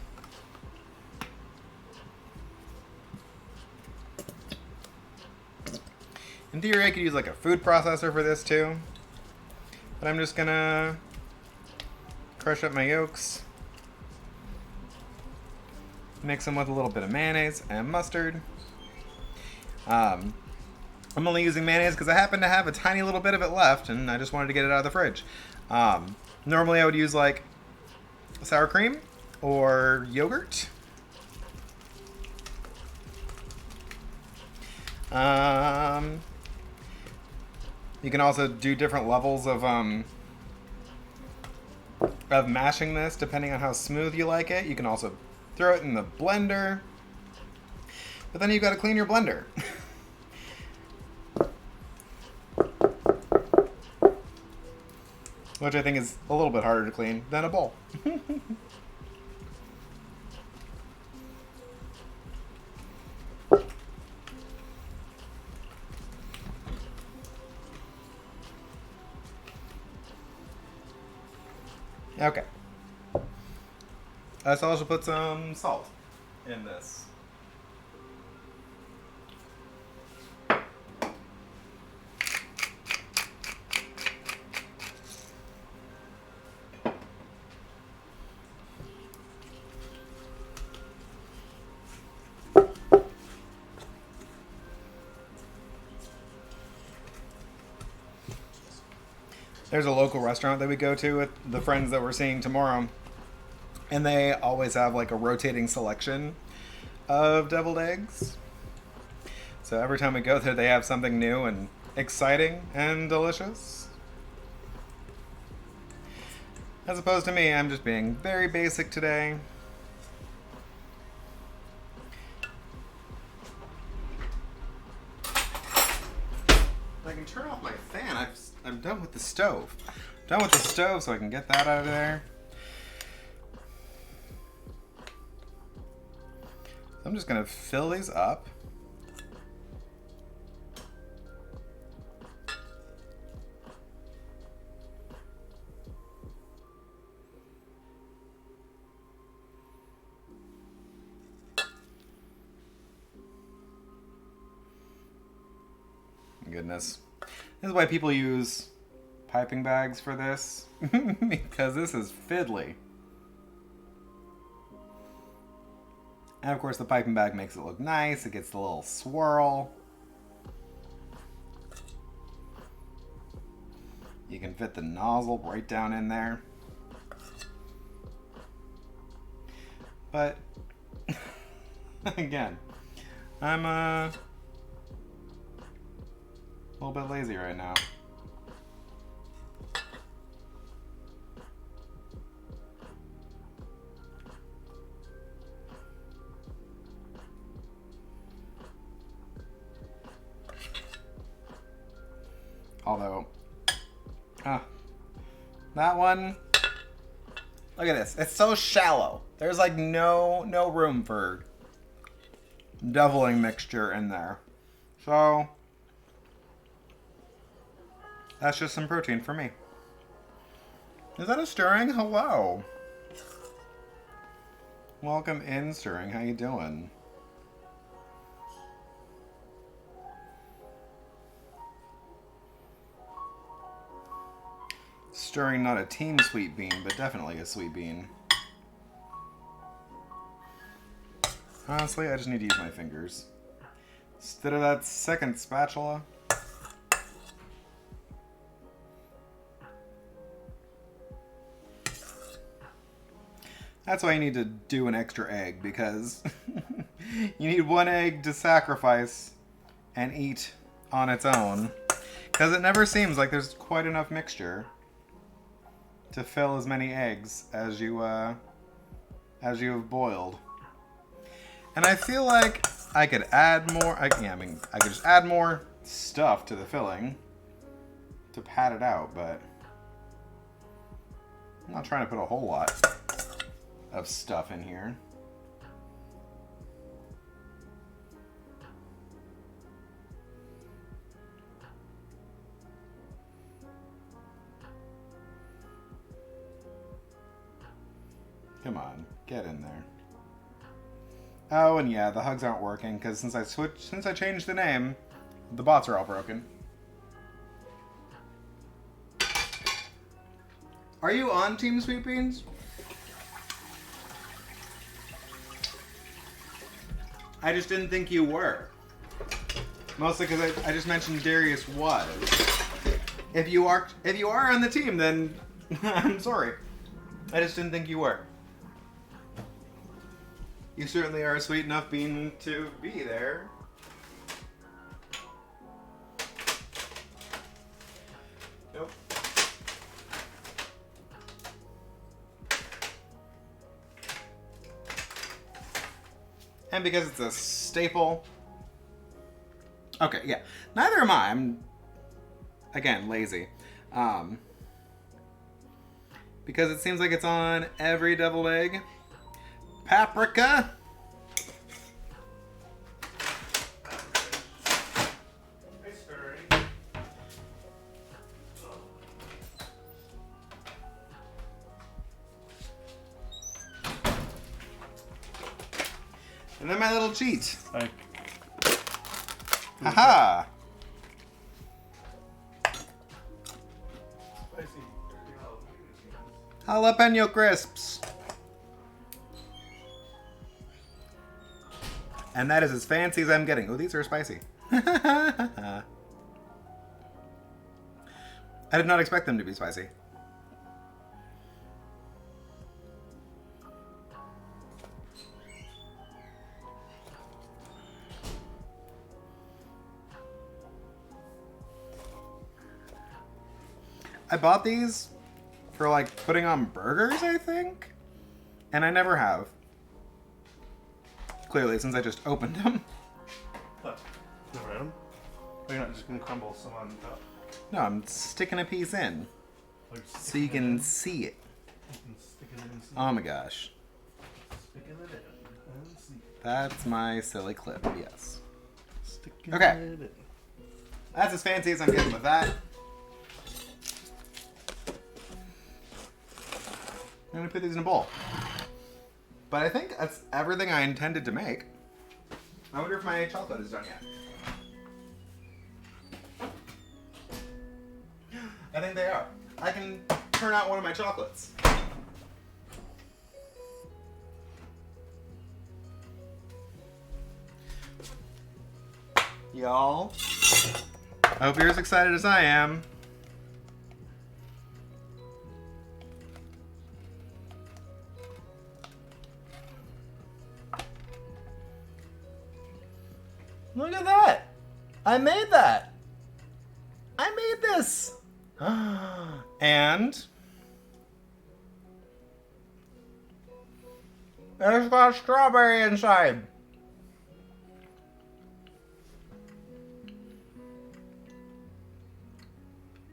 In theory, I could use like a food processor for this too. But I'm just gonna crush up my yolks. Mix them with a little bit of mayonnaise and mustard. I'm only using mayonnaise because I happen to have a tiny little bit of it left and I just wanted to get it out of the fridge. Normally I would use like sour cream or yogurt. You can also do different levels of mashing this depending on how smooth you like it. You can also throw it in the blender, but then you've got to clean your blender. Which I think is a little bit harder to clean than a bowl. Okay. So I'll also put some salt in this. There's a local restaurant that we go to with the friends that we're seeing tomorrow. And they always have like a rotating selection of deviled eggs. So every time we go there, they have something new and exciting and delicious. As opposed to me, I'm just being very basic today. I can turn off my fan. I'm done with the stove. I'm done with the stove so I can get that out of there. I'm just gonna fill these up. Goodness. This is why people use piping bags for this. Because this is fiddly. And of course the piping bag makes it look nice. It gets the little swirl. You can fit the nozzle right down in there. But, again, I'm a little bit lazy right now. Although, that one, look at this. It's so shallow. There's like no room for doubling mixture in there. So, that's just some protein for me. Is that a stirring? Hello. Welcome in, stirring. How you doing? Stirring, not a team sweet bean, but definitely a sweet bean. Honestly, I just need to use my fingers instead of that second spatula. That's why you need to do an extra egg, because you need one egg to sacrifice and eat on its own, because it never seems like there's quite enough mixture to fill as many eggs as you have boiled. And I feel like I could add more. I could just add more stuff to the filling to pad it out, but I'm not trying to put a whole lot of stuff in here. Come on, get in there. Oh, and yeah, the hugs aren't working because since I changed the name, the bots are all broken. Are you on Team Sweet Beans? I just didn't think you were. Mostly because I just mentioned Darius was. If you are on the team, then I'm sorry. I just didn't think you were. You certainly are a sweet enough bean to be there. Nope. And because it's a staple. Okay, yeah. Neither am I. I'm, again, lazy. Because it seems like it's on every deviled egg. Paprika. And then my little cheat.
Like,
Haha. Jalapeno crisps. And that is as fancy as I'm getting. Oh, these are spicy. I did not expect them to be spicy. I bought these for like putting on burgers, I think, and I never have. Clearly, since I just opened them.
what? Never had them? Are you not just gonna crumble some on top?
No, I'm sticking a piece in
Like,
so you can see it.
stick it in and see.
Oh my gosh.
Stick it in and see.
That's my silly clip, yes.
Sticking
Okay.
it in.
That's as fancy as I'm getting with that. I'm gonna put these in a bowl. But I think that's everything I intended to make. I wonder if my chocolate is done yet. I think they are. I can turn out one of my chocolates. Y'all, I hope you're as excited as I am. Look at that! I made that! I made this! And it's got strawberry inside.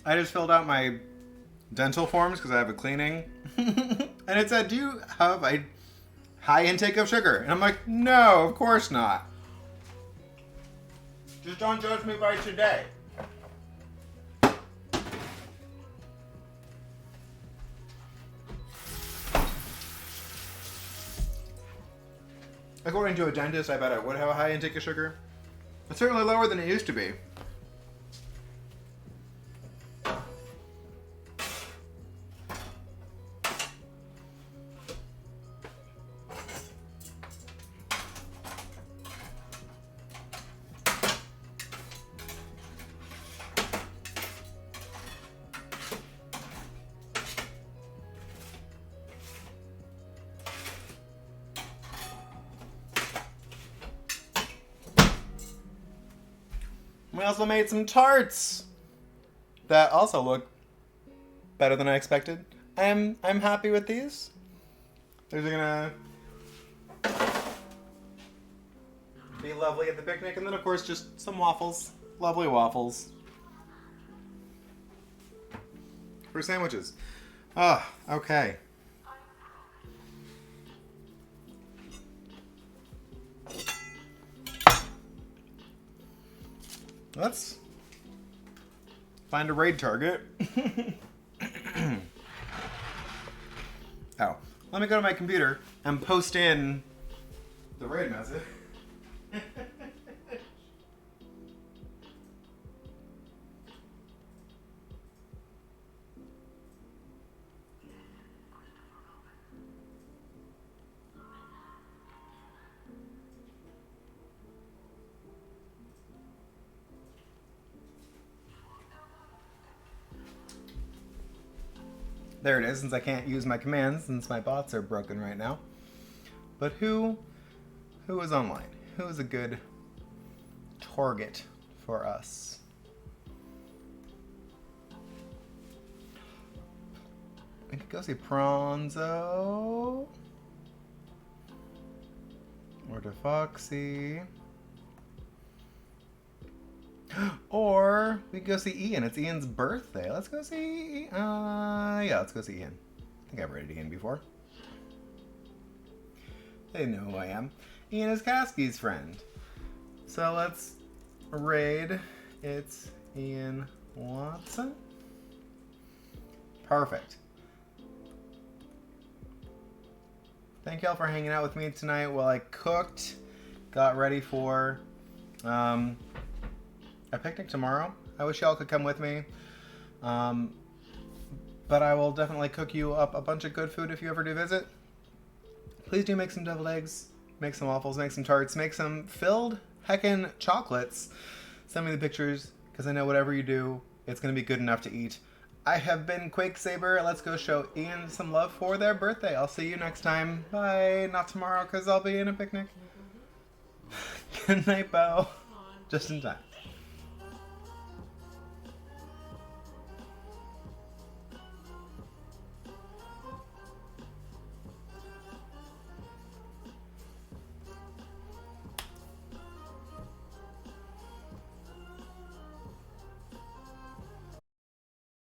I just filled out my dental forms because I have a cleaning. And it said, do you have a high intake of sugar? And I'm like, no, of course not. Just don't judge me by today. According to a dentist, I bet I would have a high intake of sugar. It's certainly lower than it used to be. We also made some tarts that also look better than I expected. I'm happy with these. These are gonna be lovely at the picnic, and then of course just some waffles, lovely waffles for sandwiches. Ah, okay. Let's find a raid target. Oh, let me go to my computer and post in the raid message. There it is, since I can't use my commands since my bots are broken right now. But who is online? Who is a good target for us? I could go see Pronzo. Or to Foxy. Or we could go see Ian. It's Ian's birthday. Let's go see. Yeah, let's go see Ian. I think I've rated Ian before. They know who I am. Ian is Caskey's friend. So let's raid. It's Ian Watson. Perfect. Thank y'all for hanging out with me tonight while I cooked, got ready for a picnic tomorrow. I wish y'all could come with me. But I will definitely cook you up a bunch of good food if you ever do visit. Please do make some deviled eggs, make some waffles, make some tarts, make some filled heckin' chocolates. Send me the pictures, because I know whatever you do, it's going to be good enough to eat. I have been Quake Saber. Let's go show Ian some love for their birthday. I'll see you next time. Bye. Not tomorrow, because I'll be in a picnic. Good night, Bo. Just in time.